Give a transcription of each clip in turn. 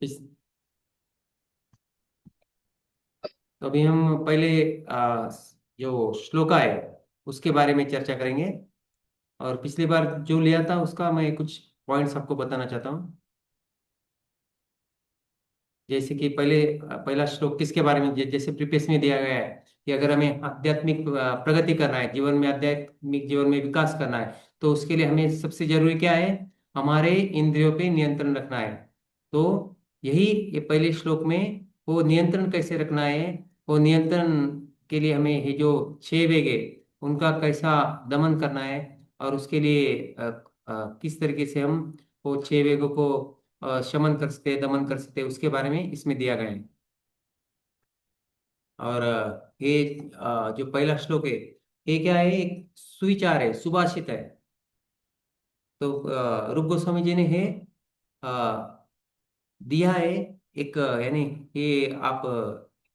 इस तो अभी हम पहले जो श्लोका है उसके बारे में चर्चा करेंगे। और पिछली बार जो लिया था उसका मैं कुछ पॉइंट्स आपको बताना चाहता हूँ। जैसे कि पहला श्लोक किसके बारे में, जैसे प्रीफेस में दिया गया है कि अगर हमें आध्यात्मिक प्रगति करना है, जीवन में आध्यात्मिक जीवन में विकास करना है, तो उसके लिए हमें सबसे जरूरी क्या है, हमारे इंद्रियों पे नियंत्रण रखना है। तो यही ये पहले श्लोक में वो नियंत्रण कैसे रखना है, वो नियंत्रण के लिए हमें ये जो छह वेग है उनका कैसा दमन करना है, और उसके लिए किस तरीके से हम वो छह वेगों को शमन कर सकते हैं, दमन कर सकते हैं, उसके बारे में इसमें दिया गया है। और ये जो पहला श्लोक है ये क्या है, एक सुविचार है, सुभाषित है। तो रूप गोस्वामी जी ने है दिया है एक यानी ये आप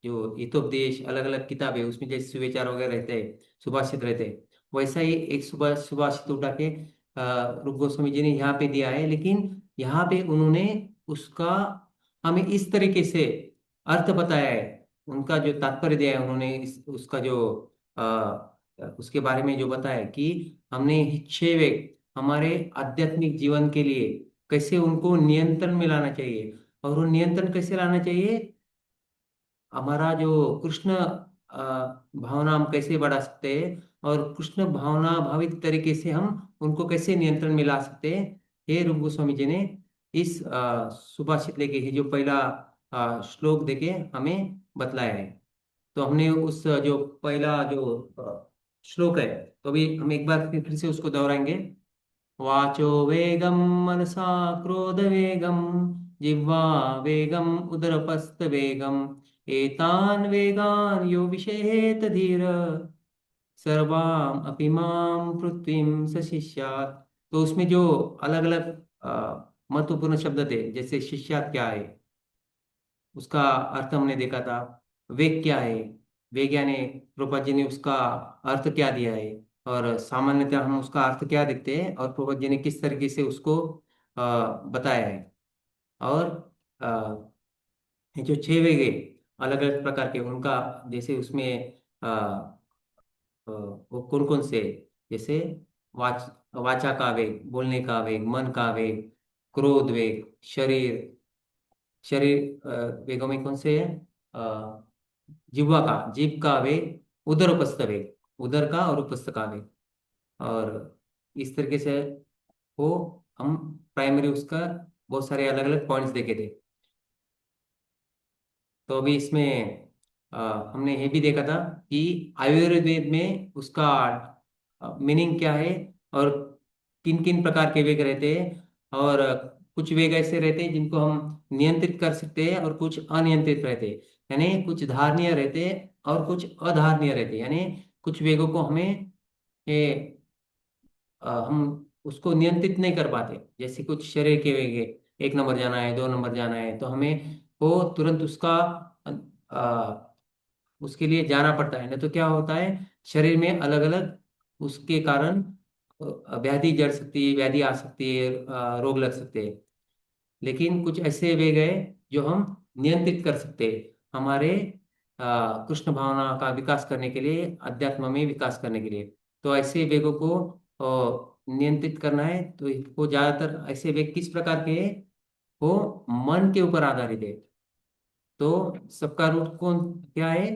जो हितोपदेश अलग अलग किताब है उसमें जैसे सुविचार वगैरह रहते हैं, सुभाषित रहते हैं, वैसा ही एक सुभाषित उठा के रूप गोस्वामी जी ने यहाँ पे दिया है। लेकिन यहाँ पे उन्होंने उसका हमें इस तरीके से अर्थ बताया है, उनका जो तात्पर्य दिया है उन्होंने उसका जो उसके बारे में जो बताया है कि हमने ये छह वेग हमारे आध्यात्मिक जीवन के लिए कैसे उनको नियंत्रण में लाना चाहिए। और वो नियंत्रण कैसे लाना चाहिए, हमारा जो कृष्ण भावना हम कैसे बढ़ा सकते हैं, और कृष्ण भावना भावित तरीके से हम उनको कैसे नियंत्रण में ला सकते हैं, ये रूप गोस्वामी जी ने इस सुभाषित लेके है जो पहला श्लोक देके हमें बतलाया है। तो हमने उस जो पहला जो श्लोक है, तो अभी हम एक बार फिर से उसको दोहराएंगे। वाचो वेगम मनसा क्रोध वेगम जिह्वा वेगम उदरपस्त वेगम एतान वेगान यो विषेत धीर सर्वाम अपि माम पृथ्वीम स शिष्यात्। तो उसमें जो अलग अलग महत्वपूर्ण शब्द थे, जैसे शिष्यात क्या है उसका अर्थ हमने देखा था, वेग क्या है, वेग यानी प्रभुपाद जी ने उसका अर्थ क्या दिया है, और सामान्यतः हम उसका अर्थ क्या देखते हैं और प्रभुपाद जी ने किस तरीके से उसको बताया है। और अ, ये जो छह वेग है अलग अलग प्रकार के उनका, जैसे उसमें वो कौन कौन से, जैसे वाच वाचा का वेग, बोलने का वेग, मन का वेग, क्रोध वेग, शरीर शरीर वेगों में कौन से है, अ, जिह्वा का, जीभ का वेग, उदर उपस्थ वेग, उदर का और उपस्थ का वेग। और इस तरीके से वो हम प्राइमरी उसका बहुत सारे अलग अलग पॉइंट्स देखे थे। तो अभी इसमें हमने ये भी देखा था कि आयुर्वेद में उसका मीनिंग क्या है, और किन किन प्रकार के वेग रहते हैं। और कुछ वेग ऐसे रहते हैं जिनको हम नियंत्रित कर सकते हैं और कुछ अनियंत्रित रहते हैं, यानी कुछ धारणीय रहते हैं और कुछ अधारणीय रहते हैं। यानी कुछ वेगों को हमें ये हम उसको नियंत्रित नहीं कर पाते, जैसे कुछ शरीर के वेग है, एक नंबर जाना है, दो नंबर जाना है, तो हमें वो तुरंत उसका उसके लिए जाना पड़ता है, नहीं तो क्या होता है शरीर में अलग अलग उसके कारण व्याधि जड़ सकती है, व्याधि आ सकती है, रोग लग सकते हैं। लेकिन कुछ ऐसे वेग है जो हम नियंत्रित कर सकते हैं हमारे कृष्ण भावना का विकास करने के लिए, अध्यात्म में विकास करने के लिए। तो ऐसे वेगों को नियंत्रित करना है, तो वो ज्यादातर ऐसे वेग किस प्रकार के हैं, वो मन के ऊपर आधारित है। तो सबका रूट कौन क्या है,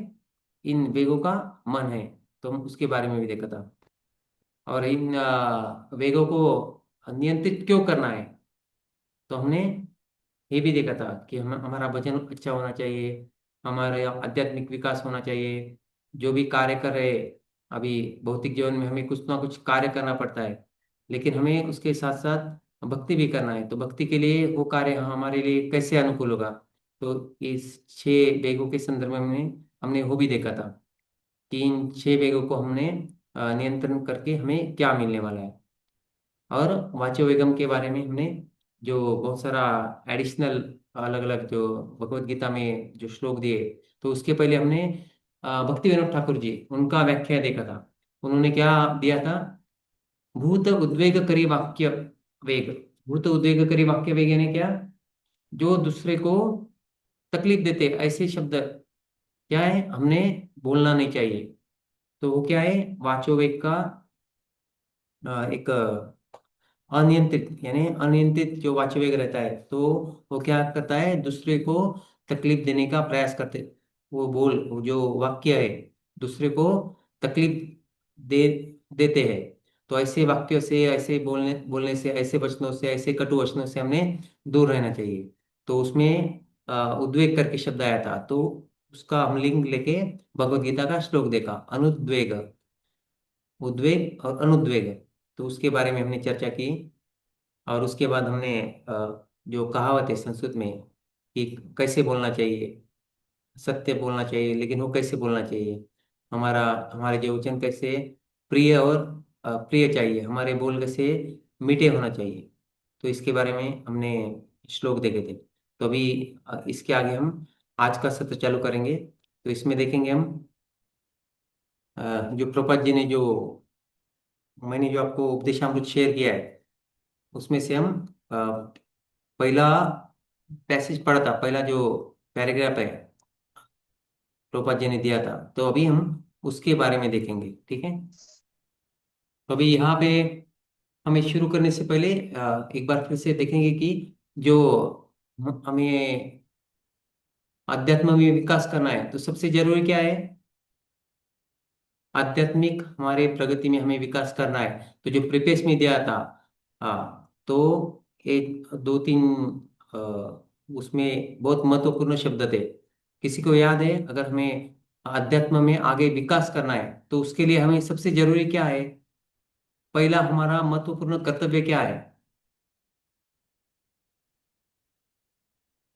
इन वेगों का मन है। तो हम उसके बारे में भी देखा था। और इन वेगों को नियंत्रित क्यों करना है, तो हमने ये भी देखा था कि हम हमारा वजन अच्छा होना चाहिए, हमारा आध्यात्मिक विकास होना चाहिए। जो भी कार्य कर रहे, अभी भौतिक जीवन में हमें कुछ ना कुछ कार्य करना पड़ता है, लेकिन हमें उसके साथ साथ भक्ति भी करना है। तो भक्ति के लिए वो कार्य हमारे लिए कैसे अनुकूल होगा, तो इस छह वेगों के संदर्भ में हमने वो भी देखा था कि इन छह वेगों को हमने नियंत्रण करके हमें क्या मिलने वाला है। और वाच्य वेगम के बारे में हमने जो बहुत सारा एडिशनल अलग अलग जो भगवत गीता में जो श्लोक दिए, तो उसके पहले हमने भक्ति विनोद ठाकुर जी उनका व्याख्या देखा था। उन्होंने क्या दिया था, भूत उद्वेग करी वाक्य वेग। भूत उद्वेग करी वाक्य वेग यानी क्या, जो दूसरे को तकलीफ देते ऐसे शब्द क्या है, हमने बोलना नहीं चाहिए। तो वो क्या है, वाचोवेग का एक अनियंत्रित, यानी अनियंत्रित जो वाच्य वेग रहता है, तो वो क्या करता है, दूसरे को तकलीफ देने का प्रयास करते, वो जो वाक्य है दूसरे को तकलीफ दे देते हैं। तो ऐसे वाक्यों से, ऐसे बोलने बोलने से, ऐसे वचनों से, ऐसे कटु वचनों से हमने दूर रहना चाहिए। तो उसमें उद्वेग करके शब्द आया था, तो उसका हम लिंक लेके भगवत गीता का श्लोक देखा, अनुद्वेग, उद्वेग और अनुद्वेग। तो उसके बारे में हमने चर्चा की। और उसके बाद हमने जो कहावत है संस्कृत में कि कैसे बोलना चाहिए, सत्य बोलना चाहिए, लेकिन वो कैसे बोलना चाहिए, हमारा हमारे जो वचन कैसे प्रिय और प्रिय चाहिए, हमारे बोल कैसे मीठे होना चाहिए। तो इसके बारे में हमने श्लोक देखे थे। तो अभी इसके आगे हम आज का सत्र चालू करेंगे। तो इसमें देखेंगे हम जो प्रपद जी ने जो, मैंने जो आपको उपदेशामृत शेयर किया है, उसमें से हम पहला पैसेज पढ़ा था, पहला जो पैराग्राफ है प्रभुपाद जी ने दिया था, तो अभी हम उसके बारे में देखेंगे, ठीक है। तो अभी यहाँ पे हमें शुरू करने से पहले एक बार फिर से देखेंगे कि जो हमें अध्यात्म में विकास करना है, तो सबसे जरूरी क्या है, आध्यात्मिक हमारे प्रगति में हमें विकास करना है। तो जो प्रीपेस में दिया था, तो एक दो तीन उसमें बहुत महत्वपूर्ण शब्द थे। किसी को याद है, अगर हमें अध्यात्म में आगे विकास करना है तो उसके लिए हमें सबसे जरूरी क्या है, पहला हमारा महत्वपूर्ण कर्तव्य क्या है?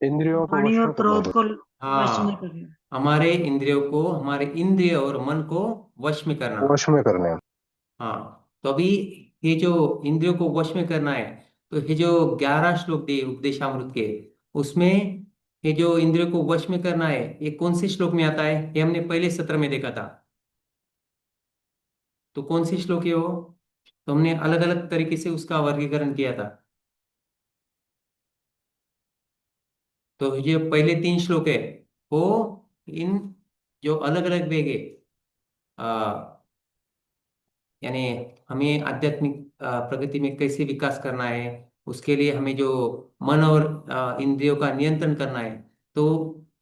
इंद्रियों को वाणी वश और में करना क्रोध को वश में हाँ, करना। हमारे इंद्रियों को, हमारे इंद्रिय और मन को वश में करना। वश में करने। हाँ, तो अभी ये जो इंद्रियों को वश में करना है, तो ये जो 11 श्लोक दिए उपदेशामृत के, उसमें ये जो इंद्रियों को वश में करना है, ये कौन से श्लोक में आता है, ये हमने पहले सत्र में देखा था। तो कौन से श्लोक है वो, तो हमने अलग अलग तरीके से उसका वर्गीकरण किया था। तो ये पहले 3 श्लोक है, वो इन जो अलग अलग वेग है, यानी हमें आध्यात्मिक प्रगति में कैसे विकास करना है, उसके लिए हमें जो मन और इंद्रियों का नियंत्रण करना है, तो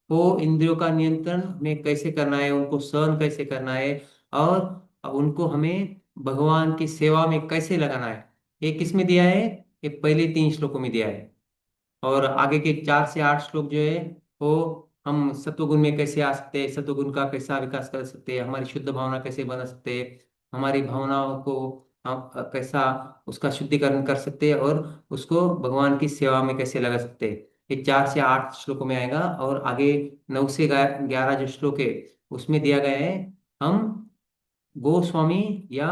वो इंद्रियों का नियंत्रण हमें कैसे करना है, उनको सहन कैसे करना है, और उनको हमें भगवान की सेवा में कैसे लगाना है, ये किस में दिया है, ये पहले 3 श्लोकों में दिया है। और आगे के 4 से 8 श्लोक जो है, वो हम सत्वगुण में कैसे आ सकते हैं, सत्वगुण का कैसा विकास कर सकते हैं, हमारी शुद्ध भावना कैसे बना सकते हैं, हमारी भावनाओं को हम कैसा उसका शुद्धिकरण कर सकते हैं, और उसको भगवान की सेवा में कैसे लगा सकते हैं। ये 4 से 8 श्लोकों में आएगा। और आगे 9 से 11 जो श्लोक है, उसमें दिया गया है हम गोस्वामी या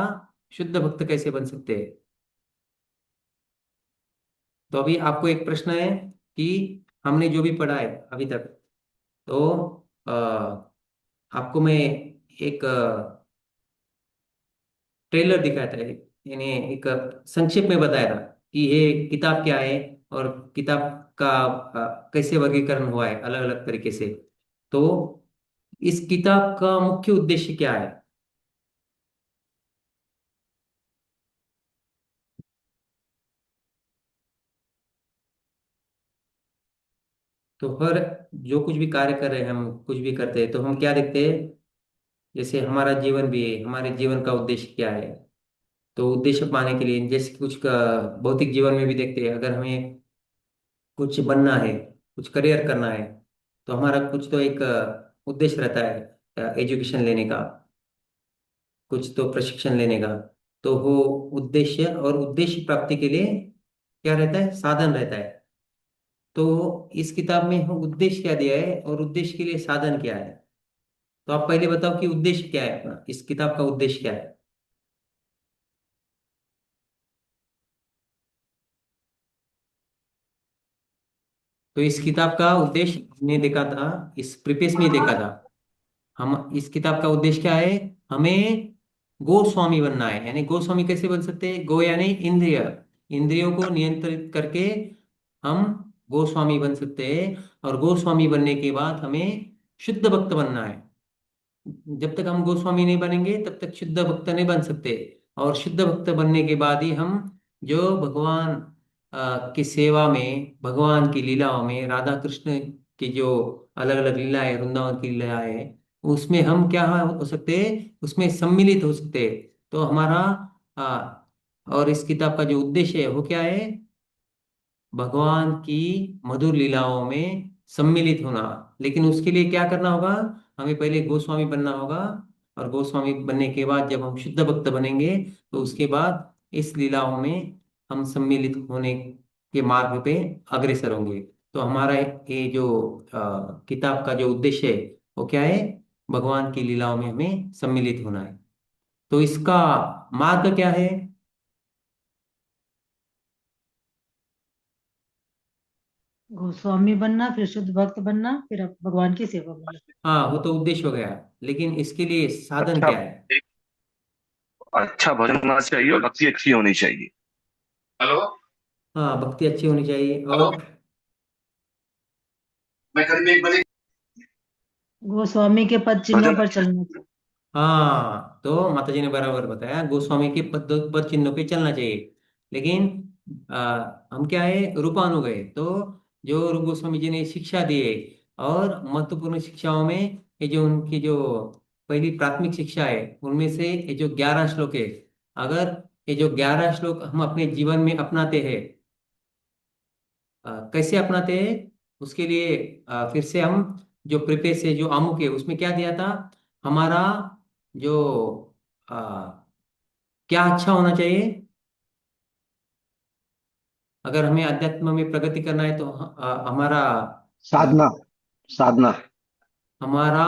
शुद्ध भक्त कैसे बन सकते हैं। तो अभी आपको एक प्रश्न है कि हमने जो भी पढ़ा है अभी तक, तो आपको मैं एक ट्रेलर दिखाया था, यानी एक संक्षेप में बताया था कि ये किताब क्या है, और किताब का कैसे वर्गीकरण हुआ है अलग अलग तरीके से। तो इस किताब का मुख्य उद्देश्य क्या है? तो हर जो कुछ भी कार्य कर रहे हैं, हम कुछ भी करते हैं, तो हम क्या देखते हैं, जैसे हमारा जीवन भी है, हमारे जीवन का उद्देश्य क्या है। तो उद्देश्य पाने के लिए, जैसे कुछ का भौतिक जीवन में भी देखते हैं, अगर हमें कुछ बनना है, कुछ करियर करना है, तो हमारा कुछ तो एक उद्देश्य रहता है एजुकेशन लेने का, कुछ तो प्रशिक्षण लेने का। तो वो उद्देश्य, और उद्देश्य प्राप्ति के लिए क्या रहता है, साधन रहता है। तो इस किताब में हम उद्देश्य क्या दिया है और उद्देश्य के लिए साधन क्या है। तो आप पहले बताओ कि उद्देश्य क्या है अपना, इस किताब का उद्देश्य क्या है। तो इस किताब का उद्देश्य हमने देखा था, इस प्रीफेस में देखा था। हम इस किताब का उद्देश्य क्या है, हमें गोस्वामी बनना है। यानी गोस्वामी कैसे बन सकते हैं, गो यानी इंद्रिय, इंद्रियों को नियंत्रित करके हम गोस्वामी बन सकते हैं, और गोस्वामी बनने के बाद हमें शुद्ध भक्त बनना है। जब तक हम गोस्वामी नहीं बनेंगे तब तक शुद्ध भक्त नहीं बन सकते। और शुद्ध भक्त बनने के बाद ही हम जो भगवान की सेवा में, भगवान की लीलाओं में, राधा कृष्ण की जो अलग अलग लीलाएं, वृंदावन की लीलाएं हैं, उसमें हम क्या हो सकते हैं, उसमें सम्मिलित हो सकते हैं। तो हमारा और इस किताब का जो उद्देश्य है वो क्या है, भगवान की मधुर लीलाओं में सम्मिलित होना। लेकिन उसके लिए क्या करना होगा, हमें पहले गोस्वामी बनना होगा। और गोस्वामी बनने के बाद जब हम शुद्ध भक्त बनेंगे तो उसके बाद इस लीलाओं में हम सम्मिलित होने के मार्ग पे अग्रसर होंगे। तो हमारा ये जो किताब का जो उद्देश्य है वो क्या है, भगवान की लीलाओं में हमें सम्मिलित होना है। तो इसका मार्ग क्या है? गोस्वामी बनना, फिर शुद्ध भक्त बनना, फिर भगवान की सेवा करना। हाँ, वो तो उद्देश्य हो गया, लेकिन इसके लिए साधन अच्छा, क्या है? अच्छा भजन होना चाहिए और भक्ति अच्छी होनी चाहिए। हेलो। हाँ, भक्ति अच्छी होनी चाहिए। हेलो। और मैं करीब एक बजे। गोस्वामी के पद चिन्हों भजन। पर चलना चाहिए। हाँ, तो माता जी ने बराबर बताया, गोस्वामी के पद पद चिन्हों पे चलना चाहिए। लेकिन हम क्या है, रूपानु गए। तो जो रूप गोस्वामी जी ने शिक्षा दी है, और महत्वपूर्ण शिक्षाओं में ये जो उनकी जो पहली प्राथमिक शिक्षा है उनमें से ये जो 11 श्लोक है, अगर ये जो 11 श्लोक हम अपने जीवन में अपनाते हैं, कैसे अपनाते हैं उसके लिए फिर से हम जो प्रिपेस है, जो आमुख है, उसमें क्या दिया था हमारा, जो क्या अच्छा होना चाहिए, अगर हमें अध्यात्म में प्रगति करना है तो हमारा अ, साधना। साधना। हमारा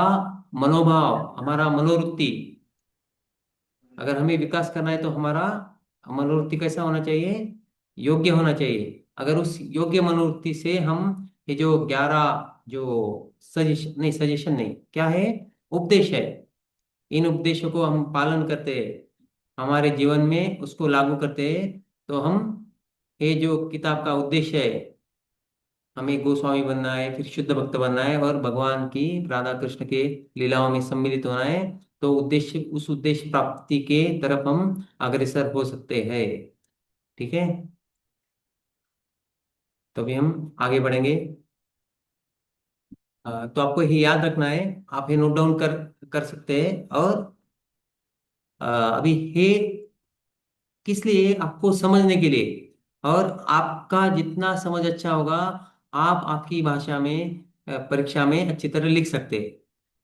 मनोभाव, हमारा मनोवृत्ति, अगर हमें विकास करना है तो हमारा मनोवृत्ति कैसा होना चाहिए, योग्य होना चाहिए। अगर उस योग्य मनोवृत्ति से हम ये जो 11 जो सजेशन नहीं, सजेशन नहीं, क्या है, उपदेश है, इन उपदेशों को हम पालन करते हैं, हमारे जीवन में उसको लागू करते हैं, तो हम ये जो किताब का उद्देश्य है, हमें गोस्वामी बनना है, फिर शुद्ध भक्त बनना है, और भगवान की, राधा कृष्ण के लीलाओं में सम्मिलित होना है, तो उद्देश्य, उस उद्देश्य प्राप्ति के तरफ हम अग्रसर हो सकते हैं। ठीक है, तो अभी हम आगे बढ़ेंगे। तो आपको ये याद रखना है, आप ये नोट डाउन कर कर सकते हैं। और अभी ये किस लिए, आपको समझने के लिए। और आपका जितना समझ अच्छा होगा, आप आपकी भाषा में परीक्षा में अच्छी तरह लिख सकते हैं।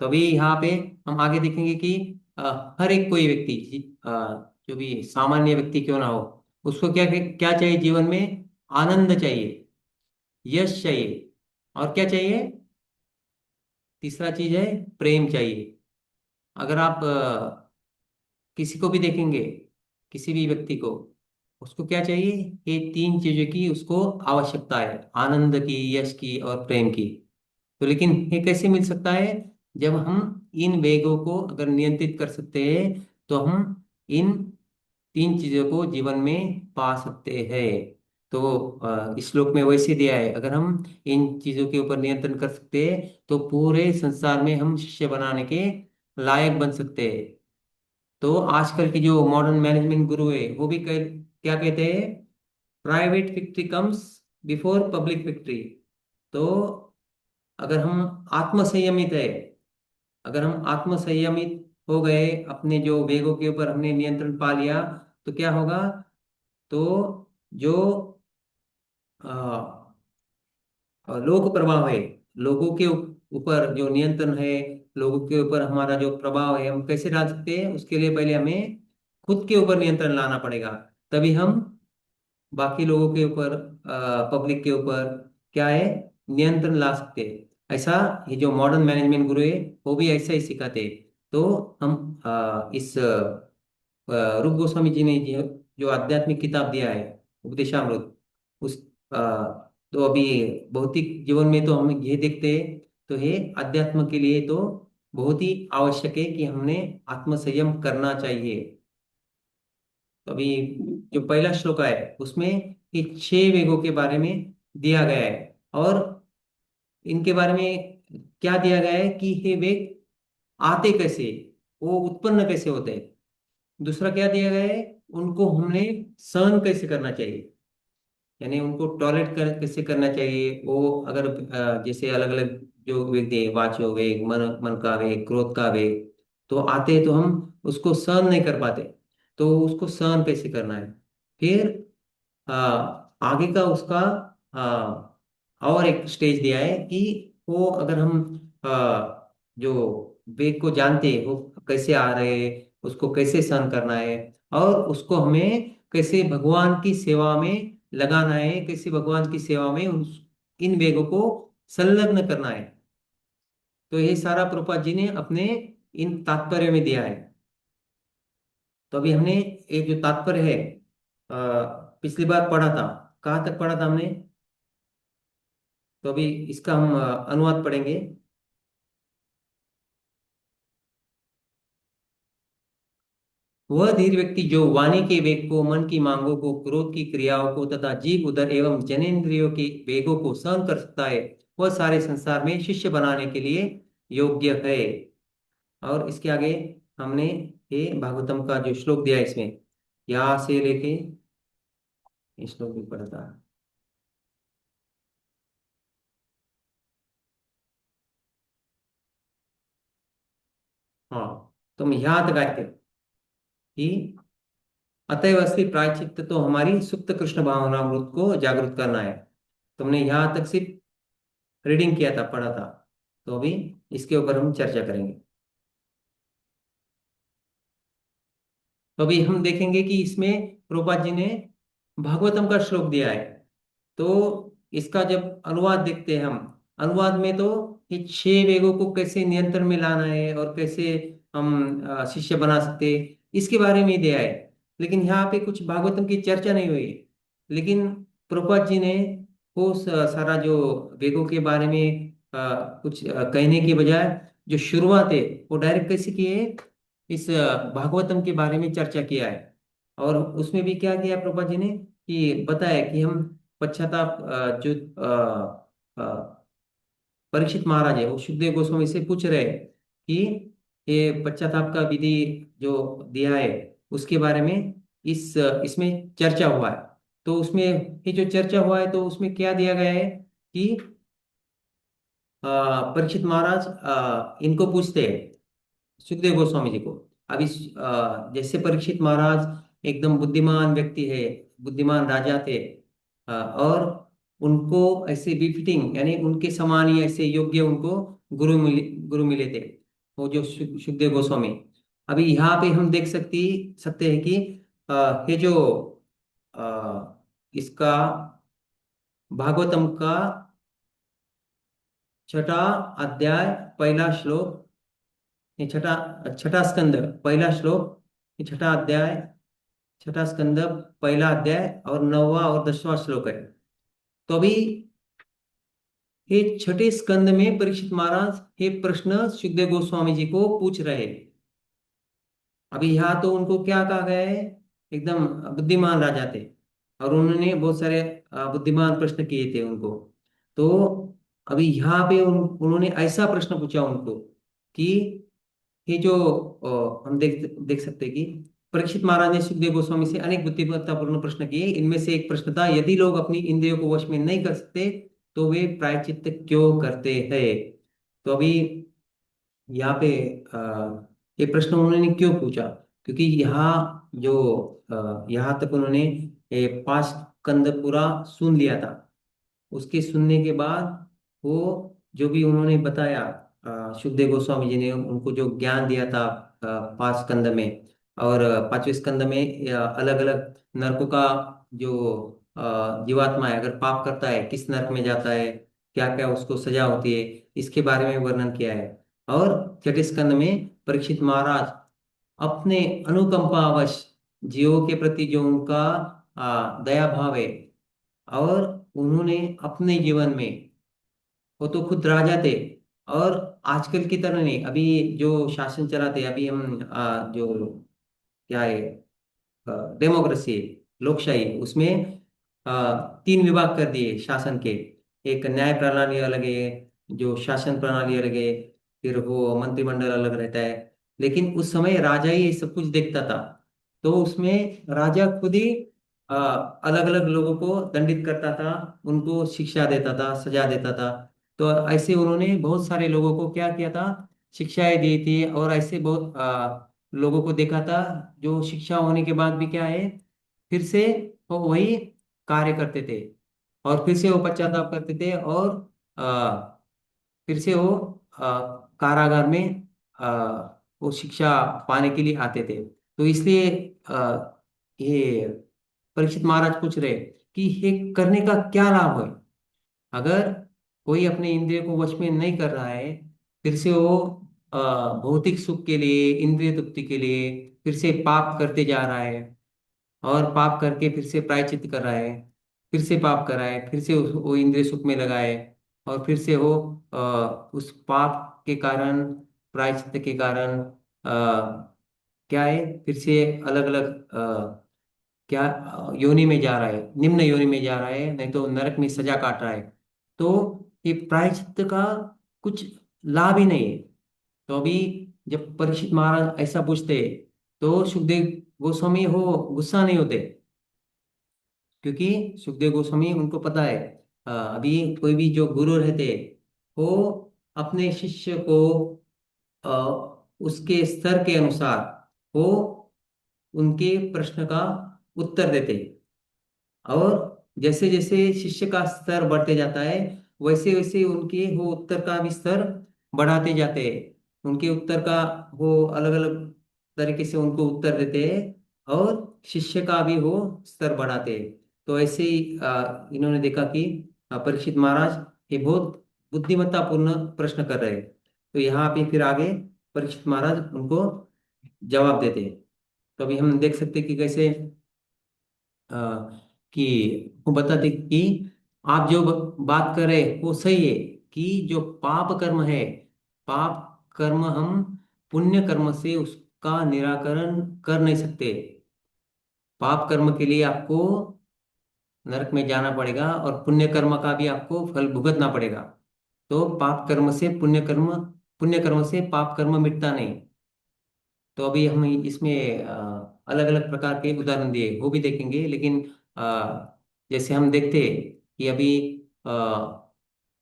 तो अभी यहाँ पे हम आगे देखेंगे कि हर एक कोई व्यक्ति जो भी सामान्य व्यक्ति क्यों ना हो, उसको क्या क्या चाहिए जीवन में, आनंद चाहिए, यश चाहिए, और क्या चाहिए, तीसरा चीज है प्रेम चाहिए। अगर आप किसी को भी देखेंगे, किसी भी व्यक्ति को, उसको क्या चाहिए, ये तीन चीजों की उसको आवश्यकता है, आनंद की, यश की, और प्रेम की। तो लेकिन ये कैसे मिल सकता है, जब हम इन वेगों को अगर नियंत्रित कर सकते हैं, तो हम इन तीन चीजों को जीवन में पा सकते हैं। तो इस श्लोक में वैसे दिया है, अगर हम इन चीजों के ऊपर नियंत्रण कर सकते हैं तो पूरे संसार में हम शिष्य बनाने के लायक बन सकते हैं। तो आजकल की जो मॉडर्न मैनेजमेंट गुरु है वो भी क्या कहते हैं, private victory comes before public victory. तो अगर हम आत्मसंयमित है, अगर हम आत्मसंयमित हो गए, अपने जो वेगों के ऊपर हमने नियंत्रण पा लिया, तो क्या होगा, तो जो लोक प्रभाव है, लोगों के ऊपर जो नियंत्रण है, लोगों के ऊपर हमारा जो प्रभाव है, हम कैसे डाल सकते हैं, उसके लिए पहले हमें खुद के ऊपर नियंत्रण लाना पड़ेगा। तभी हम बाकी लोगों के ऊपर, पब्लिक के ऊपर क्या है, नियंत्रण ला सकते हैं। ऐसा ये जो मॉडर्न मैनेजमेंट गुरु है वो भी ऐसा ही सिखाते हैं। तो हम इस रूप गोस्वामी जी ने जो आध्यात्मिक किताब दिया है, उपदेशामृत, उस तो अभी भौतिक जीवन में तो हम ये देखते हैं, तो ये अध्यात्म के लिए तो बहुत ही आवश्यक है कि हमने आत्मसंयम करना चाहिए। तो अभी जो पहला श्लोक है उसमें ये 6 वेगों के बारे में दिया गया है। और इनके बारे में क्या दिया गया है कि ये वेग आते कैसे, वो उत्पन्न कैसे होते हैं। दूसरा क्या दिया गया है, उनको हमने सहन कैसे करना चाहिए, यानी उनको टॉलरेट कैसे करना चाहिए। वो अगर जैसे अलग अलग जो वेग दिए, वाचो वेग, मन मन का वेग, क्रोध का वेग, तो आते हैं तो हम उसको सहन नहीं कर पाते, तो उसको सहन कैसे करना है। फिर आगे का उसका और एक स्टेज दिया है कि वो अगर हम जो वेग को जानते हैं वो कैसे आ रहे हैं, उसको कैसे सहन करना है, और उसको हमें कैसे भगवान की सेवा में लगाना है, कैसे भगवान की सेवा में इन वेगों को संलग्न करना है। तो ये सारा प्रभुपाद जी ने अपने इन तात्पर्य में दिया है। तो अभी हमने एक जो तात्पर्य है पिछली बार पढ़ा था, कहाँ तक पढ़ा था हमने। तो अभी इसका हम अनुवाद पढ़ेंगे। वह धीर व्यक्ति जो वाणी के वेग को, मन की मांगों को, क्रोध की क्रियाओं को तथा जीव उदर एवं जनेन्द्रियों के वेगों को सहन कर सकता है, वह सारे संसार में शिष्य बनाने के लिए योग्य है। और इसके आगे हमने ये भागवतम का जो श्लोक दिया है इसमें, यहाँ से लेके ये श्लोक भी पढ़ा था। हाँ, तो हम यहाँ तक आए थे कि अतएव असली प्रायश्चित्त तो हमारी सुप्त कृष्ण भावनामृत को जागृत करना है। तुमने यहाँ तक सिर्फ रीडिंग किया था, पढ़ा था। तो अभी इसके ऊपर हम चर्चा करेंगे। तो अभी हम देखेंगे कि इसमें प्रभुपाद जी ने भागवतम का श्लोक दिया है। तो इसका जब अनुवाद देखते हैं हम, अनुवाद में तो ये 6 वेगों को कैसे नियंत्रण में लाना है और कैसे हम शिष्य बना सकते हैं, इसके बारे में ही दिया है। लेकिन यहाँ पे कुछ भागवतम की चर्चा नहीं हुई है। लेकिन प्रभुपाद जी ने वो सारा जो वेगों के बारे में कुछ कहने के बजाय जो शुरुआत है वो डायरेक्ट कैसे की है, इस भागवतम के बारे में चर्चा किया है। और उसमें भी क्या किया प्रभुपाद जी ने कि बताया कि हम पश्चाताप जो परीक्षित महाराज है वो सुखदेव गोस्वामी से पूछ रहे हैं कि ये पश्चाताप का विधि जो दिया है उसके बारे में इसमें चर्चा हुआ है। तो उसमें ये जो चर्चा हुआ है तो उसमें क्या दिया गया है कि परीक्षित महाराज इनको पूछते हैं, सुखदेव गोस्वामी जी को। अभी जैसे परीक्षित महाराज एकदम बुद्धिमान व्यक्ति है, बुद्धिमान राजा थे, और उनको ऐसे बिफिटिंग यानी उनके समान ही ऐसे योग्य उनको गुरु मिले थे, वो जो सुखदेव गोस्वामी। अभी यहाँ पे हम देख सकते हैं कि ये जो इसका भागवतम का छठा अध्याय पहला श्लोक, ये छठा छठा स्कंद पहला श्लोक, ये छठा अध्याय, छठा स्कंद पहला अध्याय और 9वां और 10वां श्लोक है। तो अभी ये छठे स्कंद में परीक्षित महाराज ये प्रश्न सुखदेव गोस्वामी जी को पूछ रहे हैं। अभी यहाँ तो उनको क्या कहा गया है, एकदम बुद्धिमान राजा थे और उन्होंने बहुत सारे बुद्धिमान प्रश्न किए थे उनको। तो अभी यहाँ पे उन्होंने ऐसा प्रश्न पूछा उनको कि ये जो हम देख देख सकते हैं कि परीक्षित महाराज ने सुखदेव गोस्वामी से अनेक बुद्धिमत्तापूर्ण प्रश्न किए। इनमें से एक प्रश्न था, यदि लोग अपनी इंद्रियों को वश में नहीं कर सकते तो वे प्रायश्चित्त क्यों करते हैं। तो अभी यहाँ पे ये प्रश्न उन्होंने क्यों पूछा, क्योंकि यहाँ जो यहाँ तक उन्होंने ये 5 स्कंद पूरा सुन लिया था। उसके सुनने के बाद वो जो भी उन्होंने बताया, सुखदेव गोस्वामी जी ने उनको जो ज्ञान दिया था 5 स्कंद में, और 5वें स्कंद में अलग अलग नरकों का जो जीवात्मा है अगर पाप करता है किस नरक में जाता है, क्या क्या उसको सजा होती है, इसके बारे में वर्णन किया है। और छठे स्कंद में परीक्षित महाराज अपने अनुकंपावश जीवों के प्रति जो उनका दया भाव है, और उन्होंने अपने जीवन में, वो तो खुद राजा थे और आजकल की तरह नहीं, अभी जो शासन चलाते अभी हम जो क्या है डेमोक्रेसी, लोकशाही, उसमें 3 विभाग कर दिए शासन के। एक न्याय प्रणाली अलग है, जो शासन प्रणाली अलग है, फिर वो मंत्रिमंडल अलग रहता है। लेकिन उस समय राजा ही ये सब कुछ देखता था। तो उसमें राजा खुद ही अलग अलग लोगों को दंडित करता था, उनको शिक्षा देता था, सजा देता था। तो ऐसे उन्होंने बहुत सारे लोगों को क्या किया था, शिक्षाएं दी थी। और ऐसे बहुत लोगों को देखा था जो शिक्षा होने के बाद भी क्या है, फिर से वो वही कार्य करते थे, और फिर से वो पश्चाताप करते थे, और फिर से वो कारागार में वो शिक्षा पाने के लिए आते थे। तो इसलिए ये परीक्षित महाराज पूछ रहे कि ये करने का क्या लाभ है। अगर कोई अपने इंद्रिय को वश में नहीं कर रहा है, फिर से वो अ, भौतिक सुख के लिए, इंद्रिय तृप्ति के लिए फिर से पाप करते जा रहा है, और पाप करके फिर से प्रायश्चित कर रहा है, फिर से पाप कर रहा है, फिर से वो इंद्रिय सुख में लगा है, और फिर से वो उस पाप के कारण, प्रायश्चित के कारण क्या है, फिर से अलग अलग क्या योनि में जा रहा है, निम्न योनि में जा रहा है, नहीं तो नरक में सजा काट रहा है। तो ये प्रायश्चित का कुछ लाभ ही नहीं है। तो अभी जब परीक्षित महाराज ऐसा पूछते, तो सुखदेव गोस्वामी हो गुस्सा नहीं होते, क्योंकि सुखदेव गोस्वामी उनको पता है अभी कोई भी जो गुरु रहते, वो अपने शिष्य को अ, उसके स्तर के अनुसार वो उनके प्रश्न का उत्तर देते। और जैसे जैसे शिष्य का स्तर बढ़ते जाता है, वैसे वैसे उनके वो उत्तर का भी स्तर बढ़ाते जाते हैं। उनके उत्तर का वो अलग अलग तरीके से उनको उत्तर देते हैं, और शिष्य का भी वो स्तर बढ़ाते हैं। तो ऐसे ही इन्होंने देखा कि परीक्षित महाराज ये बहुत बुद्धिमत्तापूर्ण प्रश्न कर रहे हैं। तो यहाँ पे फिर आगे परीक्षित महाराज उनको जवाब देते हैं। तो अभी हम देख सकते हैं कि कैसे अ, कि वो बताते कि आप जो बात कर रहे हैं वो सही है, कि जो पाप कर्म है, पाप कर्म हम पुण्य कर्म से उसका निराकरण कर नहीं सकते। पाप कर्म के लिए आपको नरक में जाना पड़ेगा, और पुण्य कर्म का भी आपको फल भुगतना पड़ेगा। तो पाप कर्म से पुण्य कर्म, पुण्य कर्म से पाप कर्म मिटता नहीं। तो अभी हम इसमें अलग अलग प्रकार के उदाहरण दिए, वो भी देखेंगे। लेकिन जैसे हम देखते कि अभी अ,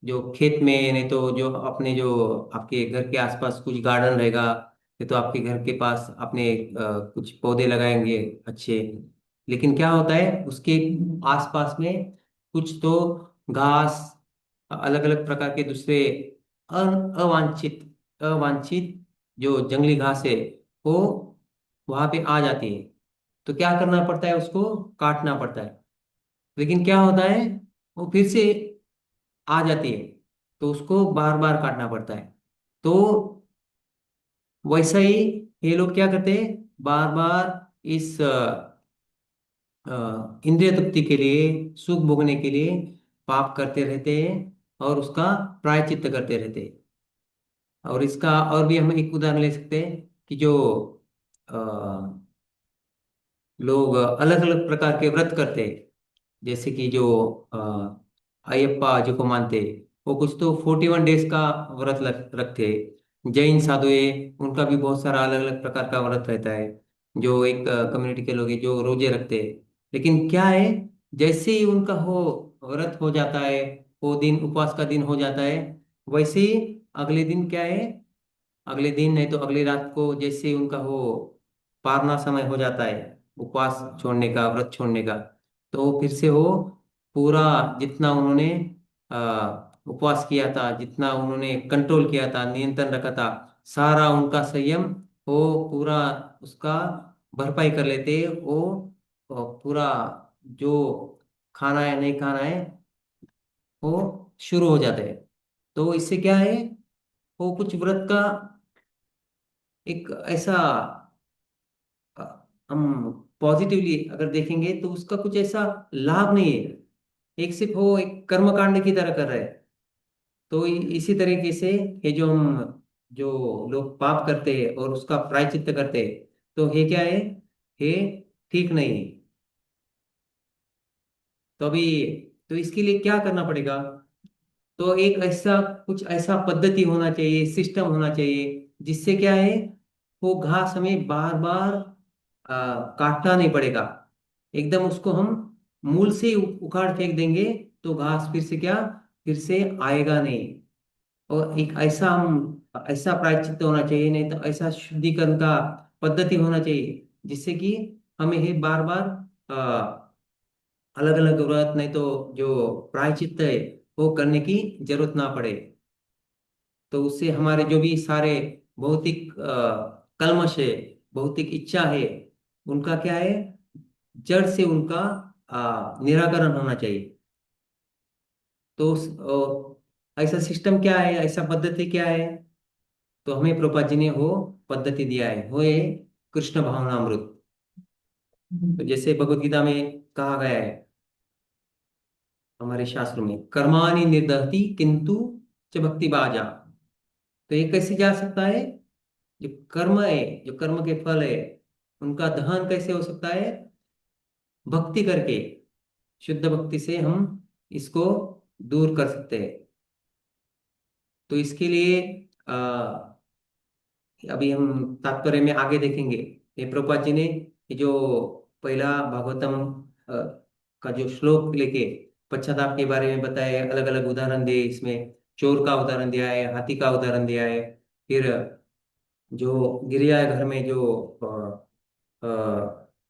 जो खेत में, नहीं तो जो अपने जो आपके घर के आसपास कुछ गार्डन रहेगा, नहीं तो आपके घर के पास अपने कुछ पौधे लगाएंगे अच्छे। लेकिन क्या होता है उसके आसपास में कुछ तो घास, अलग अलग प्रकार के दूसरे अवांछित अवांछित जो जंगली घास है, वो वहां पे आ जाती है। तो क्या करना पड़ता है, उसको काटना पड़ता है। लेकिन क्या होता है, वो फिर से आ जाती है, तो उसको बार बार काटना पड़ता है। तो वैसा ही ये लोग क्या करते हैं, बार बार इस इंद्रिय तृप्ति के लिए, सुख भोगने के लिए पाप करते रहते हैं, और उसका प्रायश्चित्त करते रहते हैं। और इसका और भी हम एक उदाहरण ले सकते हैं कि जो अ, लोग अलग अलग प्रकार के व्रत करते हैं, जैसे कि जो अयप्पा जी को मानते, वो कुछ तो 41 डेज का व्रत रखते। जैन साधु है, उनका भी बहुत सारा अलग अलग प्रकार का व्रत रहता है। जो एक कम्युनिटी के लोग हैं जो रोजे रखते हैं। लेकिन क्या है, जैसे ही उनका हो व्रत हो जाता है, वो दिन उपवास का दिन हो जाता है, वैसे ही अगले दिन क्या है, अगले दिन नहीं तो अगली रात को जैसे उनका वो पारना समय हो जाता है, उपवास छोड़ने का, व्रत छोड़ने का, तो फिर से वो पूरा जितना उन्होंने उपवास किया था, जितना उन्होंने कंट्रोल किया था, नियंत्रण रखा था, सारा उनका संयम वो पूरा उसका भरपाई कर लेते। वो पूरा जो खाना है नहीं खाना है वो शुरू हो जाता है। तो इससे क्या है, वो कुछ व्रत का एक ऐसा अ, हम पॉजिटिवली अगर देखेंगे तो उसका कुछ ऐसा लाभ नहीं है। एक सिर्फ वो एक कर्मकांड की तरह कर रहे हैं। तो इसी तरीके से ये जो हम जो लोग पाप करते हैं और उसका प्रायश्चित्त करते हैं, तो ये क्या है, ये ठीक नहीं है। तो अभी तो इसके लिए क्या करना पड़ेगा, तो एक ऐसा कुछ ऐसा पद्धति होना चाहिए, सिस्टम होना चाहिए, जिससे क्या है, वो घास हमें बार बार काटना नहीं पड़ेगा। एकदम उसको हम मूल से ही उखाड़ फेंक देंगे, तो घास फिर से क्या, फिर से आएगा नहीं। और एक ऐसा हम ऐसा प्रायश्चित होना चाहिए, नहीं तो ऐसा शुद्धिकरण का पद्धति होना चाहिए, जिससे कि हमें ही बार बार अलग अलग व्रत, नहीं तो जो प्रायश्चित है वो करने की जरूरत ना पड़े। तो उससे हमारे जो भी सारे भौतिक कल्मश है, भौतिक इच्छा है, उनका क्या है, जड़ से उनका निराकरण होना चाहिए। तो ऐसा सिस्टम क्या है, ऐसा पद्धति क्या है, तो हमें प्रभुपाद जी ने वो पद्धति दिया है, वो है कृष्ण भावनामृत। तो जैसे भगवत गीता में कहा गया है, हमारे शास्त्र में, कर्माणि निर्दहति किंतु च भक्ति बाजा। तो ये कैसे जा सकता है, जो कर्म है, जो कर्म के फल है, उनका दहन कैसे हो सकता है, भक्ति करके, शुद्ध भक्ति से हम इसको दूर कर सकते हैं। तो इसके लिए अभी हम तात्पर्य में आगे देखेंगे। ये प्रभुपाद जी ने ये जो पहला भागवतम अ, का जो श्लोक लेके पश्चाताप के बारे में बताया, अलग अलग उदाहरण दिए इसमें, चोर का उदाहरण दिया है, हाथी का उदाहरण दिया है, फिर जो गिरजा घर में जो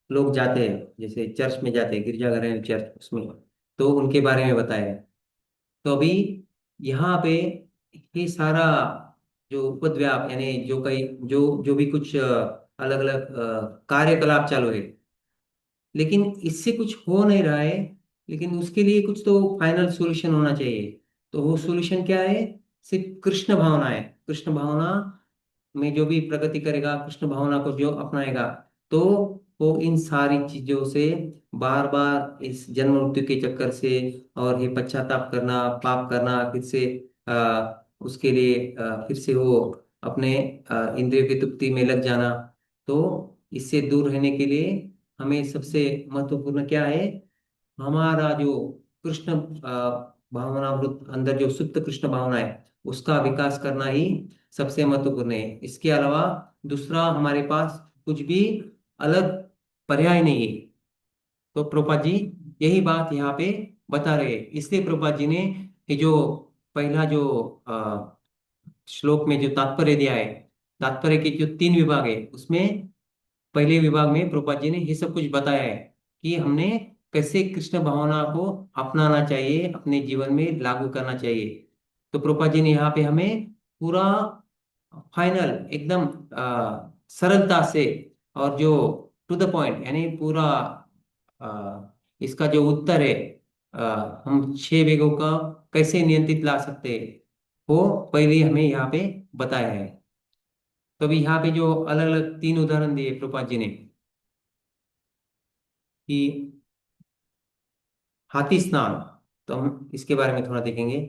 लोग जाते हैं, जैसे चर्च में जाते हैं, गिरजाघर है चर्च, उसमें तो उनके बारे में बताया है। तो अभी यहाँ पे ये सारा जो उपद्व्याप, यानी जो कई जो जो भी कुछ अलग अलग कार्यकलाप चालू है, लेकिन इससे कुछ हो नहीं रहा है, लेकिन उसके लिए कुछ तो फाइनल सॉल्यूशन होना चाहिए। तो वो सॉल्यूशन क्या है, सिर्फ कृष्ण भावना है। कृष्ण भावना में जो भी प्रगति करेगा, कृष्ण भावना को जो अपनाएगा, तो वो इन सारी चीजों से, बार बार इस जन्म मृत्यु के चक्कर से, और ये पश्चाताप करना, पाप करना, फिर से उसके लिए फिर से वो अपने इंद्रियों की तृप्ति में लग जाना, तो इससे दूर रहने के लिए हमें सबसे महत्वपूर्ण क्या है, हमारा जो कृष्ण भावनामृत अंदर जो सुप्त कृष्ण भावना है, उसका विकास करना ही सबसे महत्वपूर्ण है। इसके अलावा दूसरा हमारे पास कुछ भी अलग पर्याय नहीं है। तो प्रभुपाद जी यही बात यहाँ पे बता रहे हैं। इसलिए प्रभुपाद जी ने ये जो पहला जो श्लोक में जो तात्पर्य दिया है, तात्पर्य के जो 3 विभाग है, उसमें पहले विभाग में प्रभुपाद जी ने ये सब कुछ बताया है कि हमने कैसे कृष्ण भावना को अपनाना चाहिए, अपने जीवन में लागू करना चाहिए। तो प्रभुपाद जी ने यहाँ पे हमें पूरा फाइनल, एकदम सरलता से, और जो टू द पॉइंट, यानी पूरा इसका जो उत्तर है, हम 6 वेगों का कैसे नियंत्रित ला सकते हैं, वो पहले हमें यहाँ पे बताया है। तो अभी यहाँ पे जो अलग अलग 3 उदाहरण दिए प्रभुपाद जी ने, कि हाथी स्नान, तो हम इसके बारे में थोड़ा देखेंगे।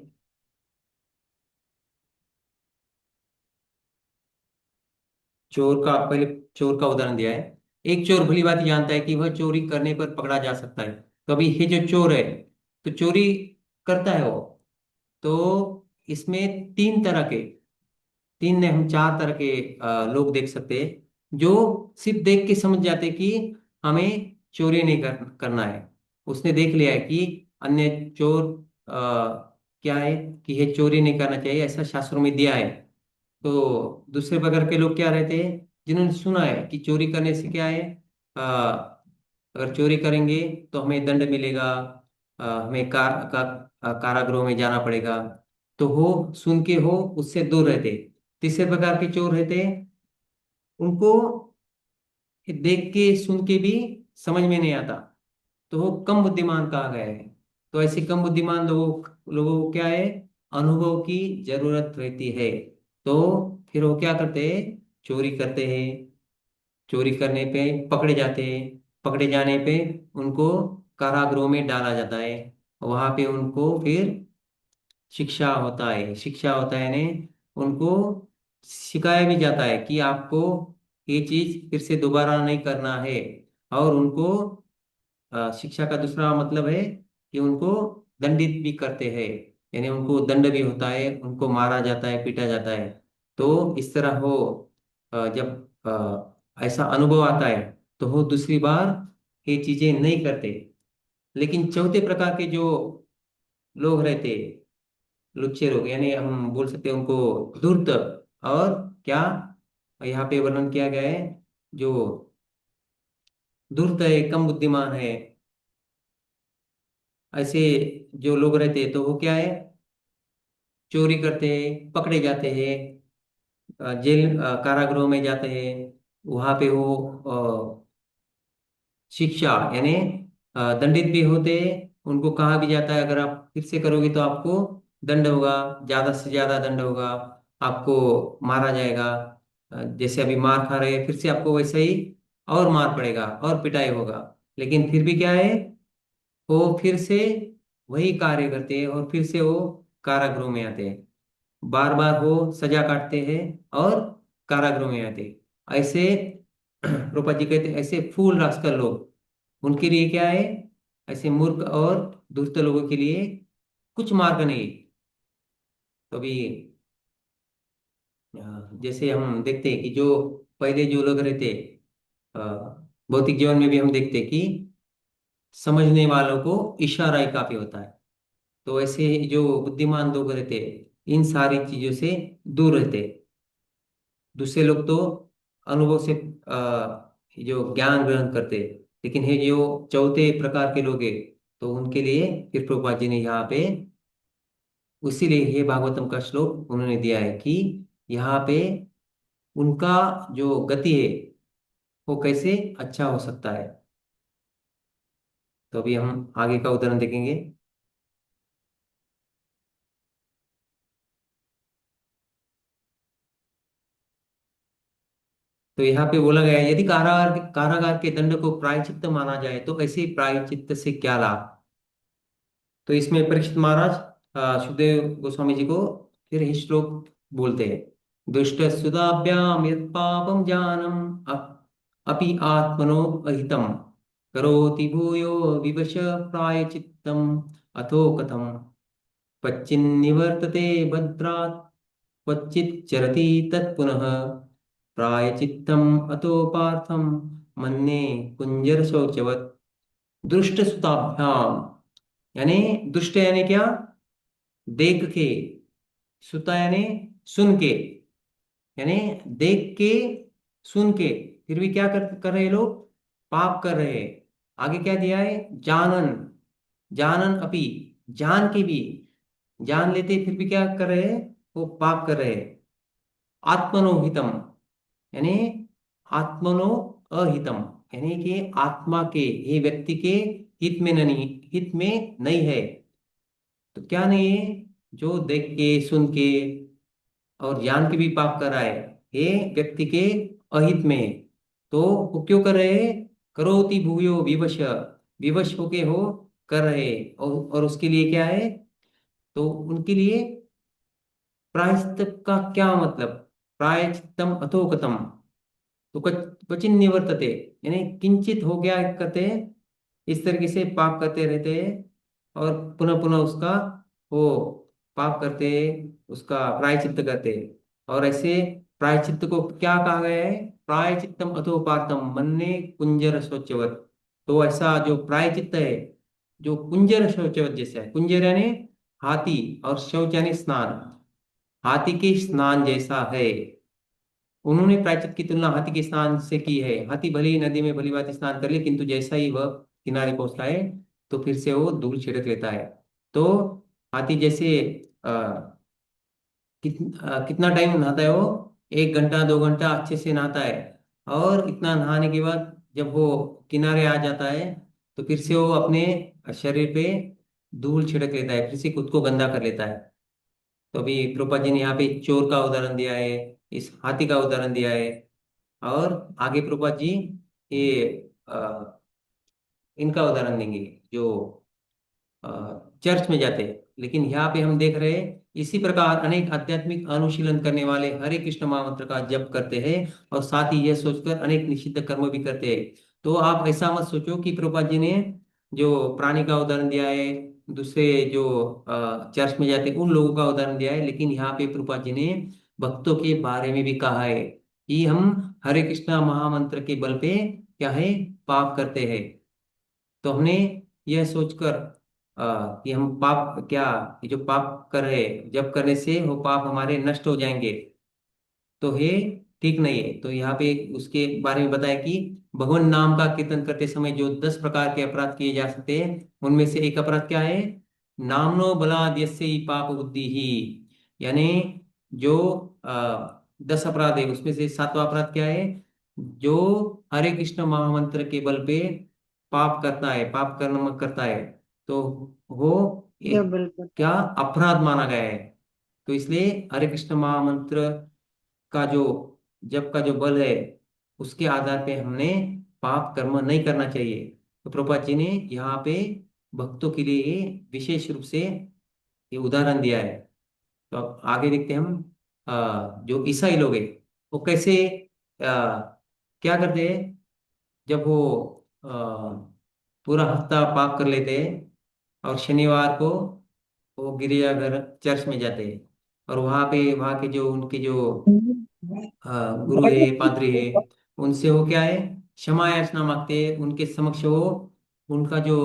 चोर का पहले चोर का उदाहरण दिया है। एक चोर भली भांति जानता है कि वह चोरी करने पर पकड़ा जा सकता है। तो अभी ये जो चोर है, तो चोरी करता है वो, तो इसमें 3 तरह के, तीन ने हम 4 तरह के लोग देख सकते हैं, जो सिर्फ देख के समझ जाते हैं कि हमें चोरी नहीं करना है। उसने देख लिया है कि अन्य चोर क्या है, कि ये चोरी नहीं करना चाहिए, ऐसा शास्त्रों में दिया है। तो दूसरे प्रकार के लोग क्या रहते हैं, जिन्होंने सुना है कि चोरी करने से क्या है, अगर चोरी करेंगे तो हमें दंड मिलेगा, हमें कारागृह में जाना पड़ेगा। तो वो सुन के हो उससे दूर रहते। तीसरे प्रकार के चोर रहते हैं, उनको देख के सुन के भी समझ में नहीं आता, तो वो कम बुद्धिमान कहा गया है। तो ऐसे कम बुद्धिमान लोगों लोगों को क्या है, अनुभव की जरूरत रहती है। तो फिर वो क्या करते हैं, चोरी करते हैं। चोरी करने पे पकड़े जाते हैं। पकड़े जाने पे उनको कारागृह में डाला जाता है। वहां पे उनको फिर शिक्षा होता है, शिक्षा होता है ने उनको सिखाया भी जाता है कि आपको ये चीज फिर से दोबारा नहीं करना है। और उनको शिक्षा का दूसरा मतलब है कि उनको दंडित भी करते हैं। यानी उनको दंड भी होता है, उनको मारा जाता है, पीटा जाता है। तो इस तरह हो जब ऐसा अनुभव आता है तो वो दूसरी बार ये चीजें नहीं करते। लेकिन चौथे प्रकार के जो लोग रहते, लुच्चे लोग, यानी हम बोल सकते हैं उनको धूर्त, और क्या यहाँ पे वर्णन किया गया है, जो धूर्त है, कम बुद्धिमान है, ऐसे जो लोग रहते हैं तो वो क्या है, चोरी करते हैं, पकड़े जाते हैं, जेल कारागृह में जाते हैं। वहां पे वो शिक्षा यानी दंडित भी होते हैं। उनको कहा भी जाता है अगर आप फिर से करोगे तो आपको दंड होगा, ज्यादा से ज्यादा दंड होगा, आपको मारा जाएगा। जैसे अभी मार खा रहे हैं, फिर से आपको वैसे ही और मार पड़ेगा और पिटाई होगा। लेकिन फिर भी क्या है, वो फिर से वही कार्य करते हैं और फिर से वो कारागृह में आते हैं। बार बार वो सजा काटते हैं और कारागृह में आते हैं। ऐसे रूपा जी कहते हैं, ऐसे फूल रास्कल लोग, उनके लिए क्या है, ऐसे मूर्ख और दुष्ट लोगों के लिए कुछ मार्ग नहीं। तो अभी जैसे हम देखते हैं कि जो पहले जो लोग रहते, अ, भौतिक जीवन में भी हम देखते हैं कि समझने वालों को इशारा ही काफी होता है। तो ऐसे जो बुद्धिमान लोग रहते, इन सारी चीजों से दूर रहते। दूसरे लोग तो अनुभव से जो ज्ञान ग्रहण करते। लेकिन ये जो चौथे प्रकार के लोग हैं, तो उनके लिए फिर प्रभुपाद जी ने यहाँ पे उसीलिए ये भागवतम का श्लोक उन्होंने दिया है कि यहाँ पे उनका जो गति है वो कैसे अच्छा हो सकता है। तो अभी हम आगे का उदाहरण देखेंगे। तो यहाँ पे बोला गया है, यदि कारागार कारागार के दंड को प्रायश्चित्त माना जाए तो ऐसे प्रायश्चित्त से क्या लाभ। तो इसमें परीक्षित महाराज सुखदेव गोस्वामी जी को फिर ही श्लोक बोलते हैं। दुष्ट सुदाभ्याम यत् पापम जानम अपि आत्मनो अहितम करोति भूयो विवश प्रायचित्तम अथो कथम पच्चिन्निवर्तते भद्रात् क्वचित् चरति तत्पुनः प्रायचित्तम अतो पार्थम मन्ये कुंजर शौचवत् दुष्ट सुताभ्याम, यानी दुष्ट यानी क्या, देख के, सुता यानी सुन के, यानी देख के, सुन के, फिर भी क्या कर रहे लोग, पाप कर रहे हैं। आगे क्या दिया है, जानन, जानन अपि, जान के भी, जान लेते फिर भी क्या कर रहे हैं, वो पाप कर रहे हैं। आत्मनोहितम, यानी आत्मनो अहितम, यानी कि आत्मा के, ये व्यक्ति के हित में नहीं, हित में नहीं है। तो क्या नहीं है, जो देख के, सुन के और जान के भी पाप कर रहा है, ये व्यक्ति के अहित में है। तो वो क्यों कर रहे हैं, करोति भूयो विवश, विवश होके हो कर रहे हैं। और उसके लिए क्या है, तो उनके लिए प्रायश्चित का क्या मतलब, प्रायश्चितम अथोकतम, तो क्वचिन निवर्तते, यानी किंचित हो गया करते हैं, इस तरीके से पाप करते रहते हैं और पुनः पुनः उसका वो पाप करते हैं, उसका प्रायचित्त करते हैं। और ऐसे प्रायचित्त को क्या कहा गया है, प्रायचित्तम अथोपार्तम मन्ने कुंजर शौचवत। तो ऐसा जो प्रायचित्त है, जो कुंजर शौचवत जैसा है, कुंजर यानी हाथी और शौच यानी स्नान, हाथी के स्नान जैसा है। उन्होंने प्रायश्चित की तुलना हाथी के स्नान से की है। हाथी भले ही नदी में भली भांति स्नान कर ले, किंतु जैसा ही वह किनारे पहुंचता है तो फिर से वो धूल छिड़क लेता है। तो हाथी जैसे कितना टाइम नहाता है वो, 1 घंटा 2 घंटा अच्छे से नहाता है। और इतना नहाने के बाद जब वो किनारे आ जाता है तो फिर से वो अपने शरीर पे धूल छिड़क लेता है, फिर से खुद को गंदा कर लेता है। तो अभी प्रोपा जी ने यहाँ पे चोर का उदाहरण दिया है, इस हाथी का उदाहरण दिया है। और आगे प्रभुपाद जी ये इनका उदाहरण देंगे जो चर्च में जाते हैं। लेकिन यहाँ पे हम देख रहे हैं इसी प्रकार अनेक आध्यात्मिक अनुशीलन करने वाले हरे कृष्ण महामंत्र का जप करते हैं और साथ ही यह सोचकर अनेक निषिद्ध कर्म भी करते हैं। तो आप ऐसा मत सोचो कि प्रभुपाद जी ने जो प्राणी का उदाहरण दिया है, दूसरे जो चर्च में जाते हैं उन लोगों का उदाहरण दिया है, लेकिन यहाँ पे प्रभुपाद जी ने भक्तों के बारे में भी कहा है कि हम हरे कृष्णा महामंत्र के बल पे क्या है, पाप करते हैं। तो हमने यह सोचकर कि हम पाप क्या, ये जो पाप कर रहे हैं, जब करने से वो पाप हमारे नष्ट हो जाएंगे, तो ये ठीक नहीं है। तो यहाँ पे उसके बारे में बताया कि भगवान नाम का कीर्तन करते समय जो 10 प्रकार के अपराध किए जा सकते हैं, उनमें से एक अपराध क्या है, नामनो बलाद यस्य ही पाप बुद्धि ही। यानी जो 10 अपराध है उसमें से 7वां अपराध क्या है, जो हरे कृष्ण महामंत्र के बल पे पाप करता है, पाप कर्म करता है, तो वो जो एक बिल्कुल। क्या अपराध माना गया है। तो इसलिए हरे कृष्ण महामंत्र का जो जप का जो बल है, उसके आधार पे हमने पाप कर्म नहीं करना चाहिए। तो प्रभुपाद जी ने यहाँ पे भक्तों के लिए विशेष रूप से ये उदाहरण दिया है। तो अब आगे देखते हैं हम, जो ईसाई लोग हैं वो कैसे क्या करते हैं, जब वो अ, पूरा हफ्ता पाप कर लेते हैं और शनिवार को वो गिरजाघर चर्च में जाते हैं, और वहाँ पे वहाँ के जो उनके जो गुरु है, पादरी है, उनसे वो क्या है, क्षमा याचना मांगते हैं। उनके समक्ष वो उनका जो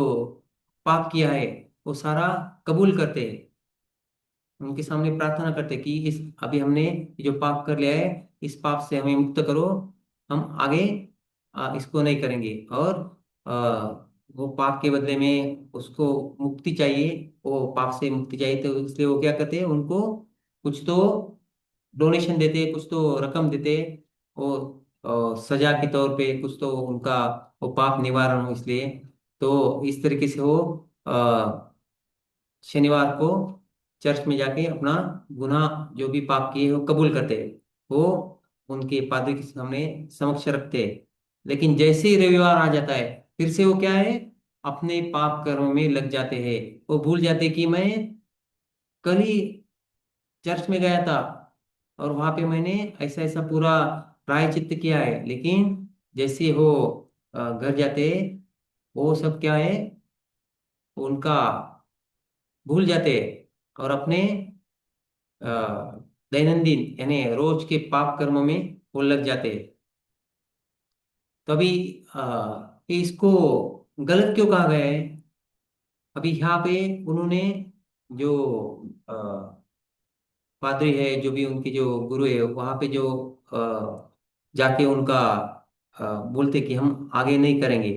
पाप किया है वो सारा कबूल करते हैं, उनके सामने प्रार्थना करते हैं कि इस अभी हमने ये जो पाप कर लिया है, इस पाप से हमें मुक्त करो, हम आगे इसको नहीं करेंगे। और आ, वो पाप के बदले में उसको मुक्ति चाहिए, वो पाप से मुक्ति चाहिए, तो इसलिए वो क्या करते हैं, उनको कुछ तो डोनेशन देते, कुछ तो रकम देते, वो सजा के तौर पे कुछ तो उनका वो पाप निवारण हो इसलिए। तो इस तरीके से वो शनिवार को चर्च में जाके अपना गुनाह जो भी पाप किए वो कबूल करते हैं, वो उनके पादरी के सामने समक्ष रखते हैं। लेकिन जैसे ही रविवार आ जाता है, फिर से वो क्या है, अपने पाप कर्म में लग जाते हैं। वो भूल जाते हैं कि मैं कल ही चर्च में गया था और वहां पे मैंने ऐसा ऐसा पूरा प्रायश्चित्त किया है, लेकिन जैसे वो घर जाते हैं, वो सब क्या है, उनका भूल जाते हैं और अपने अ, दैनंदिन यानी रोज के पाप कर्मों में वो लग जाते हैं। तो अभी इसको गलत क्यों कहा गया है। अभी यहाँ पे उन्होंने जो पादरी है, जो भी उनके जो गुरु है, वहां पे जो जाके उनका बोलते कि हम आगे नहीं करेंगे,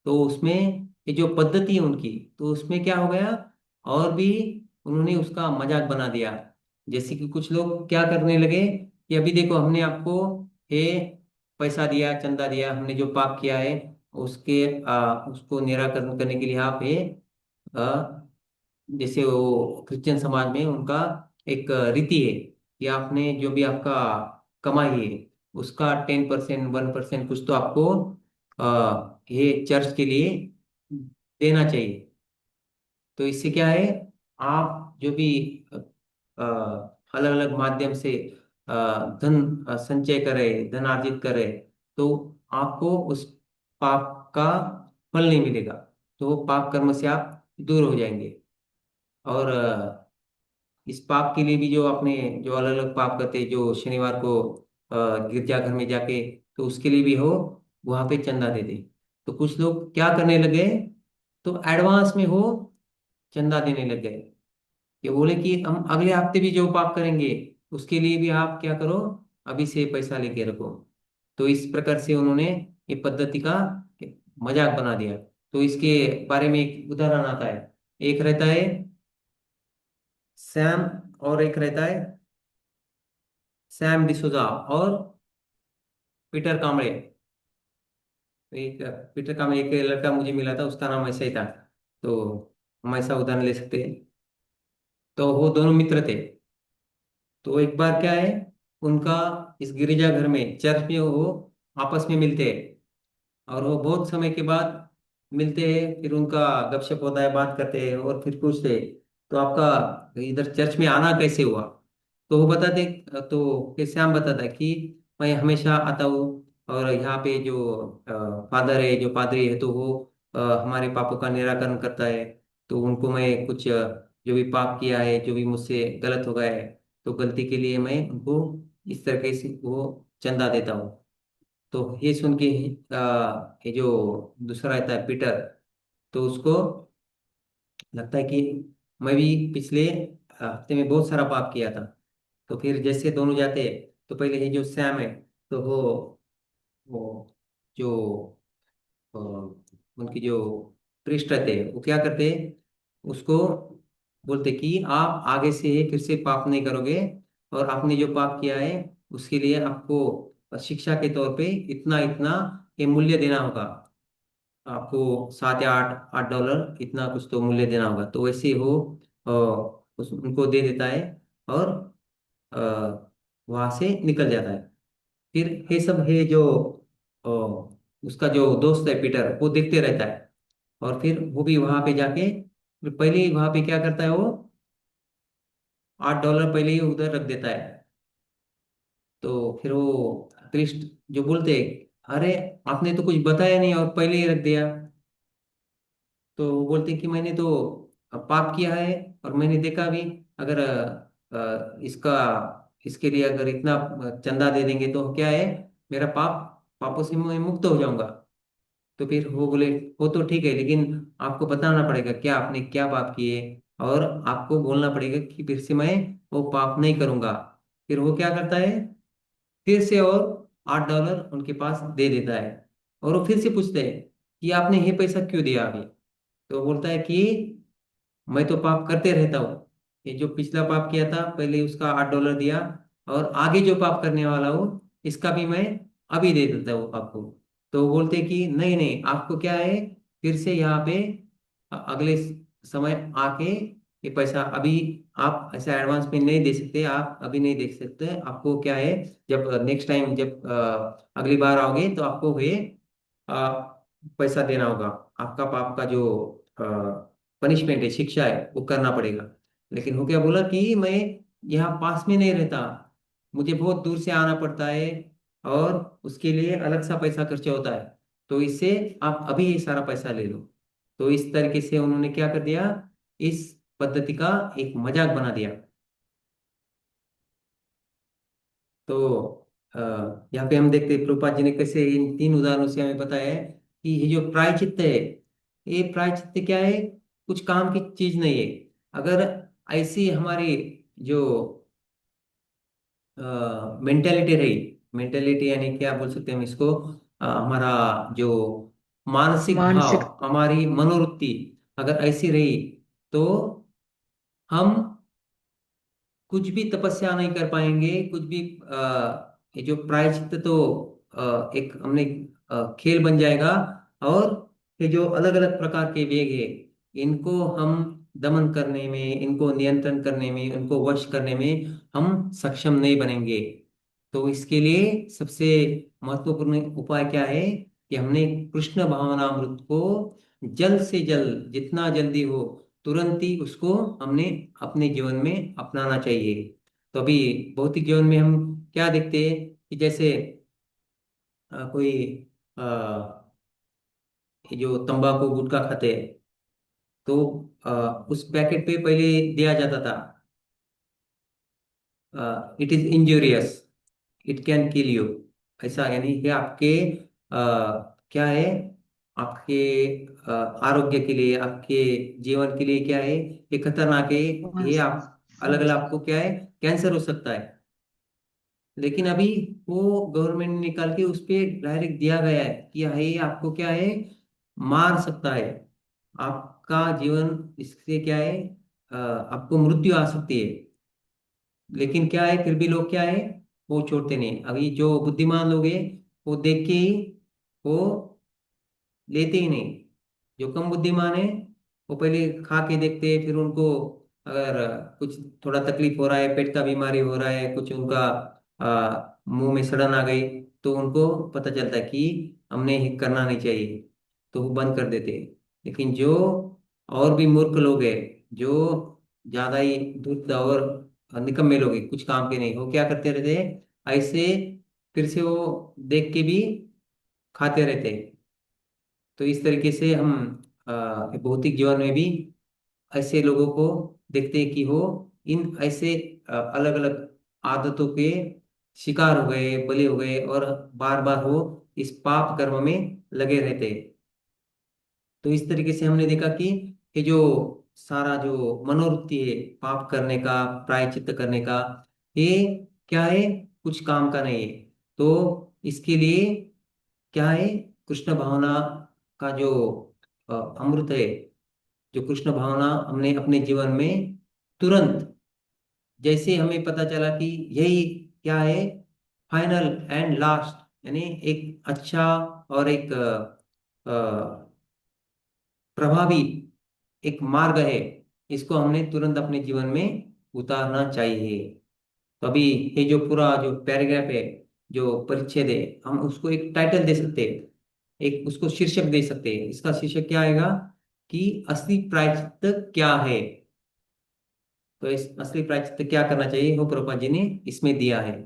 तो उसमें ये जो पद्धति है उनकी, तो उसमें क्या हो गया, और भी उन्होंने उसका मजाक बना दिया। जैसे कि कुछ लोग क्या करने लगे कि अभी देखो हमने आपको ये पैसा दिया, चंदा दिया, हमने जो पाप किया है उसके उसको निराकरण करने के लिए आप ये जैसे वो क्रिश्चियन समाज में उनका एक रीति है कि आपने जो भी आपका कमाई है उसका 10%, 1% कुछ तो आपको ये चर्च के लिए देना चाहिए। तो इससे क्या है, आप जो भी अलग अलग माध्यम से धन संचय करे, धन अर्जित करे, तो आपको उस पाप का फल नहीं मिलेगा। तो वो पाप कर्म से आप दूर हो जाएंगे। और इस पाप के लिए भी जो अपने जो अलग अलग पाप करते हैं, जो शनिवार को गिरजाघर में जाके, तो उसके लिए भी हो वहां पे चंदा दे दे। तो कुछ लोग क्या करने लगे, तो एडवांस में हो चंदा देने लग गए। ये बोले कि हम अगले हफ्ते भी जो पाप करेंगे उसके लिए भी आप क्या करो, अभी से पैसा लेके रखो। तो इस प्रकार से उन्होंने ये पद्धति का मजाक बना दिया। तो इसके बारे में एक उदाहरण आता है, एक रहता है सैम, और एक रहता है सैम डिसूजा और पीटर कामड़े। एक पीटर कामड़े, एक लड़का मुझे मिला था, उसका नाम ऐसा ही था। तो हम ऐसा उदाहरण ले सकते हैं। तो वो दोनों मित्र थे। तो एक बार क्या है, उनका इस गिरिजाघर में चर्च में वो आपस में मिलते हैं, और वो बहुत समय के बाद मिलते हैं, फिर उनका गपशप होता है, बात करते हैं, और फिर पूछते हैं तो आपका इधर चर्च में आना कैसे हुआ। तो वो बताते, तो फिर श्याम बताता है कि मैं हमेशा आता हूँ, और यहाँ पे जो फादर है, जो पादरी है, तो वो हमारे पापों का निराकरण करता है। तो उनको मैं कुछ जो भी पाप किया है, जो भी मुझसे गलत हो गया है, तो गलती के लिए मैं उनको इस तरीके से वो चंदा देता हूँ। तो ये सुन के ये जो दूसरा रहता है पीटर, तो उसको लगता है कि मैं भी पिछले हफ्ते में बहुत सारा पाप किया था। तो फिर जैसे दोनों जाते हैं, तो पहले ये जो सैम है, तो वो जो उनकी जो प्रिस्ट रहते हैं वो क्या करते हैं, उसको बोलते कि आप आगे से फिर से पाप नहीं करोगे, और आपने जो पाप किया है उसके लिए आपको शिक्षा के तौर पे इतना इतना ये मूल्य देना होगा। आपको 7 या 8 डॉलर इतना कुछ तो मूल्य देना होगा। तो वैसे वो उनको दे देता है, और वहां से निकल जाता है। फिर ये सब है जो उसका जो दोस्त है पीटर, वो देखते रहता है। और फिर वो भी वहां पे जाके, फिर पहले ही वहां पे क्या करता है वो, 8 डॉलर पहले ही उधर रख देता है। तो फिर वो क्रिस्ट जो बोलते हैं, अरे आपने तो कुछ बताया नहीं और पहले ही रख दिया। तो वो बोलते हैं कि मैंने तो पाप किया है, और मैंने देखा भी, अगर इसका इसके लिए अगर इतना चंदा दे देंगे तो क्या है, मेरा पापों से मैं मुक्त हो जाऊंगा। तो फिर वो बोले, वो तो ठीक है, लेकिन आपको बताना पड़ेगा क्या आपने क्या पाप किए, और आपको बोलना पड़ेगा कि फिर से मैं वो पाप नहीं करूंगा। फिर वो क्या करता है, फिर से और 8 डॉलर उनके पास दे देता है। और वो फिर से पूछते हैं कि आपने ये पैसा क्यों दिया अभी। तो वो बोलता है कि मैं तो पाप करते रहता हूँ, ये जो पिछला पाप किया था पहले उसका 8 डॉलर दिया, और आगे जो पाप करने वाला हूँ इसका भी मैं अभी दे देता हूँ आपको। तो वो बोलते कि नहीं नहीं, आपको क्या है, फिर से यहाँ पे अगले समय आके ये पैसा अभी आप ऐसा एडवांस में नहीं दे सकते, आप अभी नहीं दे सकते। आपको क्या है, जब नेक्स्ट टाइम जब अगली बार आओगे तो आपको ये पैसा देना होगा। आपका पाप का जो पनिशमेंट है, शिक्षा है, वो करना पड़ेगा। लेकिन वो क्या बोला कि मैं यहाँ पास में नहीं रहता, मुझे बहुत दूर से आना पड़ता है, और उसके लिए अलग सा पैसा खर्चा होता है। तो इससे आप अभी ये सारा पैसा ले लो। तो इस तरीके से उन्होंने क्या कर दिया, इस पद्धति का एक मजाक बना दिया। तो यहाँ पे हम देखते हैं प्रभुपाद जी ने कैसे इन 3 उदाहरणों से हमें बताया है कि ये जो प्रायश्चित्त है, ये प्रायश्चित्त क्या है, कुछ काम की चीज नहीं है। अगर ऐसी हमारी जो मेंटेलिटी रही, मेंटेलिटी यानी क्या बोल सकते हैं हम इसको, हमारा जो मानसिक भाव, मानसिक। हमारी मनोवृत्ति अगर ऐसी रही, तो हम कुछ भी तपस्या नहीं कर पाएंगे, कुछ भी ये जो प्रायश्चित्त तो एक हमने खेल बन जाएगा। और ये जो अलग अलग प्रकार के वेग है, इनको हम दमन करने में, इनको नियंत्रण करने में, इनको वश करने में हम सक्षम नहीं बनेंगे। तो इसके लिए सबसे महत्वपूर्ण उपाय क्या है, कि हमने कृष्ण भावनामृत को जल्द से जल्द, जितना जल्दी हो तुरंत ही उसको हमने अपने जीवन में अपनाना चाहिए। तो अभी भौतिक जीवन में हम क्या देखते हैं कि जैसे कोई अ, ये जो तंबाकू गुटखा खाते हैं, तो उस पैकेट पे पहले दिया जाता था, it is injurious, it can kill you. ऐसा यानी कि आपके क्या है, आपके आरोग्य के लिए, आपके जीवन के लिए क्या है, ये खतरनाक है। ये आप अलग अलग आपको क्या है, कैंसर हो सकता है। लेकिन अभी वो गवर्नमेंट ने निकाल के उस पे डायरेक्ट दिया गया है कि हाँ, ये आपको क्या है, मार सकता है, आपका जीवन इससे क्या है, आपको मृत्यु आ सकती है। लेकिन क्या है, फिर भी लोग क्या है, वो छोड़ते नहीं। अभी जो बुद्धिमान लोग हैं, वो देख के ही वो लेते ही नहीं। जो कम बुद्धिमान है, वो पहले खा के देखते हैं, फिर उनको अगर कुछ थोड़ा तकलीफ हो रहा है, पेट का बीमारी हो रहा है, कुछ उनका मुंह में सड़न आ गई, तो उनको पता चलता है कि हमने ये करना नहीं चाहिए, तो वो बंद कर देते हैं। लेकिन जो और भी मूर्ख लोग हैं, जो ज्यादा ही धूर्त और निकम्मे लोग हैं, कुछ काम के नहीं, वो क्या करते रहते हैं ऐसे, फिर से वो देख के भी खाते रहते हैं। तो इस तरीके से हम भौतिक जीवन में भी ऐसे लोगों को देखते हैं कि वो इन ऐसे अलग अलग आदतों के शिकार हो गए, बलि हो गए, और बार बार वो इस पाप कर्म में लगे रहते हैं। तो इस तरीके से हमने देखा कि ये जो सारा जो मनोवृत्ति है पाप करने का, प्रायश्चित्त करने का, ये क्या है, कुछ काम का नहीं है। तो इसके लिए क्या है, कृष्ण भावना का जो अमृत है, जो कृष्ण भावना हमने अपने जीवन में तुरंत, जैसे हमें पता चला कि यही क्या है, फाइनल एंड लास्ट, यानी एक अच्छा और एक प्रभावी एक मार्ग है, इसको हमने तुरंत अपने जीवन में उतारना चाहिए। तो अभी ये जो पूरा जो पैराग्राफ है, जो परिच्छेद है, हम उसको एक टाइटल दे सकते हैं, एक उसको शीर्षक दे सकते हैं। इसका शीर्षक क्या आएगा कि असली प्रायश्चित क्या है। तो इस असली प्रायश्चित क्या करना चाहिए वो प्रभुपाद जी ने इसमें दिया है।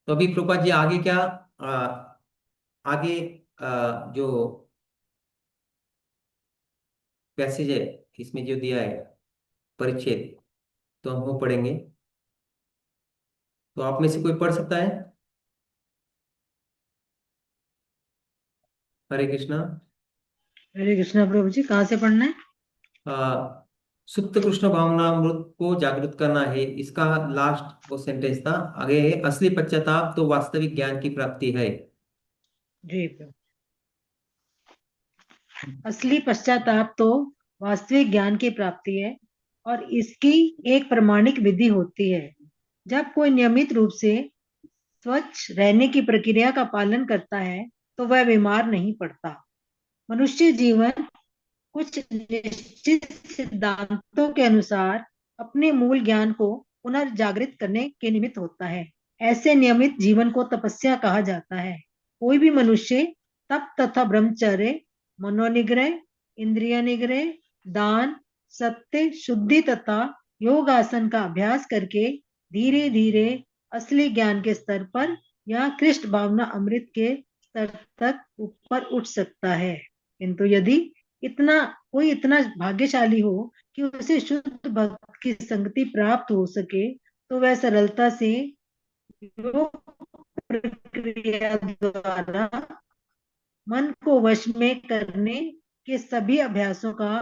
तो अभी प्रभुपाद जी आगे क्या, आगे जो पैसेज है इसमें जो दिया है परिच्छेद, तो हम वो पढ़ेंगे। तो आप में से कोई पढ़ सकता है? हरे कृष्णा। हरे कृष्णा प्रभु जी, कहाँ से पढ़ना है? आ, सुप्त कृष्ण भावनामृत को जागृत करना है, इसका लास्ट वो सेंटेंस था। आगे है असली पश्चाताप तो वास्तविक ज्ञान की प्राप्ति है। जी प्रभु। असली पश्चाताप तो वास्तविक ज्ञान की प्राप्ति है और इसकी एक प्रमाणिक विधि होती है। जब कोई नियमित रूप से स्वच्छ रहने की प्रक्रिया का पालन करता है तो वह बीमार नहीं पड़ता। मनुष्य जीवन कुछ निश्चित सिद्धांतों के अनुसार अपने मूल ज्ञान को पुनर्जागृत करने के निमित्त होता है। ऐसे नियमित जीवन को तपस्या कहा जाता है। कोई भी मनुष्य तप तथा ब्रह्मचर्य, मनोनिग्रह, इंद्रिय निग्रह, दान, सत्य, शुद्धि तथा योगासन का अभ्यास करके धीरे धीरे असली ज्ञान के स्तर पर या कृष्ण भावना अमृत के स्तर तक ऊपर उठ सकता है। किंतु यदि इतना कोई इतना भाग्यशाली हो कि उसे शुद्ध भक्त की संगति प्राप्त हो सके तो वह सरलता से योग प्रक्रिया द्वारा मन को वश में करने के सभी अभ्यासों का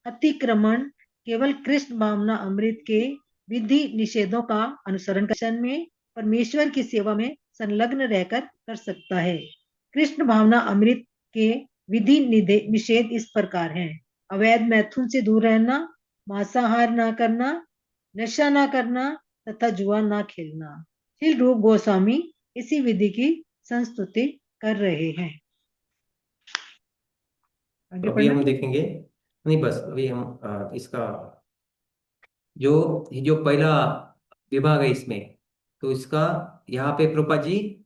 अतिक्रमण केवल कृष्ण भावना अमृत के विधि निषेधों का अनुसरण कर में परमेश्वर की सेवा में संलग्न रहकर कर सकता है। कृष्ण भावना अमृत के विधि निषेध इस प्रकार हैं: अवैध मैथुन से दूर रहना, मांसाहार ना करना, नशा ना करना तथा जुआ ना खेलना। श्री रूप गोस्वामी इसी विधि की संस्तुति कर रहे हैं। तो आगे अभी पढ़ना। हम देखेंगे, नहीं बस अभी हम इसका जो ये जो पहला विभाग है इसमें, तो इसका यहाँ पे प्रभुपाद जी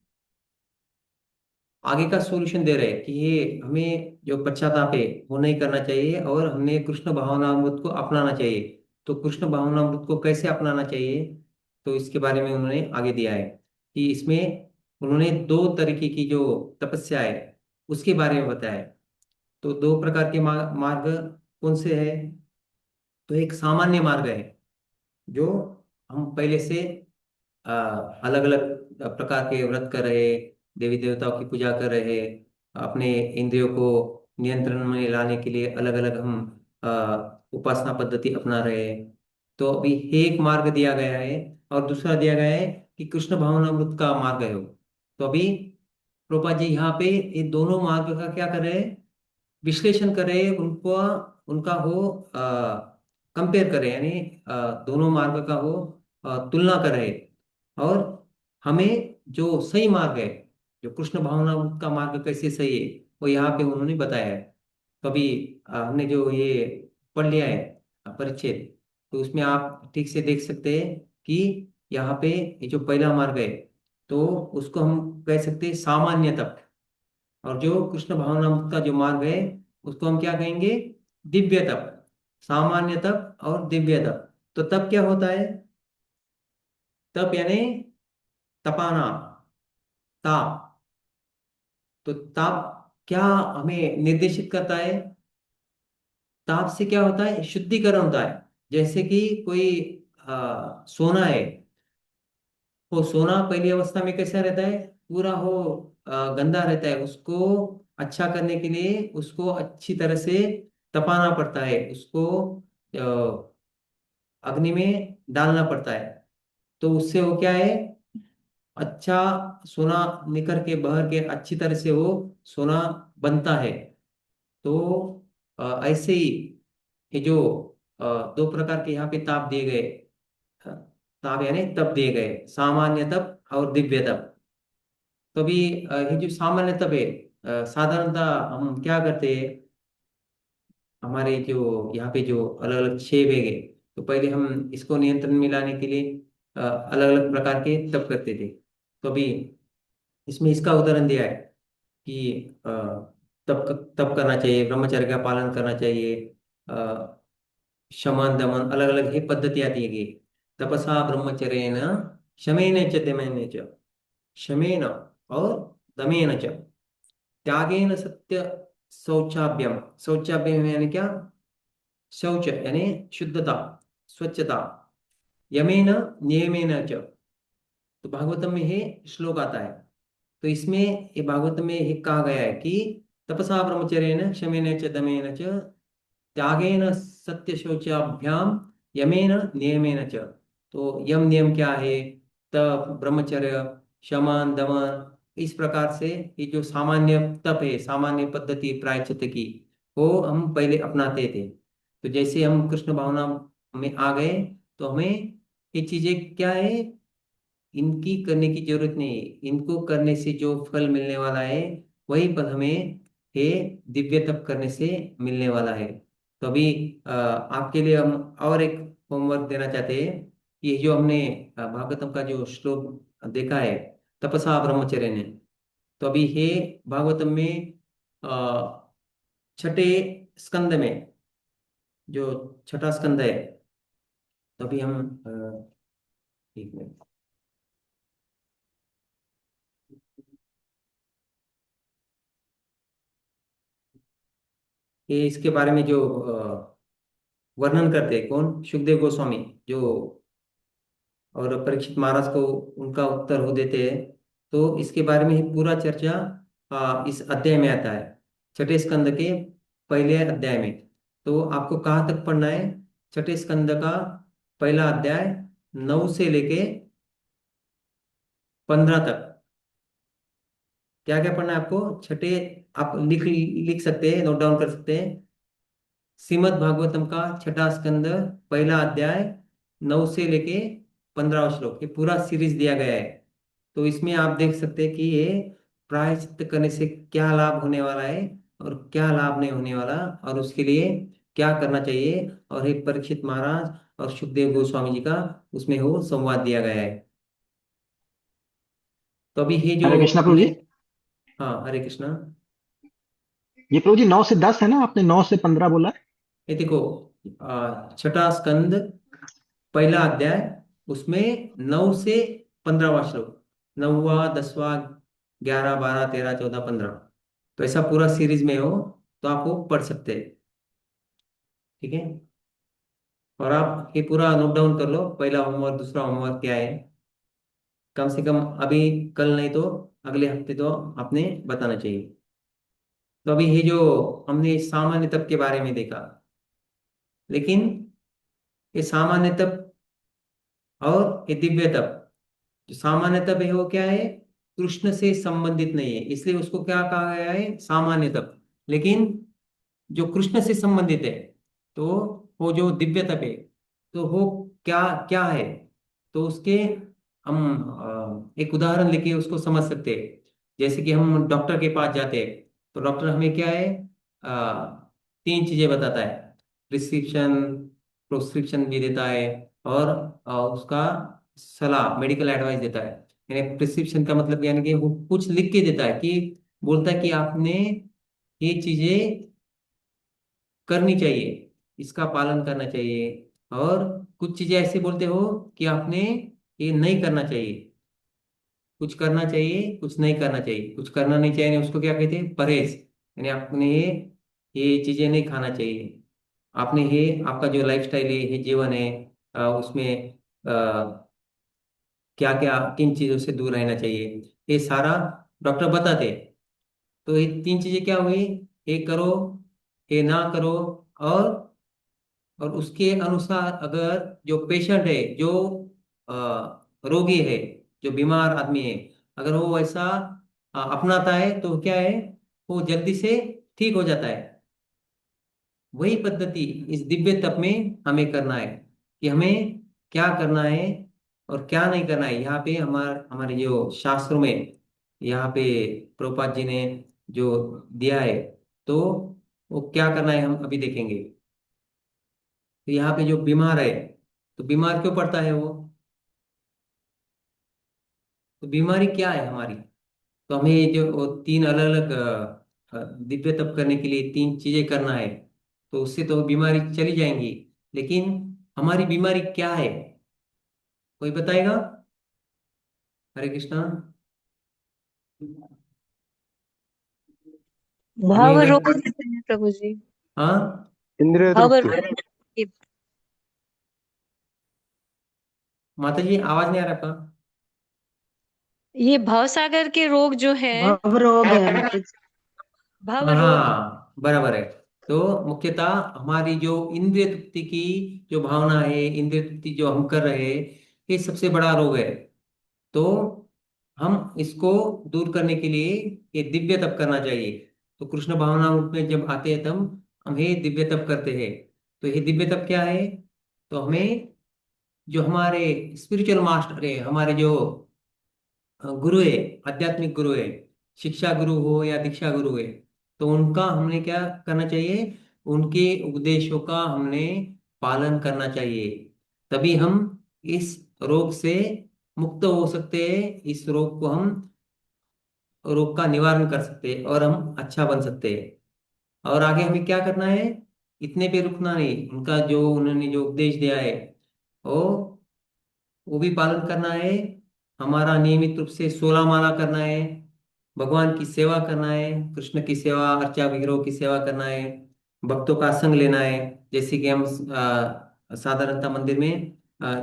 आगे का सॉल्यूशन दे रहे हैं कि ये हमें जो पश्चाताप है वो नहीं करना चाहिए, और हमने कृष्ण भावनामृत को अपनाना चाहिए। तो कृष्ण भावनामृत को कैसे अपनाना चाहिए, तो इसके बारे में उन्होंने आगे दिया है कि इसमें उन्होंने दो तरीके की जो तपस्या है उसके बारे में बताया है। तो दो प्रकार के मार्ग कौन से है, तो एक सामान्य मार्ग है जो हम पहले से अलग अलग प्रकार के व्रत कर रहे, देवी देवताओं की पूजा कर रहे, अपने इंद्रियों को नियंत्रण में लाने के लिए अलग अलग हम उपासना पद्धति अपना रहे। तो अभी एक मार्ग दिया गया है, और दूसरा दिया गया है कि कृष्ण भावनामृत का मार्ग है वो। तो अभी प्रोपा जी यहाँ पे ये दोनों मार्ग का क्या कर रहे हैं, विश्लेषण कर रहे हैं, उनको उनका वो कंपेयर कर रहे हैं, यानी दोनों मार्ग का वो तुलना कर रहे हैं। और हमें जो सही मार्ग है, जो कृष्ण भावना का मार्ग कैसे सही है, वो यहाँ पे उन्होंने बताया है। तो अभी हमने जो ये पढ़ लिया है परिच्छेद, तो उसमें आप ठीक से देख सकते हैं कि यहाँ पे ये जो पहला मार्ग है, तो उसको हम कह सकते हैं सामान्य तप। और जो कृष्ण भावनामृत का जो मार्ग है उसको हम क्या कहेंगे, दिव्य तप। सामान्य तप और दिव्य तप। तो तप क्या होता है, तप यानी तपाना, ताप। तो ताप क्या हमें निर्देशित करता है, ताप से क्या होता है, शुद्धिकरण होता है। जैसे कि कोई सोना है, वो सोना पहली अवस्था में कैसा रहता है, पूरा हो गंदा रहता है। उसको अच्छा करने के लिए उसको अच्छी तरह से तपाना पड़ता है, उसको अग्नि में डालना पड़ता है। तो उससे वो क्या है, अच्छा सोना निकल के बहर के अच्छी तरह से वो सोना बनता है। तो ऐसे ही ये जो दो प्रकार के यहाँ पे ताप दिए गए, अ, ताप यानी तप दिए गए, सामान्य तप और दिव्य तप। तो अभी ये जो सामान्य तप है, साधारणतः हम क्या करते हैं, हमारे जो यहाँ पे जो अलग अलग 6 वेग है, तो पहले हम इसको नियंत्रण में लाने के लिए अलग अलग प्रकार के तप करते थे। तो अभी इसमें इसका उदाहरण दिया है कि तप तप करना चाहिए, ब्रह्मचर्य का पालन करना चाहिए, अ, शमन दमन अलग अलग ही पद्धतियां दी गई। तपसा ब्रह्मचर्येण शमेन च दमेन च, शमेन और दमेन च, त्यागेन सत्य शौचाभ्यम, शौचाभ्यम यानी क्या, शौच यानी शुद्धता, स्वच्छता, यमेन नियमेन च। तो भागवतम में ये श्लोक आता है। तो इसमें ये भागवत में ये कहा गया है कि तपसा ब्रह्मचर्येण शमेन च दमेन च, त्यागेन सत्य शौचाभ्याम, यमेन नियमेन च। तो यम नियम क्या है, तप ब्रह्मचर्य शमन दमन, इस प्रकार से ये जो सामान्य तप है, सामान्य पद्धति प्रायश्चित की, वो हम पहले अपनाते थे। तो जैसे हम कृष्ण भावना में आ गए, तो हमें ये चीजें क्या है, इनकी करने की जरूरत नहीं है। इनको करने से जो फल मिलने वाला है, वही फल हमें हे दिव्य तप करने से मिलने वाला है। तो अभी आपके लिए हम और एक होमवर्क देना चाहते हैं। ये जो हमने भागवतम का जो श्लोक देखा है, तपसा ब्रह्मचर्य ने, तो अभी हे भागवतम में छठे स्कंद में, जो छठा स्कंद है, तो अभी हम एक मिनट, ये इसके बारे में जो वर्णन करते हैं कौन, सुखदेव गोस्वामी, जो और परीक्षित महाराज को उनका उत्तर हो देते हैं। तो इसके बारे में ही पूरा चर्चा इस अध्याय में आता है, छठे स्कंद के पहले अध्याय में। तो आपको कहाँ तक पढ़ना है, छठे स्कंद का पहला अध्याय 9 से लेके 15 तक। क्या क्या पढ़ना है आपको, छठे, आप लिख लिख सकते हैं, नोट डाउन कर सकते हैं। श्रीमद् भागवतम का छठा स्कंद पहला अध्याय 9 से लेके 15वां श्लोक, ये पूरा सीरीज दिया गया है। तो इसमें आप देख सकते हैं कि ये प्रायश्चित करने से क्या लाभ होने वाला है और क्या लाभ नहीं होने वाला, और उसके लिए क्या करना चाहिए। और ये परीक्षित महाराज और सुखदेव गोस्वामी जी का उसमें वो संवाद दिया गया है। तो अभी ये जो हरे कृष्णा प्रभु हमने, जी। हाँ हरे कृष्णा। ये प्रभु जी 9 से 10 है ना, आपने 9 से 15 बोला है। ये देखो, छठा स्कंद पहला अध्याय, उसमें 9 से 15वां श्लोक, 9वां 10वां 11 12 13 14 15, तो ऐसा पूरा सीरीज में हो, तो आप वो पढ़ सकते हैं। ठीक है, और आप ये पूरा नोट डाउन कर लो, पहला होमवर्क दूसरा होमवर्क क्या है, कम से कम अभी, कल नहीं तो अगले हफ्ते तो आपने बताना चाहिए। तो अभी ये जो हमने सामान्य तप के बारे में देखा, लेकिन ये सामान्य तप और ये दिव्य तप, जो सामान्य तप है वो क्या है, कृष्ण से संबंधित नहीं है, इसलिए उसको क्या कहा गया है, सामान्य तप। लेकिन जो कृष्ण से संबंधित है, तो वो जो दिव्य तप है, तो वो क्या क्या है, तो उसके हम एक उदाहरण लेके उसको समझ सकते हैं। जैसे कि हम डॉक्टर के पास जाते हैं, तो डॉक्टर हमें क्या है, अ, 3 चीजें बताता है, प्रिस्क्रिप्शन, प्रोस्क्रिप्शन भी देता है, और उसका सलाह मेडिकल एडवाइस देता है। यानी प्रिस्क्रिप्शन का मतलब यानी कि वो कुछ लिख के देता है, कि बोलता है कि आपने ये चीजें करनी चाहिए, इसका पालन करना चाहिए। और कुछ चीजें ऐसे बोलते हो कि आपने ये नहीं करना चाहिए, कुछ करना चाहिए कुछ नहीं करना चाहिए, कुछ करना नहीं चाहिए, उसको क्या कहते हैं, परहेज। यानी आपने ये चीजें नहीं खाना चाहिए। आपने ये आपका जो लाइफस्टाइल है, ये जीवन है, उसमें क्या क्या किन चीजों से दूर रहना चाहिए, ये सारा डॉक्टर बताते हैं। तो ये तीन चीजें क्या हुई, ये करो, ये ना करो, और और उसके अनुसार अगर जो पेशेंट है, जो रोगी है, जो बीमार आदमी है, अगर वो वैसा अपनाता है तो क्या है, वो जल्दी से ठीक हो जाता है। वही पद्धति इस दिव्य तप में हमें करना है, कि हमें क्या करना है और क्या नहीं करना है। यहाँ पे हमारे जो शास्त्रों में, यहाँ पे प्रभुपाद जी ने जो दिया है, तो वो क्या करना है हम अभी देखेंगे। तो यहाँ पे जो बीमार है, तो बीमार क्यों पड़ता है वो, तो बीमारी क्या है हमारी। तो हमें ये जो वो तीन अलग अलग दिव्य तप करने के लिए तीन चीजें करना है, तो उससे तो बीमारी चली जाएंगी। लेकिन हमारी बीमारी क्या है, कोई बताएगा। हरे कृष्णा। हमें भव अगर, रोग कहते हैं प्रभु जी। हाँ, इंद्रिय भव तृप्ति। रोग। ये माता जी आवाज नहीं आ रहा आपका। ये भव सागर के रोग जो है, भव रोग है माता जी। भव रोग। हाँ बराबर है। तो मुख्यतः हमारी जो इंद्रिय तृप्ति की जो भावना है, इंद्रिय तृप्ति जो हम कर रहे हैं, ये सबसे बड़ा रोग है। तो हम इसको दूर करने के लिए ये दिव्य तप करना चाहिए। तो कृष्ण भावनामृत में जब आते हैं तब हम ये दिव्य तप करते हैं। तो ये दिव्य तप क्या है, तो हमें जो हमारे स्पिरिचुअल मास्टर है, हमारे जो गुरु है, आध्यात्मिक गुरु है, शिक्षा गुरु हो या दीक्षा गुरु है, तो उनका हमने क्या करना चाहिए, उनके उपदेशों का हमने पालन करना चाहिए। तभी हम इस रोग से मुक्त हो सकते हैं, इस रोग को हम, रोग का निवारण कर सकते हैं और हम अच्छा बन सकते हैं। और आगे हमें क्या करना है, इतने पे रुकना नहीं, उनका जो उन्होंने जो उपदेश दिया है वो वो भी पालन करना है। हमारा नियमित रूप से 16 माला करना है, भगवान की सेवा करना है, कृष्ण की सेवा, अर्चा विग्रह की सेवा करना है, भक्तों का संग लेना है। जैसे कि हम साधारणतः मंदिर में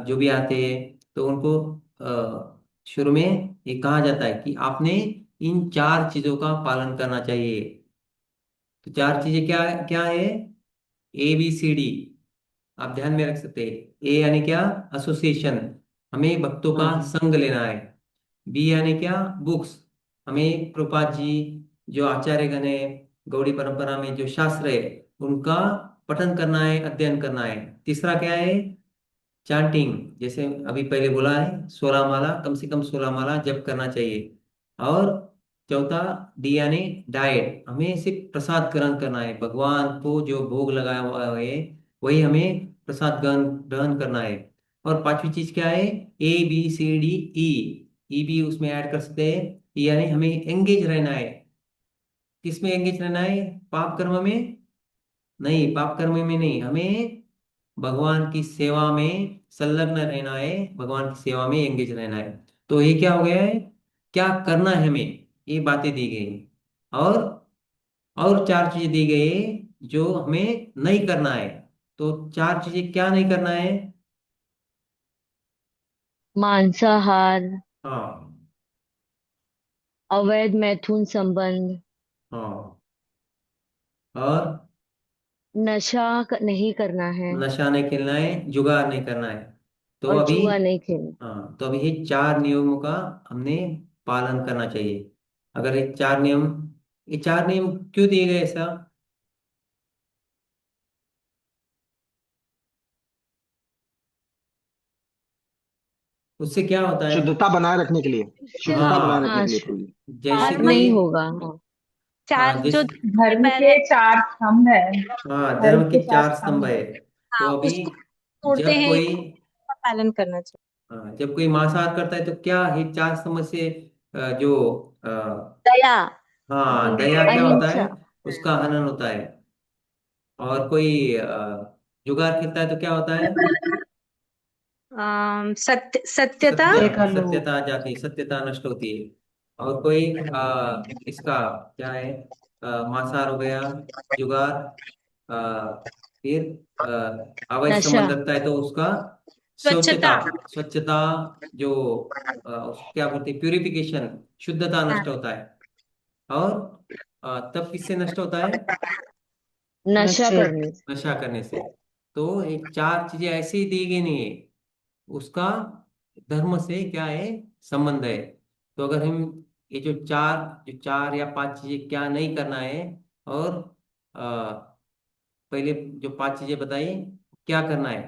जो भी आते हैं, तो उनको शुरू में ये कहा जाता है कि आपने इन चार चीजों का पालन करना चाहिए। तो चार चीजें क्या क्या है, ABCD, आप ध्यान में रख सकते हैं। ए यानी क्या, एसोसिएशन, हमें भक्तों का हाँ। संग लेना है। बी यानी क्या, बुक्स, हमें प्रभुपाद जी जो आचार्यगण है, गौड़ी परंपरा में जो शास्त्र है, उनका पठन करना है, अध्ययन करना है। तीसरा क्या है, चांटिंग, जैसे अभी पहले बोला है, 16 माला, कम से कम 16 माला जप करना चाहिए। और चौथा, डी यानी डाइट, हमें सिर्फ प्रसाद ग्रहण करना है, भगवान को जो भोग लगाया हुआ है वही हमें प्रसाद ग्रहण ग्रहण करना है। और पांचवी चीज क्या है, ABCDE, ई भी उसमें ऐड कर सकते हैं। E यानी हमें एंगेज रहना है। किसमें एंगेज रहना है, पाप कर्म में नहीं, पाप कर्म में नहीं, हमें भगवान की सेवा में संलग्न रहना है, भगवान की सेवा में एंगेज रहना है। तो ये क्या हो गया है, क्या करना है हमें, ये बातें दी गई हैं। और चार चीजें दी गई है जो हमें नहीं करना है। तो चार चीजें क्या नहीं करना है, मांसाहार, हाँ, अवैध मैथुन संबंध, हाँ, और नहीं करना है, नशा नहीं खेलना है, जुगार नहीं करना है। तो और अभी, जुआ नहीं खेलना। हाँ, तो अभी ये चार नियमों का हमने पालन करना चाहिए। अगर ये चार नियम क्यों दिए गए ऐसा, उससे क्या होता है। शुद्धता बनाए रखने के लिए। इससे शुद्धता बनाए हाँ, रखने हाँ, के लिए प्रभु जी। जैसे पाप कोई, नहीं होगा। हाँ। हाँ चार जो जैसे, धर्म पहले, के चार स्तंभ है। हाँ, धर्म धर्म के के चार चार स्तंभ स्तंभ है। है। हाँ, तो अभी उसको तोड़ते जब हैं, कोई, इसका पालन करना चाहिए। हाँ, जब कोई मांसाहार करता है तो क्या है, चार स्तंभ से जो दया, हाँ, दया क्या होता है, अहिंसा, उसका हनन होता है। और कोई जुगार खेलता है तो क्या होता है, सत्यता। देखा लो। सत्यता आ जाती है, सत्यता नष्ट होती है। और कोई इसका क्या है, मांसाहार हो गया, जुगार, फिर अवैध नशा, संबंध रखता है तो उसका स्वच्छता। स्वच्छता, स्वच्छता जो क्या बोलते हैं, प्यूरिफिकेशन, शुद्धता हाँ, नष्ट होता है। और तब किससे नष्ट होता है? नशा नशे करने से। नशा करने से। तो ये चार चीजें ऐसे ही दी गई नहीं है, उसका धर्म से क्या है, संबंध है। तो अगर हम ये जो चार या पांच चीजें क्या नहीं करना है, और पहले जो पांच चीजें बताई क्या करना है,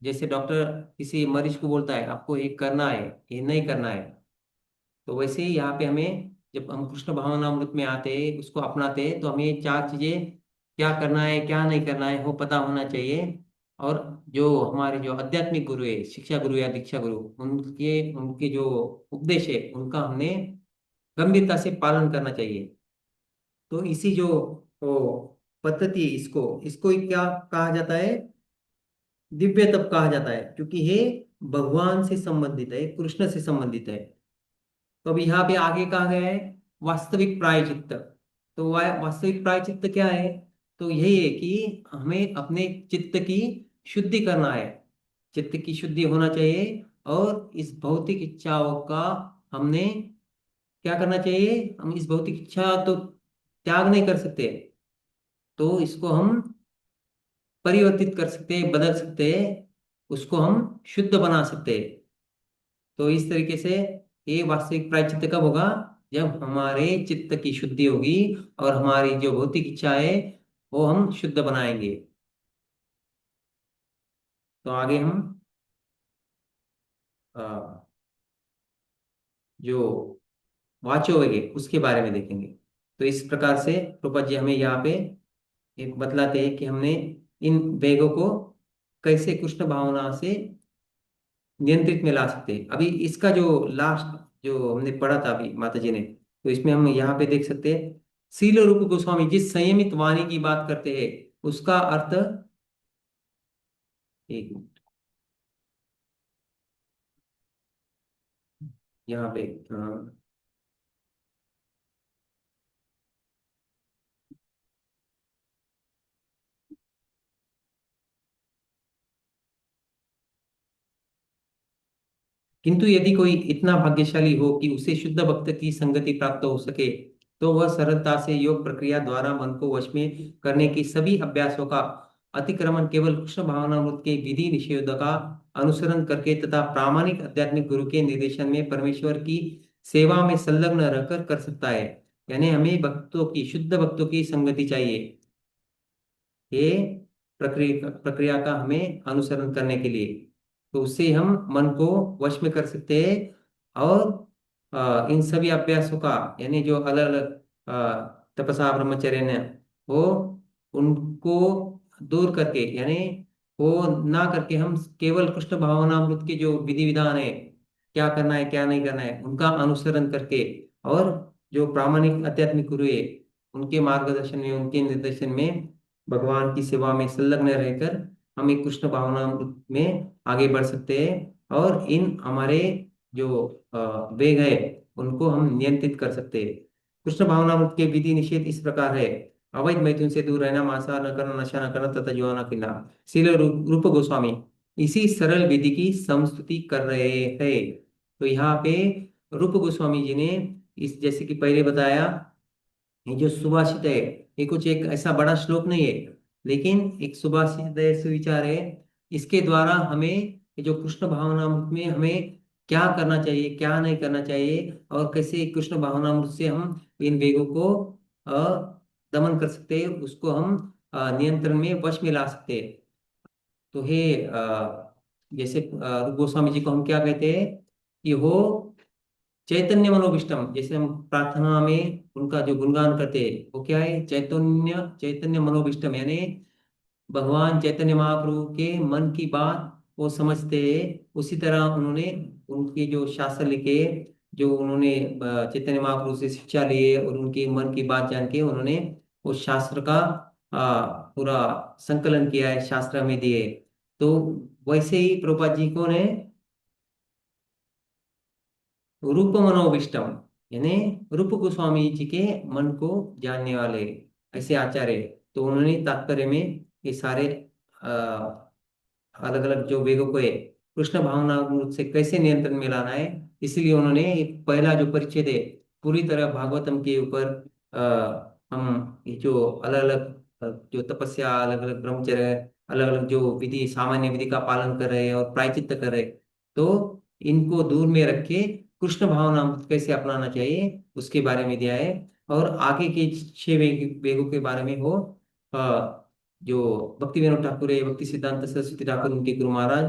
जैसे डॉक्टर किसी मरीज को बोलता है आपको ये करना है, ये नहीं करना है, तो वैसे ही यहाँ पे हमें जब हम कृष्ण भावनामृत में आते हैं, उसको अपनाते हैं, तो हमें ये चार चीजें क्या करना है क्या नहीं करना है वो पता होना चाहिए। और जो हमारे जो आध्यात्मिक गुरु है, शिक्षा गुरु या दीक्षा गुरु, उनके उनके जो उपदेश है उनका हमने गंभीरता से पालन करना चाहिए। तो इसी जो वो पद्धति, इसको इसको ही क्या कहा जाता है? दिव्य तप कहा जाता है, क्योंकि ये भगवान से संबंधित है, कृष्ण से संबंधित है। तो अब यहाँ पे आगे कहा गया है वास्तविक प्रायश्चित्त। तो वास्तविक प्रायश्चित्त क्या है? तो यही है कि हमें अपने चित्त की शुद्धि करना है, चित्त की शुद्धि होना चाहिए। और इस भौतिक इच्छाओं का हमने क्या करना चाहिए? हम इस भौतिक इच्छा तो त्याग नहीं कर सकते, तो इसको हम परिवर्तित कर सकते हैं, बदल सकते हैं, उसको हम शुद्ध बना सकते हैं। तो इस तरीके से ये वास्तविक प्रायश्चित्त कब होगा? जब हमारे चित्त की शुद्धि होगी और हमारी जो भौतिक इच्छा है वो हम शुद्ध बनाएंगे। तो आगे हम अ, जो वाचो वेगे उसके बारे में देखेंगे। तो इस प्रकार से प्रभुपाद जी हमें यहाँ पे एक बतलाते हैं कि हमने इन वेगों को कैसे कृष्ण भावना से नियंत्रित में ला सकते हैं। अभी इसका जो लास्ट जो हमने पढ़ा था अभी माता जी ने, तो इसमें हम यहाँ पे देख सकते हैं सील रूप गोस्वामी जिस संयमित वाणी की बात करते हैं उसका अर्थ, एक मिनट, यहाँ पे किंतु यदि कोई इतना भाग्यशाली हो कि उसे शुद्ध भक्त की संगति प्राप्त हो सके, तो वह सरलता से योग प्रक्रिया द्वारा मन को वश में करने की सभी अभ्यासों का अतिक्रमण केवल कृष्ण भावनामृत के विधि निषेध का अनुसरण करके तथा प्रामाणिक आध्यात्मिक गुरु के निर्देशन में परमेश्वर की सेवा में संलग्न रहकर कर सकता है। यानी हमें भक्तों की, शुद्ध भक्तों की संगति चाहिए, ये प्रक्रिया का हमें अनुसरण करने के लिए। तो उससे हम मन को वश में कर सकते हैं। और इन सभी अभ्यासों का, यानी जो अलग अलग तपस्या ब्रह्मचर्य ने, वो उनको दूर करके, यानी वो ना करके हम केवल कृष्ण भावनामृत के जो विधि विधान है, क्या करना है क्या नहीं करना है, उनका अनुसरण करके, और जो प्रामाणिक आध्यात्मिक गुरु है उनके मार्गदर्शन में, उनके निर्देशन में भगवान की सेवा में संलग्न रहकर हम एक कृष्ण भावनामृत में आगे बढ़ सकते हैं। और इन हमारे जो वेग है उनको हम नियंत्रित कर सकते हैं। कृष्ण भावनामृत के विधि निषेध इस प्रकार है: अवैध मैथुन से दूर रहना, मांसाहार न करना, नशा न करना तथा जुआ न पीना। श्रील रूप गोस्वामी इसी सरल विधि की संस्तुति कर रहे हैं। तो यहाँ पे रूप गोस्वामी जी ने इस, जैसे कि पहले बताया, ये जो सुभाषित है ये कुछ एक ऐसा बड़ा श्लोक नहीं है, लेकिन एक सुभाषित है, सुविचार है। इसके द्वारा हमें ये जो कृष्ण भावनामृत में हमें क्या करना चाहिए क्या नहीं करना चाहिए, और कैसे कृष्ण भावनामृत से हम इन वेगों को दमन कर सकते हैं, उसको हम नियंत्रण में, वश में ला सकते हैं। तो हे जैसे रूप गोस्वामी जी को हम क्या कहते हैं कि वो चैतन्य मनोविष्टम, जैसे हम प्रार्थना में उनका जो गुणगान करते हैं वो क्या है? चैतन्य चैतन्य मनोविष्टम, यानी भगवान चैतन्य महाप्रभु के मन की बात वो समझते हैं। उसी तरह उन्होंने उनके जो शास्त्र लिखे, जो उन्होंने चैतन्य महाप्रभु से शिक्षा लिए और उनके मन की बात जान के उन्होंने उस शास्त्र का पूरा संकलन किया है, शास्त्र में दिए। तो वैसे ही प्रभुपाद जी को ने रूप मनोविष्टम, यानी रूप गोस्वामी जी के मन को जानने वाले ऐसे आचार्य, तो उन्होंने तात्पर्य में ये सारे अलग अलग जो वेगों को है कृष्ण भावना से कैसे नियंत्रण में लाना है, इसलिए उन्होंने ये पहला जो परिच्छेद है पूरी तरह भागवतम के ऊपर हम ये जो अलग अलग जो तपस्या, अलग अलग ब्रह्मचर्य, अलग अलग जो विधि, सामान्य विधि का पालन कर रहे हैं और प्रायश्चित्त कर रहे हैं, तो इनको दूर में रख के कृष्ण भावना कैसे अपनाना चाहिए उसके बारे में दिया है। और आगे के 6 वेगों के बारे में हो जो भक्ति विनोद ठाकुर है, भक्ति सिद्धांत सरस्वती ठाकुर उनके गुरु महाराज,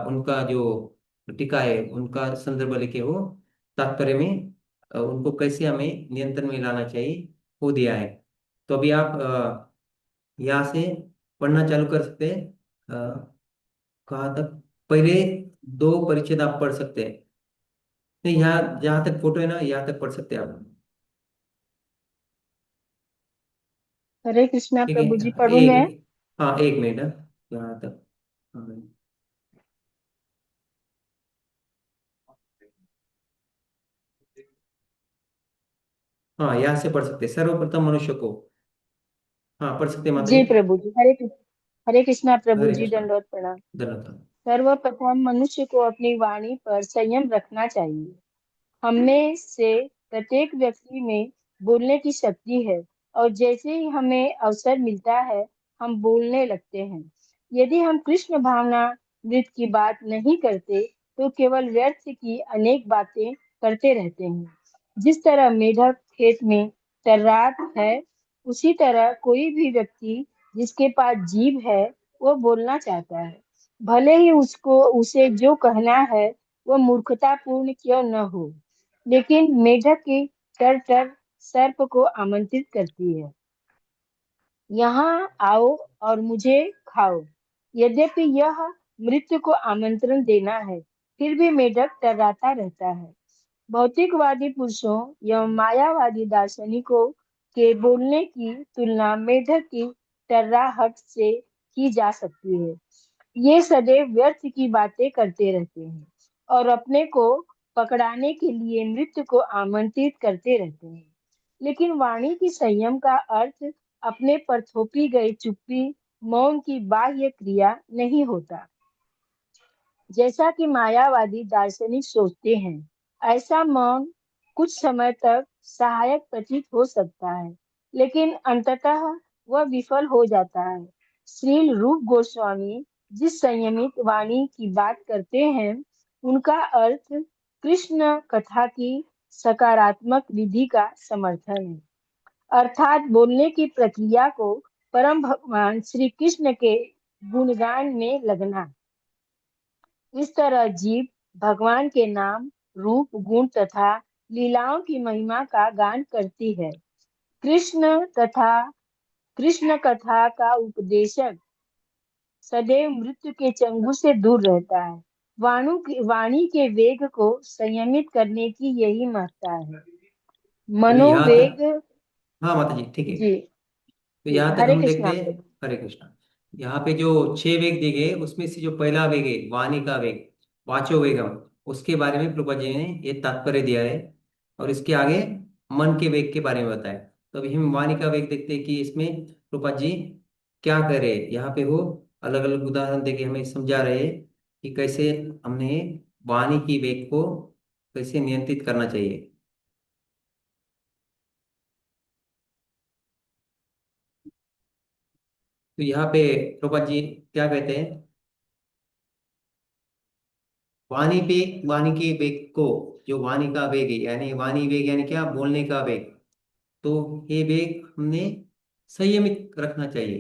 उनका जो टीका है उनका संदर्भ लेके वो तात्पर्य में उनको कैसे हमें नियंत्रण में लाना चाहिए वो दिया है। तो अभी आप यहाँ से पढ़ना चालू कर सकते हैं। कहाँ तक? पहले 2 परिच्छेद आप पढ़ सकते हैं। नहीं, यहाँ जहाँ तक फोटो है ना यहाँ तक पढ़ सकते हैं आप। हरे कृष्णा ठीक प्रभु जी, है, पढ़ूं मैं? एक, हाँ 1 मिनट, यहाँ तक। हाँ, हाँ, यहाँ से पढ़ सकते हैं। सर्वप्रथम मनुष्य को, हाँ पढ़ सकते हैं माता जी। जी प्रभु जी, हरे कृष्णा प्रभु हरे जी, कृष्ण। दंडवत प्रणाम। धन्यवाद। सर्वप्रथम मनुष्य को अपनी वाणी पर संयम रखना चाहिए। हम में से प्रत्येक व्यक्ति में बोलने की शक्ति है, और जैसे ही हमें अवसर मिलता है हम बोलने लगते हैं। यदि हम कृष्ण भावना मृत की बात नहीं करते तो केवल व्यर्थ की अनेक बातें करते रहते हैं। जिस तरह मेढक खेत में तर्रात है, उसी तरह कोई भी व्यक्ति जिसके पास जीभ है वो बोलना चाहता है, भले ही उसको उसे जो कहना है वो मूर्खतापूर्ण क्यों न हो। लेकिन मेढक की टर टर सर्प को आमंत्रित करती है, यहाँ आओ और मुझे खाओ। यद्यपि यह मृत्यु को आमंत्रण देना है, फिर भी मेढक टर्राता रहता है। भौतिकवादी पुरुषों या मायावादी दार्शनिकों के बोलने की तुलना मेढक की टर्राहट से की जा सकती है। ये सदैव व्यर्थ की बातें करते रहते हैं और अपने को पकड़ाने के लिए मृत्यु को आमंत्रित करते रहते हैं। लेकिन वाणी की संयम का अर्थ अपने पर थोपी गई चुप्पी, मौन की बाह्य क्रिया नहीं होता, जैसा कि मायावादी दार्शनिक सोचते हैं। ऐसा मौन कुछ समय तक सहायक प्रतीत हो सकता है, लेकिन अंततः वह विफल हो जाता है। श्रील रूप गोस्वामी जिस संयमित वाणी की बात करते हैं, उनका अर्थ कृष्ण कथा की सकारात्मक विधि का समर्थन है, अर्थात बोलने की प्रक्रिया को परम भगवान श्री कृष्ण के गुणगान में लगना। इस तरह जीव भगवान के नाम, रूप, गुण तथा लीलाओं की महिमा का गान करती है। कृष्ण तथा कृष्ण कथा का उपदेशक सदैव मृत्यु के चंगुल से दूर रहता है। वाणी के वेग को संयमित करने की यही महत्ता है। अभी यहाँ तक, मनोवेग। हाँ माता जी ठीक है। जी तो जी, यहाँ तक हरे हम देखते कृष्णा हैं। प्रभु। हरे कृष्णा। यहाँ पे जो 6 वेग दिए गए उसमें से जो पहला वेग है वाणी का वेग, वाचो वेगम, उसके बारे में प्रभा जी ने ये तात्पर्य दिया है। और इसके आगे मन के वेग के बारे में बताया। तो अभी हम वाणी का वेग देखते हैं कि इसमें प्रभा जी क्या करे। यहाँ पे वो अलग अलग उदाहरण देके हमें समझा रहे हैं कि कैसे हमने वाणी की वेग को कैसे नियंत्रित करना चाहिए। तो यहाँ पे प्रभा जी क्या कहते हैं, वाणी पे, वाणी के वेग को, जो वाणी का वेग है यानी वाणी वेग यानी क्या, बोलने का वेग, तो ये वेग हमने संयमित रखना चाहिए।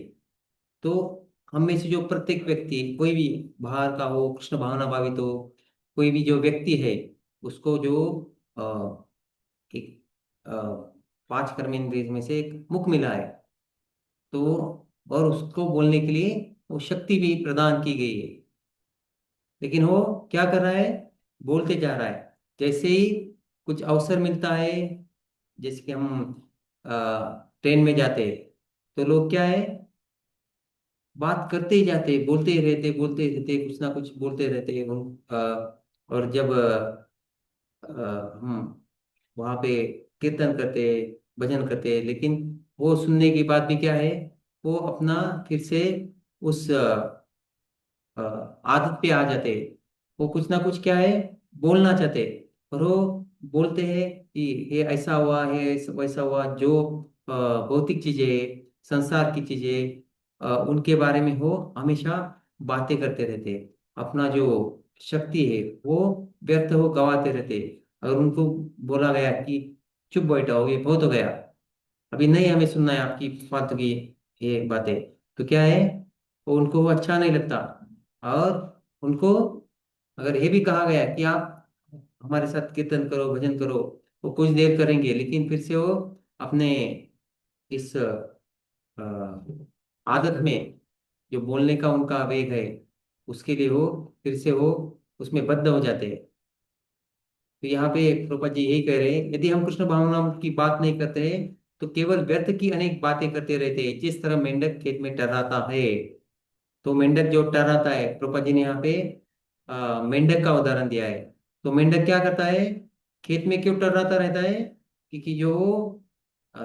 तो हम में से जो प्रत्येक व्यक्ति, कोई भी बाहर का हो, कृष्ण भावना भावित हो, कोई भी जो व्यक्ति है, उसको जो एक 5 कर्मेंद्रिय में से एक मुख मिला है, तो और उसको बोलने के लिए वो शक्ति भी प्रदान की गई है। लेकिन वो क्या कर रहा है, बोलते जा रहा है। जैसे ही कुछ अवसर मिलता है, जैसे कि हम ट्रेन में जाते हैं, तो लोग क्या है, बात करते ही जाते हैं, बोलते ही रहते, कुछ ना कुछ बोलते रहते हैं। और जब हम वहाँ पे कीर्तन करते, भजन करते, लेकिन वो सुनने के बाद भी क्या है, वो अपना फिर से उस आदत पे आ जाते हैं। वो कुछ ना कुछ क्या है, बोलना चाहते हैं, और वो बोलते हैं कि ये ऐसा हुआ है, वैसा हुआ, जो भौतिक चीजें, संसार की चीजें, उनके बारे में हो हमेशा बातें करते रहते हैं। अपना जो शक्ति है वो व्यर्थ हो गवाते रहते हैं। अगर उनको बोला गया कि चुप बैठो, ये बहुत हो गया, अभी नहीं हमें सुनना है आपकी फालतू की ये बातें, तो क्या है, वो उनको वो अच्छा नहीं लगता। और उनको अगर ये भी कहा गया कि आप हमारे साथ कीर्तन करो, भजन करो, वो कुछ देर करेंगे, लेकिन फिर से वो अपने इस आदत में, जो बोलने का उनका वेग है, उसके लिए वो फिर से वो उसमें बद्ध हो जाते हैं। तो यहाँ पे प्रभुपाद जी यही कह रहे हैं, यदि हम कृष्ण भावना की बात नहीं करते हैं तो केवल व्यर्थ की अनेक बातें करते रहते हैं। जिस तरह मेंढक खेत में टहराता है, तो मेंढक जो टहराता है, प्रभुपाद जी ने यहाँ पे मेंढक का उदाहरण दिया है। तो मेंढक क्या करता है, खेत में क्यों टहराता रहता है? क्योंकि जो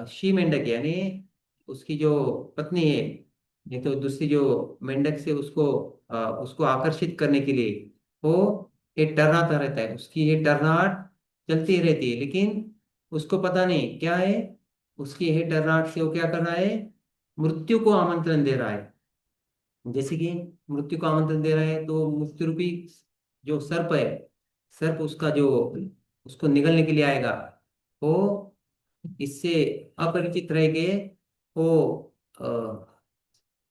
शी मेंढक है, यानी उसकी जो पत्नी है, नहीं तो दूसरी जो मेंढक से उसको आकर्षित करने के लिए वो ये टर्राता रहता है। उसकी ये टर्राहट चलती रहती है, लेकिन उसको पता नहीं क्या है, उसकी ये टर्राहट से वो क्या कर रहा है, मृत्यु को आमंत्रण दे रहा है। जैसे कि मृत्यु को आमंत्रण दे रहा है, तो मृत्यु रूपी जो सर्प है, सर्प उसका जो उसको निगलने के लिए आएगा, वो इससे अपरिचित रह के वो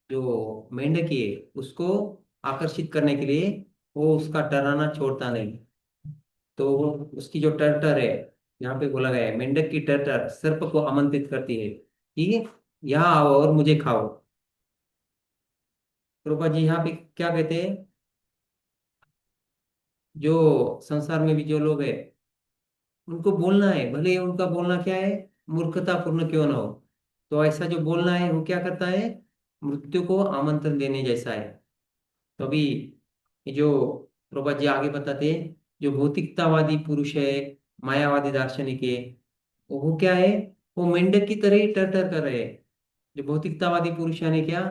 जो मेंढक है उसको आकर्षित करने के लिए वो उसका डराना छोड़ता नहीं। तो उसकी जो टर्टर है, यहाँ पे बोला गया है, मेंढक की टर्टर सर्प को आमंत्रित करती है कि यहाँ आओ और मुझे खाओ। रूपा जी यहाँ पे क्या कहते हैं, जो संसार में भी जो लोग हैं, उनको बोलना है, भले ही उनका बोलना क्या है, मूर्खतापूर्ण क्यों ना हो, तो ऐसा जो बोलना है वो क्या करता है, मृत्यु को आमंत्रण देने जैसा है। तो अभी ये जो प्रभा जी आगे बताते हैं, जो भौतिकतावादी पुरुष है, मायावादी दार्शनिक है, वो क्या है, वो मेंढक की तरह ही टर कर रहे हैं। जो भौतिकतावादी पुरुष यानी क्या,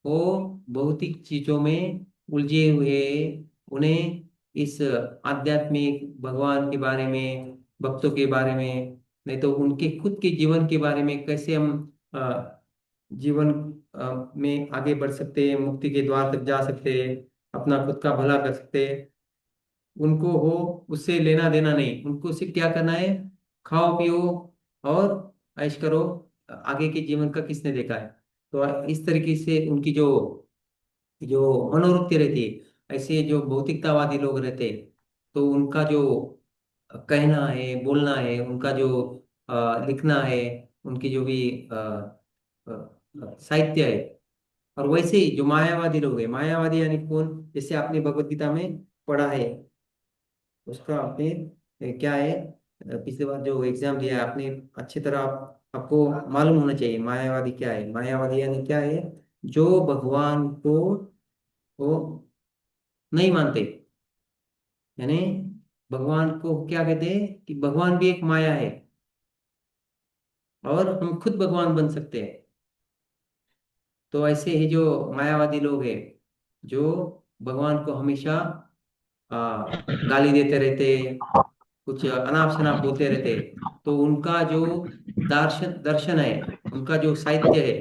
वो भौतिक चीजों में उलझे हुए, उन्हें इस आध्यात्मिक भगवान के बारे में, भक्तों के बारे में, नहीं तो उनके खुद के जीवन के बारे में, कैसे हम जीवन में आगे बढ़ सकते हैं, मुक्ति के द्वार तक जा सकते हैं, अपना खुद का भला कर सकते हैं, उनको हो उससे लेना देना नहीं। उनको सिर्फ क्या करना है, खाओ पियो और ऐश करो, आगे के जीवन का किसने देखा है। तो इस तरीके से उनकी जो जो मनोवृत्ति रहती है, ऐसे जो भौतिकतावादी लोग रहते हैं, तो उनका जो कहना है, बोलना है, उनका जो लिखना है, उनकी जो भी साहित्य है। और वैसे ही जो मायावादी लोग हैं, मायावादी यानी कौन, जैसे आपने भगवत गीता में पढ़ा है, उसका आपने क्या है, पिछली बार जो एग्जाम दिया है आपने, अच्छी तरह आपको मालूम होना चाहिए मायावादी क्या है। मायावादी यानी क्या है, जो भगवान को वो नहीं मानते, यानी भगवान को क्या कहते हैं कि भगवान भी एक माया है और हम खुद भगवान बन सकते हैं। तो ऐसे ही जो मायावादी लोग हैं, जो भगवान को हमेशा गाली देते रहते, कुछ अनाप शनाप बोलते रहते, तो उनका जो दर्शन दर्शन है, उनका जो साहित्य है,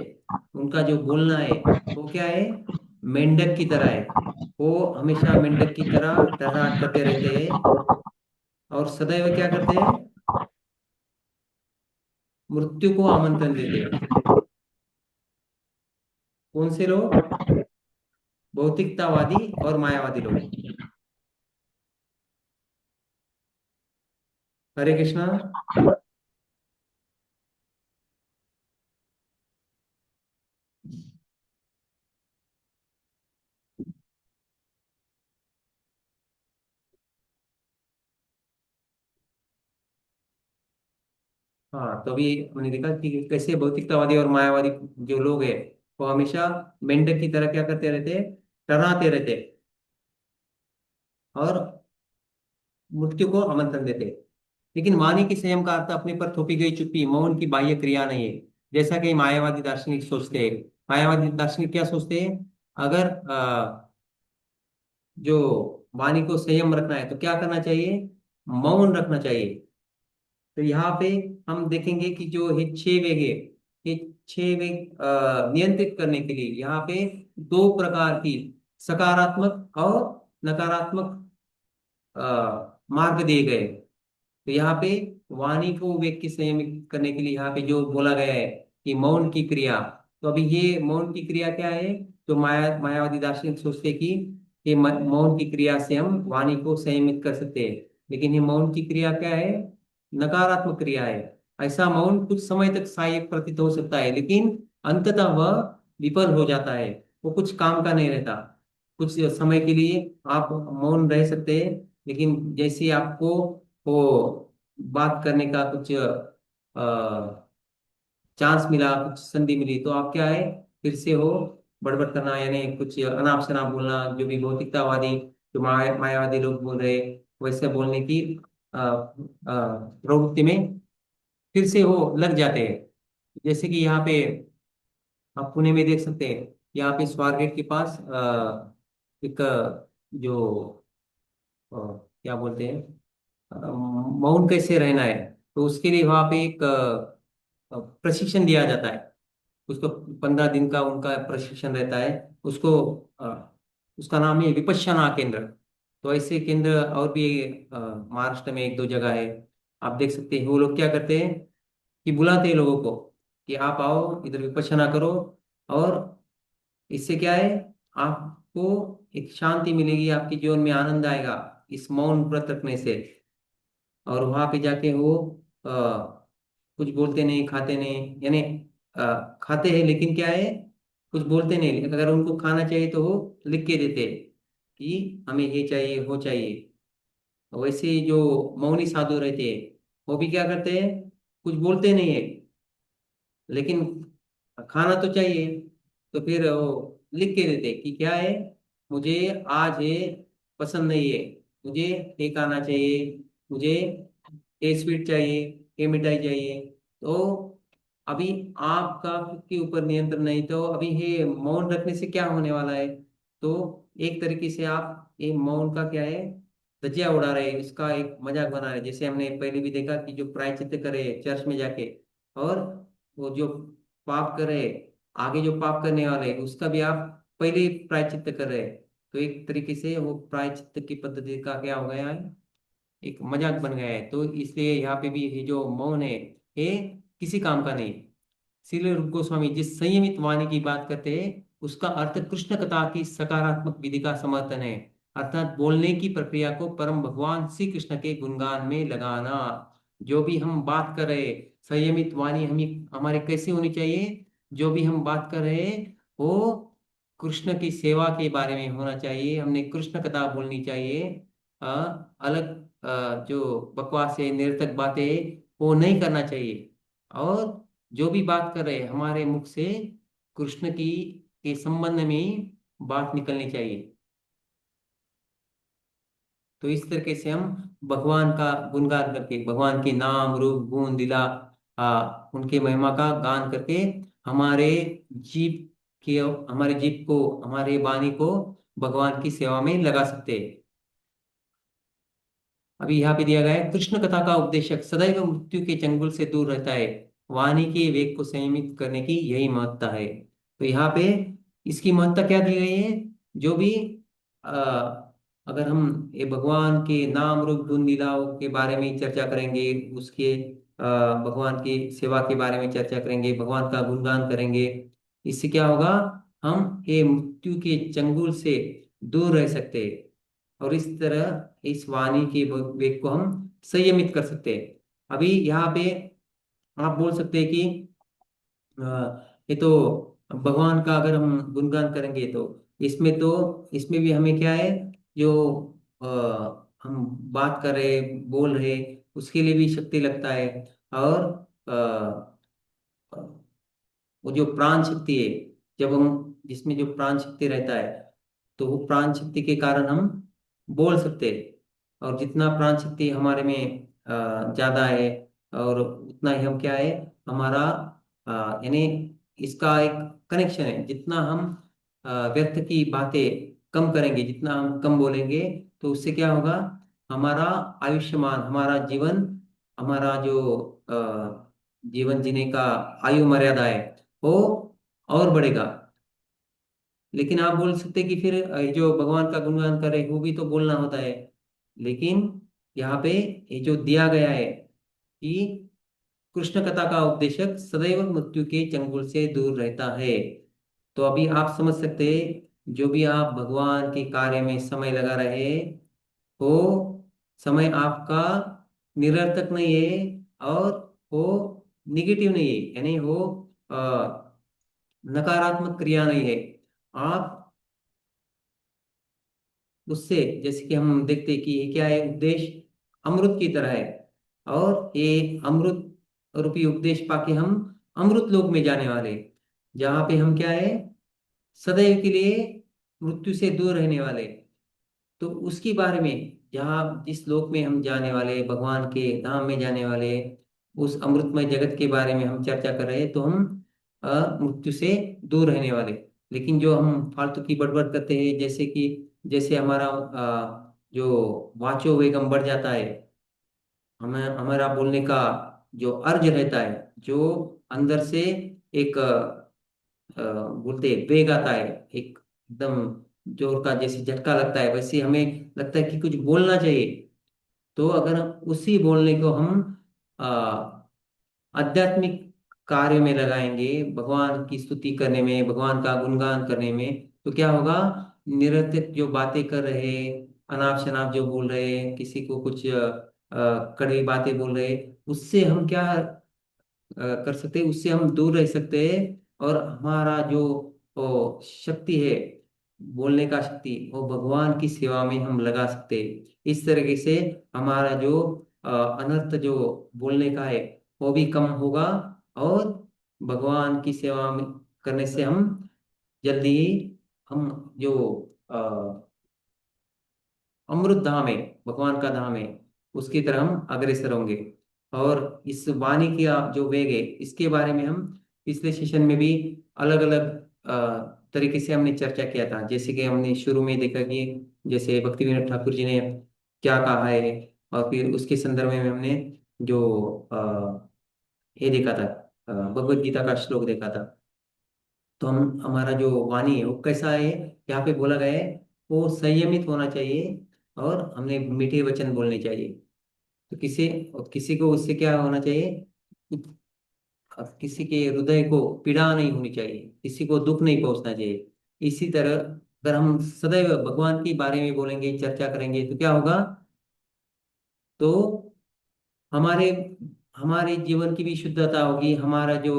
उनका जो बोलना है, वो क्या है, मेंढक की तरह है। वो हमेशा मेंढक की तरह टर्राट करते रहते हैं और सदैव क्या करते हैं, मृत्यु को आमंत्रण देते हैं। कौन से लोग, भौतिकतावादी और मायावादी लोग। हरे कृष्णा। हाँ, तो अभी हमने देखा कि कैसे भौतिकतावादी और मायावादी जो लोग हैं, वो हमेशा मेंढक की तरह क्या करते रहते हैं, टर्राते रहते हैं और मृत्यु को आमंत्रण देते हैं। लेकिन वाणी की संयम का अर्थ अपने पर थोपी गई चुप्पी, मौन की बाह्य क्रिया नहीं है, जैसा कि मायावादी दार्शनिक सोचते हैं। मायावादी दार्शनिक क्या सोचते हैं, अगर जो वाणी को संयम रखना है तो क्या करना चाहिए? मौन रखना चाहिए। तो यहाँ पे हम देखेंगे कि जो ये 6 वेग है, ये 6 वेग नियंत्रित करने के लिए यहाँ पे 2 प्रकार की सकारात्मक और नकारात्मक मार्ग दिए गए। तो यहाँ पे वाणी को व्यक्ति संयमित करने के लिए यहाँ पे जो बोला गया है कि मौन की क्रिया। तो अभी ये मौन की क्रिया क्या है? तो मायावादी दार्शनिक सोचते हैं कि ये मौन की क्रिया से हम वाणी को संयमित कर सकते हैं। लेकिन ये मौन की क्रिया क्या है? नकारात्मक क्रिया है। ऐसा मौन कुछ समय तक सहायक प्रतीत हो सकता है, लेकिन अंततः वह विफल हो जाता है। वो कुछ काम का नहीं रहता। कुछ समय के लिए आप मौन रह सकते हैं, लेकिन जैसे ही आपको वो बात करने का कुछ चांस मिला, कुछ संधि मिली, तो आप क्या है, फिर से हो बड़बड़ करना, यानी कुछ अनाप शनाप बोलना, जो भी भौतिकतावादी, जो मायावादी लोग बोल रहे, वैसे बोलने की प्रवृत्ति में फिर से वो लग जाते हैं। जैसे कि यहाँ पे आप पुणे में देख सकते हैं, यहाँ पे स्वारगेट के पास एक जो क्या बोलते हैं, माउंट कैसे रहना है, तो उसके लिए वहाँ पे एक प्रशिक्षण दिया जाता है। उसको 15 दिन का उनका प्रशिक्षण रहता है। उसको उसका नाम है विपश्यना केंद्र। तो ऐसे केंद्र और भी महाराष्ट्र में 1-2 जगह है। आप देख सकते हैं वो लोग क्या करते हैं कि बुलाते हैं लोगों को कि आप आओ इधर विपश्यना करो। और इससे क्या है, आपको एक शांति मिलेगी, आपके जीवन में आनंद आएगा इस मौन व्रत रखने से। और वहां पे जाके वो अ, कुछ बोलते नहीं, खाते नहीं, यानी खाते हैं लेकिन क्या है, कुछ बोलते नहीं। अगर उनको खाना चाहिए तो वो लिख के देते हैं कि हमें ये चाहिए वो चाहिए। वैसे ही जो मौनी साधु रहते हैं, वो भी क्या करते हैं, कुछ बोलते नहीं है, लेकिन खाना तो चाहिए। तो फिर वो लिख के देते कि क्या है, मुझे आज ये पसंद नहीं है, मुझे ये खाना चाहिए, मुझे ये स्वीट चाहिए, ये मिठाई चाहिए। तो अभी आपका खुद के ऊपर नियंत्रण नहीं, तो अभी ये मौन रखने से क्या होने वाला है? तो एक तरीके से आप ये मौन का क्या है, धज्जियां उड़ा रहे हैं, इसका एक मजाक बना रहे हैं। जैसे हमने पहले भी देखा कि जो प्रायश्चित्त करे चर्च में जाके, और वो जो पाप करे, आगे जो पाप करने वाले हैं, उसका भी आप पहले ही प्रायश्चित्त कर रहे हैं। तो एक तरीके से वो प्रायश्चित्त की पद्धति का क्या हो गया है, एक मजाक बन गया है। तो इसलिए यहाँ पे भी ये जो मौन है, ये किसी काम का नहीं। श्रील रूप गोस्वामी जिस संयमित वाणी की बात करते हैं, उसका अर्थ कृष्ण कथा की सकारात्मक विधि का समर्थन है। अर्थात बोलने की प्रक्रिया को परम भगवान श्री कृष्ण के गुणगान में लगाना। जो भी हम बात कर रहे हैं, संयमित वाणी हमें हमारे कैसे होनी चाहिए? जो भी हम बात कर रहे हैं वो कृष्ण की सेवा के बारे में होना चाहिए। हमने कृष्ण कथा बोलनी चाहिए। अलग जो बकवास है, निरर्थक बातें है, वो नहीं करना चाहिए। और जो भी बात कर रहे हैं, हमारे मुख से कृष्ण की के संबंध में बात निकलनी चाहिए। तो इस तरीके से हम भगवान का गुणगान करके, भगवान के नाम रूप गुण लीला उनके महिमा का गान करके हमारे जीव हमारे जीव को, हमारे वाणी को भगवान की सेवा में लगा सकते हैं। अभी यहाँ पे दिया गया है, कृष्ण कथा का उपदेशक सदैव मृत्यु के चंगुल से दूर रहता है। वाणी के वेग को संयमित करने की यही महत्ता है। तो यहाँ पे इसकी महत्ता क्या दी गई है? जो भी आ, अगर हम ये भगवान के नाम रूप गुण लीलाओं के बारे में चर्चा करेंगे, उसके भगवान की सेवा के बारे में चर्चा करेंगे, भगवान का गुणगान करेंगे, इससे क्या होगा, हम ये मृत्यु के चंगुल से दूर रह सकते हैं। और इस तरह इस वाणी के वेग को हम संयमित कर सकते हैं। अभी यहाँ पे आप बोल सकते हैं कि ये तो भगवान का अगर हम गुणगान करेंगे तो इसमें भी हमें क्या है, जो हम बात कर रहे, बोल रहे, उसके लिए भी शक्ति लगता है। और वो जो प्राण शक्ति है, जब हम जिसमें जो प्राण शक्ति रहता है, तो वो प्राण शक्ति के कारण हम बोल सकते हैं। और जितना प्राण शक्ति हमारे में ज्यादा है, और उतना ही हम क्या है, हमारा यानी इसका एक कनेक्शन है। जितना हम व्यर्थ की बातें कम करेंगे, जितना हम कम बोलेंगे, तो उससे क्या होगा, हमारा आयुष्मान, हमारा जीवन, हमारा जो जीवन जीने का आयु मर्यादा है वो और बढ़ेगा। लेकिन आप बोल सकते कि फिर जो भगवान का गुणगान करे वो भी तो बोलना होता है। लेकिन यहाँ पे ये जो दिया गया है कि कृष्ण कथा का उपदेशक सदैव मृत्यु के चंगुल से दूर रहता है। तो अभी आप समझ सकते हैं, जो भी आप भगवान के कार्य में समय लगा रहे वो समय आपका निरर्थक नहीं है, और वो निगेटिव नहीं है, यानी वो अ, नकारात्मक क्रिया नहीं है। आप उससे, जैसे कि हम देखते हैं कि ये क्या है, उपदेश अमृत की तरह है, और ये अमृत रूपी उपदेश पाके हम अमृत लोक में जाने वाले हैं, जहाँ पे हम क्या है, सदैव के लिए मृत्यु से दूर रहने वाले। तो उसके बारे में, जहाँ जिस लोक में हम जाने वाले, भगवान के धाम में जाने वाले, उस अमृतमय जगत के बारे में हम चर्चा कर रहे हैं, तो हम मृत्यु से दूर रहने वाले। लेकिन जो हम फालतू की बड़बड़ करते हैं, जैसे कि जैसे हमारा जो वाचो वेगम बढ़ जाता है, हमें हमारा बोलने का जो अर्ज रहता है, जो अंदर से एक बोलते हैं वेग आता है, एक एकदम जोर का जैसे झटका लगता है, वैसे हमें लगता है कि कुछ बोलना चाहिए। तो अगर उसी बोलने को हम आध्यात्मिक कार्य में लगाएंगे, भगवान की स्तुति करने में, भगवान का गुणगान करने में, तो क्या होगा, निरर्थक जो बातें कर रहे, अनाप शनाप जो बोल रहे, किसी को कुछ कड़वी बातें बोल रहे, उससे हम क्या कर सकते हैं, उससे हम दूर रह सकते हैं। और हमारा जो शक्ति है, बोलने का शक्ति, वो भगवान की सेवा में हम लगा सकते हैं। इस तरीके से हमारा जो अनर्थ जो बोलने का है वो भी कम होगा, और भगवान की सेवा में करने से हम जल्दी ही, हम जो अमृत धाम है, भगवान का धाम है, उसकी तरह हम अग्रसर होंगे। और इस वाणी की आप जो वेग है, इसके बारे में हम पिछले सेशन में भी अलग अलग तरीके से हमने चर्चा किया था। जैसे कि हमने शुरू में देखा कि जैसे भक्ति विनोद ठाकुर जी ने क्या कहा है, और फिर उसके संदर्भ में हमने जो ये देखा था, भगवत गीता का श्लोक देखा था। तो हम, हमारा जो वाणी है वो कैसा है, यहाँ पे बोला गया है, वो संयमित होना चाहिए, और हमने मीठे वचन बोलने चाहिए। तो किसी किसी को उससे क्या होना चाहिए, किसी के हृदय को पीड़ा नहीं होनी चाहिए, किसी को दुख नहीं पहुंचना चाहिए। इसी तरह अगर हम सदैव भगवान के बारे में बोलेंगे, चर्चा करेंगे, तो क्या होगा, तो हमारे हमारे जीवन की भी शुद्धता होगी, हमारा जो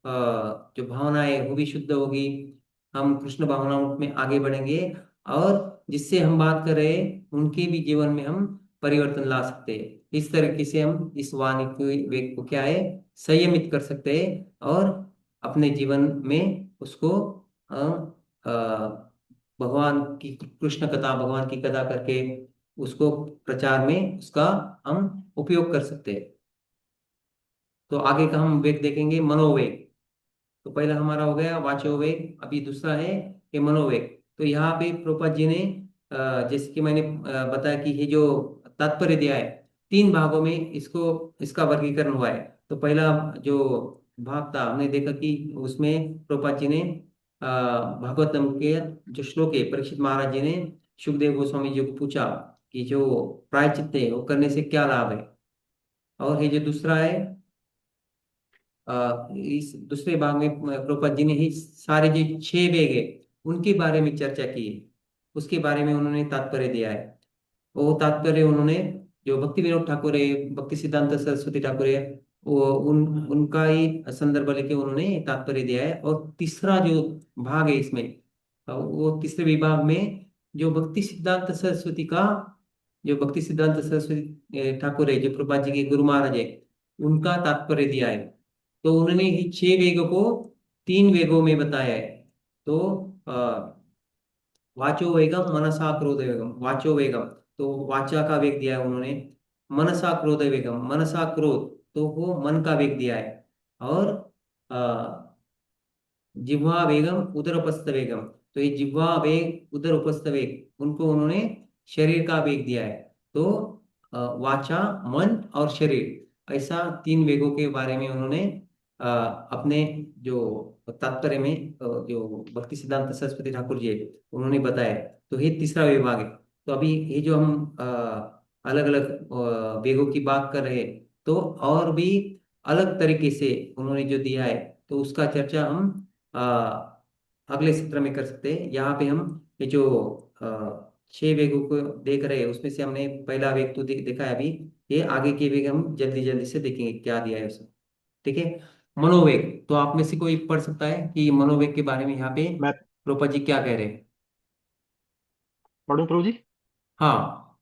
जो भावना है वो भी शुद्ध होगी। हम कृष्ण भावनाओं में आगे बढ़ेंगे, और जिससे हम बात कर रहे हैं उनके भी जीवन में हम परिवर्तन ला सकते हैं। इस तरीके से हम इस वाणी को, वेग को क्या है, संयमित कर सकते हैं, और अपने जीवन में उसको अ, भगवान की कृष्ण कथा, भगवान की कथा करके उसको प्रचार में उसका हम उपयोग कर सकते हैं। तो आगे का हम वेग देखेंगे, मनोवेग। तो पहला हमारा हो गया वाचो वेग, अभी दूसरा है कि मनोवेग। तो यहाँ पे प्रोपा जी ने जैसे कि मैंने बताया कि ये जो तात्पर्य दिया है, तीन भागों में इसको, इसका वर्गीकरण हुआ है। तो पहला जो भाग था, हमने देखा कि उसमें प्रोपा जी ने भागवतम के जो श्लोक है, परीक्षित महाराज जी ने सुखदेव गोस्वामी जी को पूछा कि जो प्रायश्चित्त है वो करने से क्या लाभ है। और ये जो दूसरा है, इस दूसरे भाग में प्रभुपाद जी ने ही सारे जो छह वेग है उनके बारे में चर्चा की है, उसके बारे में उन्होंने तात्पर्य दिया है। वो तात्पर्य उन्होंने, जो भक्ति विनोद ठाकुर है, भक्ति सिद्धांत सरस्वती ठाकुर है, वो उनका ही संदर्भ लेके उन्होंने तात्पर्य दिया है। और तीसरा जो भाग है इसमें, वो तीसरे विभाग में जो भक्ति सिद्धांत सरस्वती का, जो भक्ति सिद्धांत सरस्वती ठाकुर है, जो प्रभुपाद जी के गुरु महाराज है, उनका तात्पर्य दिया है। तो उन्होंने ही छह वेगों को तीन वेगों में बताया है। तो वाचो वेगम, मनसा क्रोध वेगम। वाचो वेगम, तो वाचा का वेग दिया है उन्होंने। मनसा क्रोध वेगम, मनसा क्रोध, तो वो मन का वेग दिया है। और जिह्वा वेगम, उदरपस्थ वेगम, तो ये जिह्वा वेग, उधर उपस्थ वेग, उनको उन्होंने शरीर का वेग दिया है। तो वाचा, मन और शरीर, ऐसा तीन वेगों के बारे में उन्होंने अपने जो तात्पर्य में जो भक्ति सिद्धांत सरस्वती ठाकुर जी है उन्होंने बताया। तो ये तीसरा विभाग है। तो अभी ये जो हम अलग अलग वेगों की बात कर रहे हैं, तो और भी अलग तरीके से उन्होंने जो दिया है, तो उसका चर्चा हम अगले सत्र में कर सकते हैं। यहाँ पे हम ये जो छह वेगों को देख रहे हैं, उसमें से हमने पहला वेग तो देखा है अभी। ये आगे के वेग हम जल्दी जल्दी से देखेंगे क्या दिया है उसमें। ठीक है। मनोवेग, तो आप में से कोई पढ़ सकता है कि मनोवेग के बारे में यहाँ पे मैं रूपा जी क्या कह रहे हैं? पढ़ूं प्रभु जी? हाँ।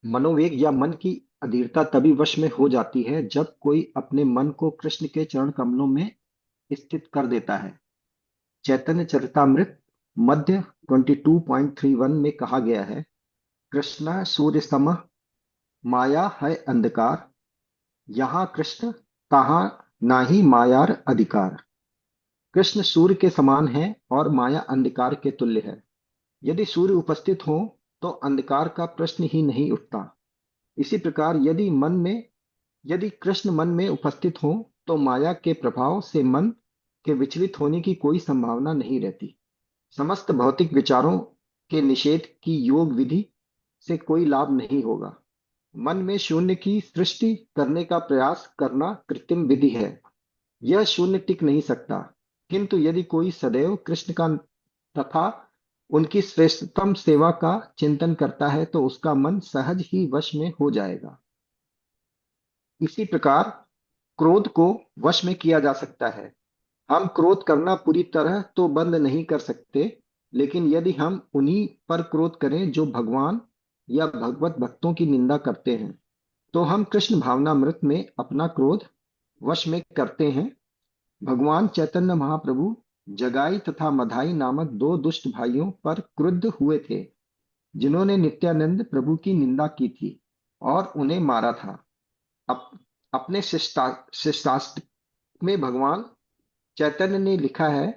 मनोवेग या मन की अधीरता तभी वश में हो जाती है जब कोई अपने मन को कृष्ण के चरण कमलों में स्थित कर देता है। चैतन्य चरितामृत मध्य 22.31 में कहा गया है, कृष्णा सूर्य समः, माया है अंधकार, यहाँ कृष्ण कहाँ नाही मायार अधिकार। कृष्ण सूर्य के समान है और माया अंधकार के तुल्य है। यदि सूर्य उपस्थित हो तो अंधकार का प्रश्न ही नहीं उठता। इसी प्रकार यदि कृष्ण मन में उपस्थित हो तो माया के प्रभाव से मन के विचलित होने की कोई संभावना नहीं रहती। समस्त भौतिक विचारों के निषेध की योग विधि से कोई लाभ नहीं होगा। मन में शून्य की सृष्टि करने का प्रयास करना कृत्रिम विधि है। यह शून्य टिक नहीं सकता। किंतु यदि कोई सदैव कृष्ण का तथा उनकी श्रेष्ठतम सेवा का चिंतन करता है तो उसका मन सहज ही वश में हो जाएगा। इसी प्रकार क्रोध को वश में किया जा सकता है। हम क्रोध करना पूरी तरह तो बंद नहीं कर सकते, लेकिन यदि हम उन्हीं पर क्रोध करें जो भगवान या भगवत भक्तों की निंदा करते हैं, तो हम कृष्ण भावनामृत में अपना क्रोध वश में करते हैं। भगवान चैतन्य महाप्रभु जगाई तथा मधाई नामक दो दुष्ट भाइयों पर क्रुद्ध हुए थे, जिन्होंने नित्यानंद प्रभु की निंदा की थी और उन्हें मारा था। अप, अपने शिष्टाष्टक में भगवान चैतन्य ने लिखा है,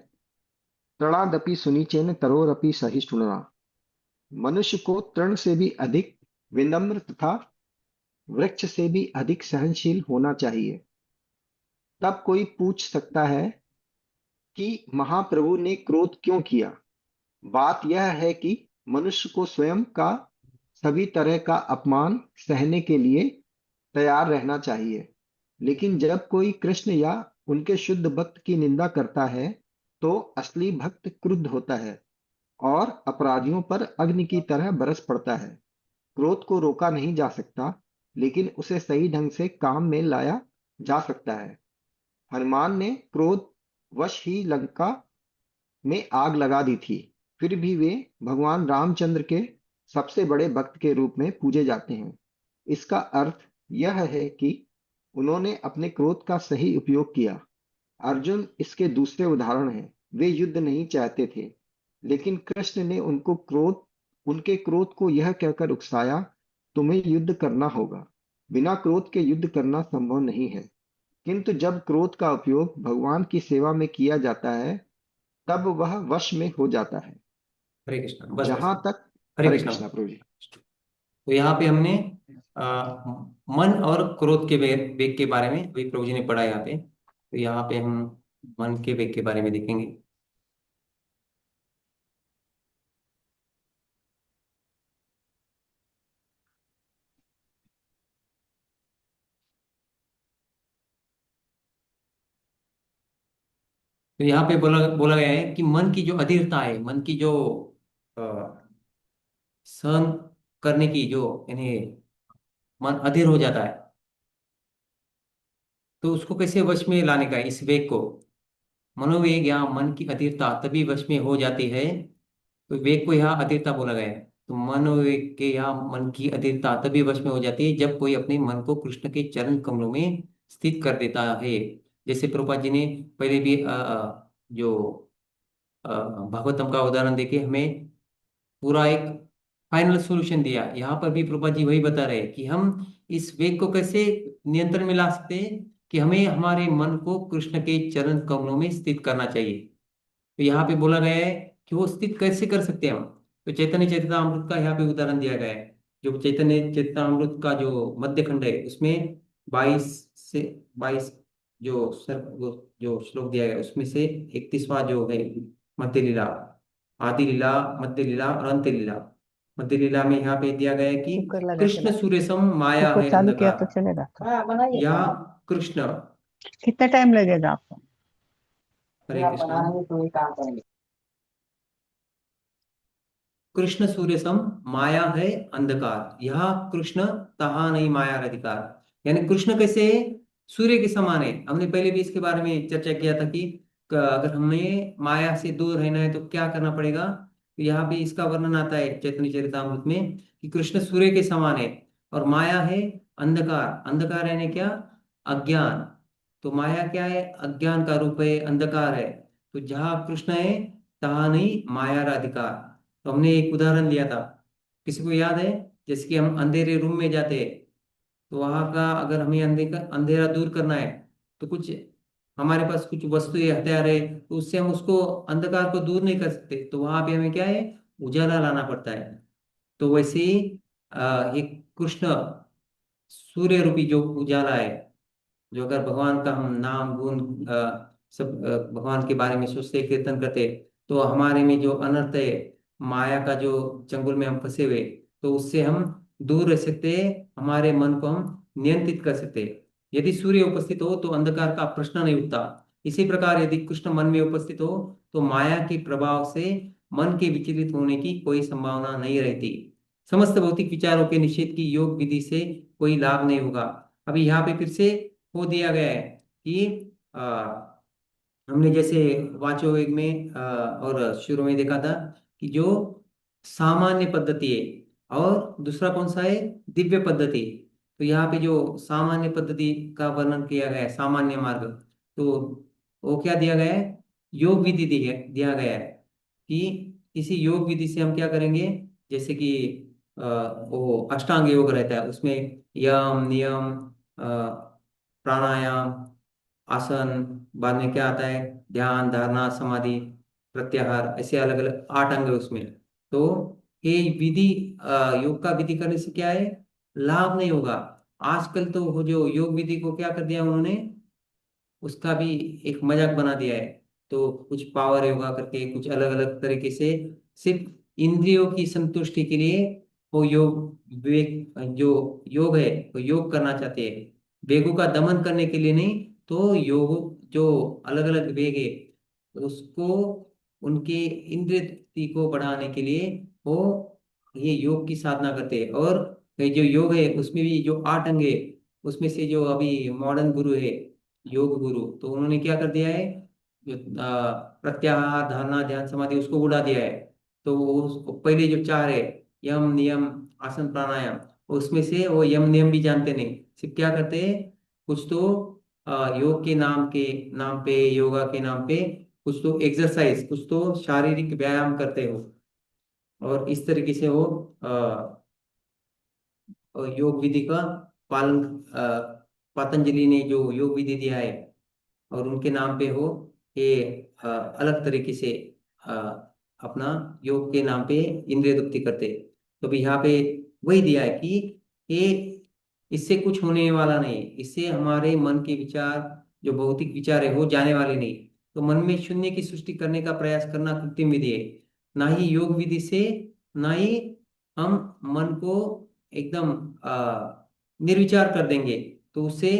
तृणादपि सुनिचेन तरोरपि सहिष्णुना। मनुष्य को तृण से भी अधिक विनम्र तथा वृक्ष से भी अधिक सहनशील होना चाहिए। तब कोई पूछ सकता है कि महाप्रभु ने क्रोध क्यों किया। बात यह है कि मनुष्य को स्वयं का सभी तरह का अपमान सहने के लिए तैयार रहना चाहिए, लेकिन जब कोई कृष्ण या उनके शुद्ध भक्त की निंदा करता है तो असली भक्त क्रुद्ध होता है और अपराधियों पर अग्नि की तरह बरस पड़ता है। क्रोध को रोका नहीं जा सकता, लेकिन उसे सही ढंग से काम में लाया जा सकता है। हनुमान ने क्रोध वश ही लंका में आग लगा दी थी, फिर भी वे भगवान रामचंद्र के सबसे बड़े भक्त के रूप में पूजे जाते हैं। इसका अर्थ यह है कि उन्होंने अपने क्रोध का सही उपयोग किया। अर्जुन इसके दूसरे उदाहरण हैं। वे युद्ध नहीं चाहते थे, लेकिन कृष्ण ने उनके क्रोध को यह कहकर उकसाया, तुम्हें युद्ध करना होगा। बिना क्रोध के युद्ध करना संभव नहीं है। किंतु जब क्रोध का उपयोग भगवान की सेवा में किया जाता है, तब वह वश में हो जाता है। हरे कृष्णा, बस बस। जहां तक हरे हरे कृष्णा। कृष्णा प्रभु जी। तो यहाँ पे हमने आ, मन और क्रोध के वेग के बारे में अभी प्रभु जी ने पढ़ा यहाँ पे। तो यहाँ पे हम मन के वेग के बारे में देखेंगे। तो यहाँ पे बोला बोला गया है कि मन की जो अधीरता है, मन की जो अ, सहन करने की जो यानी मन अधीर हो जाता है, तो उसको कैसे वश में लाने का है, इस वेग को। मनोवेग या मन की अधीरता तभी वश में हो जाती है। तो वेग को यहाँ अधीरता बोला गया है। तो मनोवेग के या मन की अधीरता तभी वश में हो जाती है जब कोई अपने मन को कृष्ण के चरण कमलों में स्थित कर देता है। जैसे प्रभुपाद जी ने पहले भी जो अ, भागवतम का उदाहरण देके हमें पूरा एक फाइनल सॉल्यूशन दिया। यहाँ पर भी प्रभुपाद जी वही बता रहे हैं कि हम इस वेग को कैसे नियंत्रण में ला सकते हैं, कि हमें हमारे मन को कृष्ण के चरण कमलों में स्थित करना चाहिए। तो यहाँ पे बोला गया है कि वो स्थित कैसे कर सकते हैं हम। तो चैतन्य चरितामृत का यहाँ पे उदाहरण दिया गया है। जो चैतन्य चरितामृत का जो मध्य खंड है उसमें 22 से 22 जो श्लोक दिया गया है, उसमें से 31वां जो है मध्य लीला, आदि लीला, मध्य लीला और अंत्य लीला। मध्य लीला में यहाँ पे दिया गया है कि कुकर लगा कृष्ण चला, सूर्यसम माया कुकर है चालू किया अंधकार। तो चलेगा। हाँ बनाइए या तो। कृष्ण, कितना टाइम लगेगा आपको? हरे आप कृष्णा, बनाएंगे तो ये काम करेंगे। कृष्ण सूर्य सम माया है अंधकार, यह कृष्ण तहा नहीं माया अधिकार। यानी कृष्ण कैसे है? सूर्य के समान है। हमने पहले भी इसके बारे में चर्चा किया था कि अगर हमें माया से दूर रहना है तो क्या करना पड़ेगा। तो यहाँ भी इसका वर्णन आता है चैतन्य चरितामृत में कि कृष्ण सूर्य के समान है और माया है अंधकार। अंधकार यानी क्या? अज्ञान। तो माया क्या है? अज्ञान का रूप है, अंधकार है। तो जहाँ कृष्ण है तहाँ नहीं माया का अधिकार। तो हमने एक उदाहरण लिया था, किसी को याद है? जैसे कि हम अंधेरे रूम में जाते हैं, तो वहां का अगर हमें अंधेरा दूर करना है, तो कुछ हमारे पास कुछ वस्तु या हथियार है, तो उससे हम उसको अंधकार को दूर नहीं कर सकते। तो वहां पे हमें क्या है? उजाला लाना पड़ता है। तो वैसे ही एक कृष्ण सूर्य रूपी जो उजाला है, जो अगर भगवान का हम नाम गुण सब भगवान के बारे में सोचते कीर्तन करते, तो हमारे में जो अनर्थ है, माया का जो चंगुल में हम फंसे हुए, तो उससे हम दूर रह सकते हैं। हमारे मन को हम नियंत्रित कर सकते हैं। यदि सूर्य उपस्थित हो तो अंधकार का प्रश्न नहीं उठता। इसी प्रकार यदि कृष्ण मन में उपस्थित हो तो माया के प्रभाव से मन के विचलित होने की कोई संभावना नहीं रहती। समस्त भौतिक विचारों के निषेध की योग विधि से कोई लाभ नहीं होगा। अभी यहाँ पे फिर से वो दिया गया है कि हमने जैसे वाचो वेग में और शुरू में देखा था कि जो सामान्य पद्धति है और दूसरा कौन सा है? दिव्य पद्धति। तो यहाँ पे जो सामान्य पद्धति का वर्णन किया गया है, सामान्य मार्ग, तो वो क्या दिया गया है? योग विधि दिया गया है कि इसी योग विधि से हम क्या करेंगे। जैसे कि वो अष्टांग योग रहता है, उसमें यम नियम प्राणायाम आसन, बाद में क्या आता है? ध्यान धारणा समाधि प्रत्याहार, ऐसे अलग अलग 8 अंग है उसमें। तो ये विधि योग का विधि करने से क्या है? लाभ नहीं होगा। आजकल तो वो जो योग विधि को क्या कर दिया उन्होंने, उसका भी एक मजाक बना दिया है। तो कुछ पावर योगा करके कुछ अलग अलग तरीके से सिर्फ इंद्रियों की संतुष्टि के लिए वो योग, विवेक जो योग है वो योग करना चाहते हैं। वेगों का दमन करने के लिए नहीं, तो योग जो अलग अलग वेग है उसको, उनके इंद्रिय तृप्ति को बढ़ाने के लिए वो ये योग की साधना करते हैं। और ये जो योग है उसमें भी जो 8 अंग है, उसमें से जो अभी मॉडर्न गुरु है, योग गुरु, तो उन्होंने क्या कर दिया है? जो प्रत्याहार धारणा ध्यान समाधि उसको उड़ा दिया है। तो वो पहले जो 4 है, यम नियम आसन प्राणायाम, उसमें से वो यम नियम भी जानते नहीं। सिर्फ क्या करते हैं? कुछ तो योग के नाम पे, योगा के नाम पे कुछ तो एक्सरसाइज, कुछ तो शारीरिक व्यायाम करते हो। और इस तरीके से वो और योग विधि का पालन, पतंजलि ने जो योग विधि दिया है और उनके नाम पे हो ये अलग तरीके से अ, अपना योग के नाम पे इंद्रिय तृप्ति करते। तो भी यहाँ पे वही दिया है कि ये इससे कुछ होने वाला नहीं, इससे हमारे मन के विचार, जो भौतिक विचार है वो जाने वाले नहीं। तो मन में शून्य की सृष्टि करने का प्रयास करना कृत्रिम विधि है। ना ही योग विधि से, ना ही हम मन को एकदम निर्विचार कर देंगे, तो उससे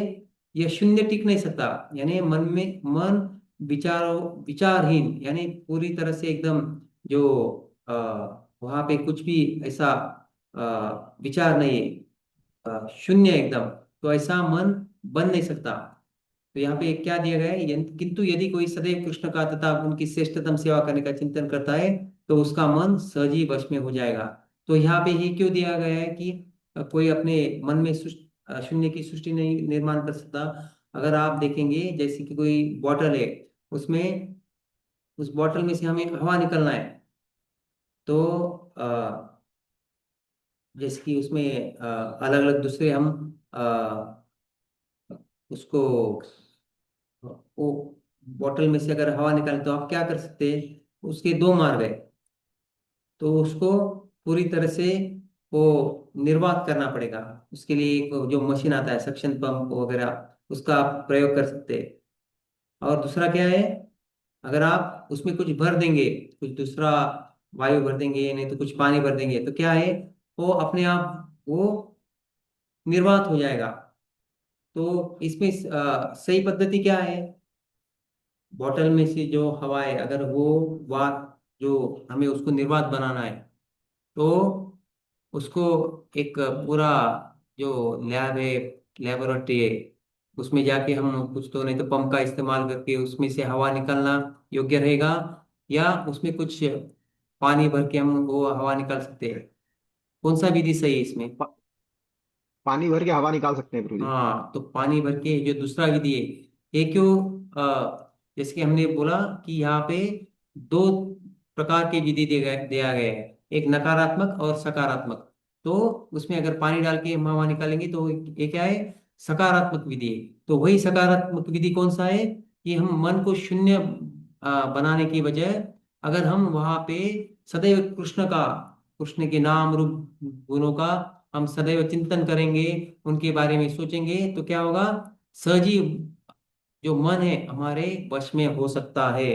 यह शून्य टिक नहीं सकता। यानी मन विचारहीन, यानी पूरी तरह से एकदम जो वहां पे कुछ भी ऐसा विचार नहीं है, शून्य एकदम, तो ऐसा मन बन नहीं सकता। तो यहाँ पे क्या दिया गया है? किंतु यदि कोई सदैव कृष्ण का तथा उनकी श्रेष्ठतम सेवा करने का चिंतन करता है तो उसका मन सहज ही वश में हो जाएगा। तो यहाँ पे ये क्यों दिया गया है कि कोई अपने मन में शून्य की सृष्टि नहीं निर्माण कर सकता। अगर आप देखेंगे जैसे कि कोई बॉटल है, उसमें उस बॉटल में से हमें हवा निकलना है, तो जैसे कि उसमें अलग अलग दूसरे हम उसको वो बोतल में से अगर हवा निकाले तो आप क्या कर सकते हैं, उसके दो मार्ग है। तो उसको पूरी तरह से वो निर्वात करना पड़ेगा। उसके लिए एक जो मशीन आता है सक्शन पंप वगैरह, उसका आप प्रयोग कर सकते हैं। और दूसरा क्या है, अगर आप उसमें कुछ भर देंगे, कुछ दूसरा वायु भर देंगे, नहीं तो कुछ पानी भर देंगे, तो क्या है, वो अपने आप वो निर्वात हो जाएगा। तो इसमें सही पद्धति क्या है, बॉटल में से जो हवा है, अगर वो वात जो हमें उसको निर्वात बनाना है, तो उसको एक पूरा जो लैब है, लेबोरेटरी है, उसमें जाके हम कुछ तो, नहीं तो पंप का इस्तेमाल करके उसमें से हवा निकालना योग्य रहेगा, या उसमें कुछ पानी भर के हम वो हवा निकाल सकते हैं। कौन सा विधि सही है इसमें? पा, पानी भर के हवा निकाल सकते हैं गुरुजी। हाँ, तो पानी भर के जो दूसरा विधि है, ये क्यों, जैसे कि हमने बोला कि यहाँ पे दो प्रकार की विधि दिया गया है, एक नकारात्मक और सकारात्मक। तो उसमें अगर पानी डाल के हम हवा निकालेंगे तो ये क्या है, सकारात्मक विधि है। तो वही सकारात्मक विधि कौन सा है, कि हम मन को शून्य बनाने की बजाय अगर हम वहां पे सदैव कृष्ण के नाम रूप गुणों का हम सदैव चिंतन करेंगे, उनके बारे में सोचेंगे, तो क्या होगा, सहजी जो मन है हमारे वश में हो सकता है।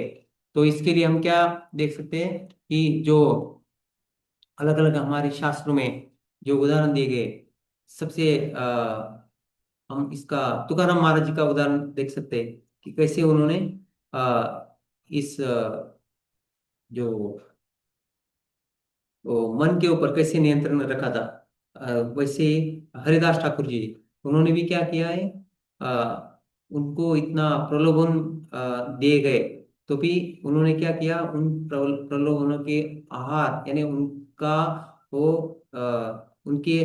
तो इसके लिए हम क्या देख सकते हैं कि जो अलग अलग हमारे शास्त्रों में जो उदाहरण दिए गए, सबसे हम इसका तुकाराम महाराज जी का उदाहरण देख सकते हैं कि कैसे उन्होंने इस जो वो मन के ऊपर कैसे नियंत्रण रखा था। वैसे हरिदास ठाकुर जी, उन्होंने भी क्या किया है, उनको इतना प्रलोभन दिए गए, तो भी उन्होंने क्या किया, उन प्रलोभनों के आहार यानी उनका वो उनके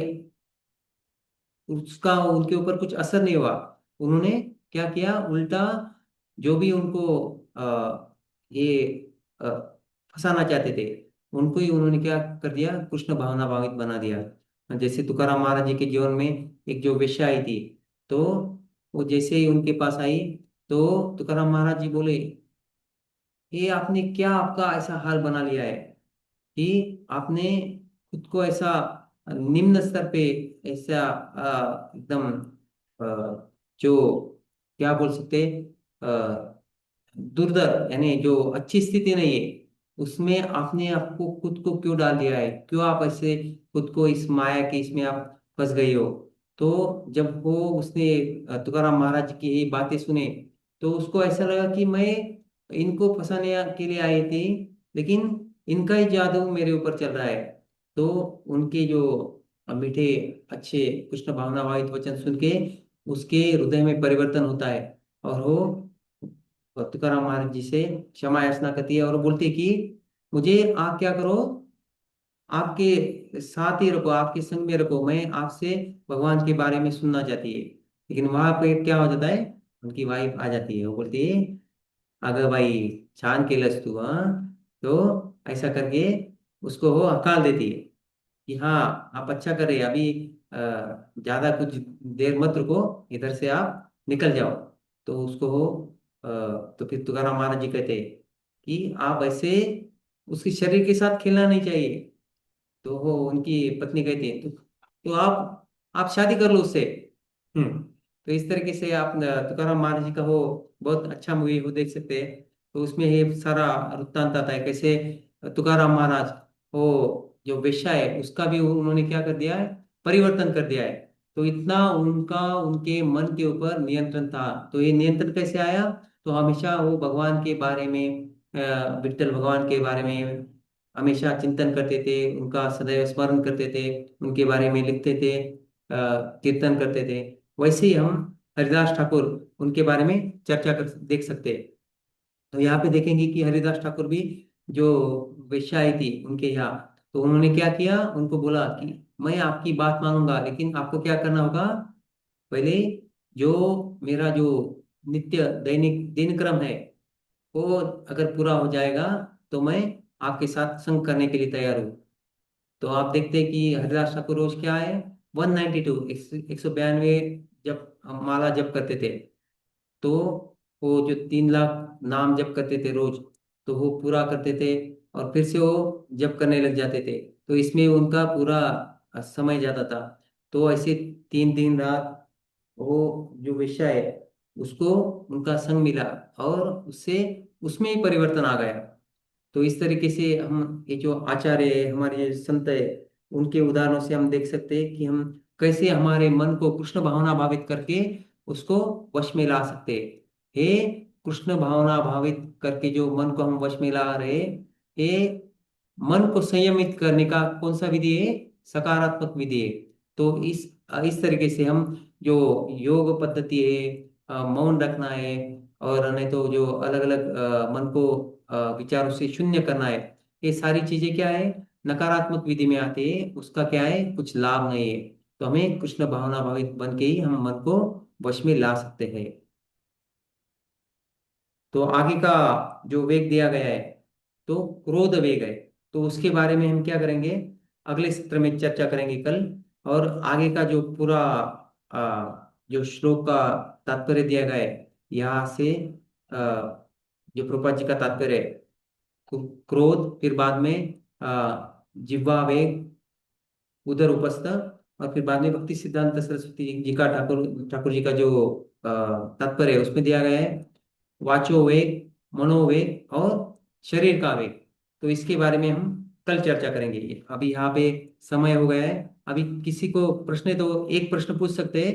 उसका उनके ऊपर कुछ असर नहीं हुआ। उन्होंने क्या किया, उल्टा जो भी उनको ये अ, फंसाना चाहते थे, उनको ही उन्होंने क्या कर दिया, कृष्ण भावना भावित बना दिया। जैसे तुकाराम महाराज जी के जीवन में एक जो वेश्या आई थी, तो वो जैसे ही उनके पास आई, तो तुकाराम महाराज जी बोले, ये आपने क्या, आपका ऐसा हाल बना लिया है कि आपने खुद को ऐसा निम्न स्तर पे, ऐसा एकदम जो क्या बोल सकते, दुर्धर यानी जो अच्छी स्थिति नहीं है, उसमें आपने आपको खुद को क्यों डाल दिया है, क्यों आप ऐसे खुद को इस माया के इसमें आप फंस गई हो। तो जब वो उसने तुकाराम महाराज की ये बातें सुने, तो उसको ऐसा लगा कि मैं इनको फंसाने के लिए आई थी, लेकिन इनका ही जादू मेरे ऊपर चल रहा है। तो उनके जो मीठे अच्छे कृष्ण भावनावाहित वचन सुन के उसके हृदय में परिवर्तन होता है, और वो तुकाराम महाराज जी से क्षमा याचना करती है, और वो बोलती है कि मुझे आप क्या करो, आपके साथ ही रखो, आपके संग में रखो, मैं आपसे भगवान के बारे में सुनना चाहती है। लेकिन वहां पे क्या हो जाता है, उनकी वाइफ आ जाती है, वो बोलती है, अगर भाई छान के लस तू, हाँ, तो ऐसा करके उसको वो हकाल देती है कि हाँ, आप अच्छा कर रहे हैं, अभी ज्यादा कुछ देर मत रुको, इधर से आप निकल जाओ। तो उसको वो तो फिर तुकाराम महाराज जी कहते हैं कि आप ऐसे उसके शरीर के साथ खेलना नहीं चाहिए। तो वो उनकी पत्नी कहती है, तो आप शादी कर लो उससे। तो इस तरीके से आप तुकाराम महाराज जी का वो बहुत अच्छा मूवी वो देख सकते हैं। तो उसमें ये सारा वृत्तांत आता है कैसे तुकाराम महाराज, वो जो वेश्या है उसका भी उन्होंने क्या कर दिया है, परिवर्तन कर दिया है। तो इतना उनका उनके मन के ऊपर नियंत्रण था। तो ये नियंत्रण कैसे आया, तो हमेशा वो भगवान के बारे में, विठ्ठल भगवान के बारे में हमेशा चिंतन करते थे, उनका सदैव स्मरण करते थे, उनके बारे में लिखते थे, कीर्तन करते थे। वैसे ही हम हरिदास ठाकुर, उनके बारे में चर्चा कर देख सकते हैं। तो यहाँ पे देखेंगे कि हरिदास ठाकुर भी जो वेश्या आई थी उनके यहाँ, तो उन्होंने क्या किया, उनको बोला कि मैं आपकी बात मानूंगा, लेकिन आपको क्या करना होगा, पहले जो मेरा जो नित्य दैनिक दिनक्रम है, वो अगर पूरा हो जाएगा, तो मैं आपके साथ संग करने के लिए तैयार हूँ। तो आप देखते हैं कि हरिदास ठाकुर रोज क्या है, 192 192 जब हम माला जप करते थे, तो वो जो 3 लाख नाम जप करते थे रोज, तो वो पूरा करते थे और फिर से वो जप करने लग जाते थे। तो इसमें उनका पूरा समय जाता था। तो ऐसे 3 दिन रात वो जो विषय है उसको उनका संग मिला और उससे उसमें ही परिवर्तन आ गया। तो इस तरीके से हम ये जो आचार्य है, हमारे ये संत है, उनके उदाहरणों से हम देख सकते हैं कि हम कैसे हमारे मन को कृष्ण भावना भावित करके उसको वश में ला सकते हैं। हे कृष्ण भावना भावित करके जो मन को हम वश में ला रहे, ये मन को संयमित करने का कौन सा विधि है? सकारात्मक विधि है। तो इस तरीके से हम जो योग पद्धति है, मौन रखना है, और नहीं तो जो अलग अलग मन को विचारों से शून्य करना है, ये सारी चीजें क्या है? नकारात्मक विधि में आते हैं, उसका क्या है? कुछ लाभ नहीं है। तो हमें कृष्ण भावना भावित बन के ही हम मन को वश में ला सकते हैं। तो आगे का जो वेग दिया गया है, तो क्रोध वेग है। तो उसके बारे में हम क्या करेंगे? अगले सत्र में चर्चा करेंगे कल। और आगे का जो पूरा जो श्लोक का तात्पर्य दिया गया है यहाँ से, आ, जो प्रभुपाद जी का तात्पर्य है, क्रोध, फिर बाद में जिह्वा वेग, उधर उपस्थ, और फिर बाद में भक्ति सिद्धांत सरस्वती जी का ठाकुर ठाकुर जी का जो तात्पर्य है उसमें दिया गया है वाचो वेग, मनोवेग और शरीर का वेग। तो इसके बारे में हम कल चर्चा करेंगे। अभी यहाँ पे समय हो गया है। अभी किसी को प्रश्न है तो एक प्रश्न पूछ सकते हैं।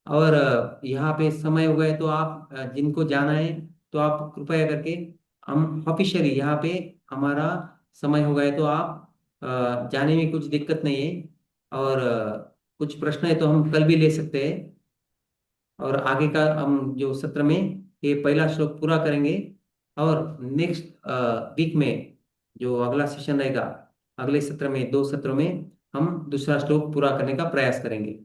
और यहाँ पे समय हो गया है, तो आप जिनको जाना है तो आप कृपया करके, हम ऑफिशियली यहाँ पे हमारा समय हो गया है, तो आप जाने में कुछ दिक्कत नहीं है। और कुछ प्रश्न है तो हम कल भी ले सकते हैं। और आगे का हम जो सत्र में ये पहला श्लोक पूरा करेंगे, और नेक्स्ट वीक में जो अगला सेशन रहेगा, अगले सत्र में, 2 सत्रों में हम दूसरा श्लोक पूरा करने का प्रयास करेंगे।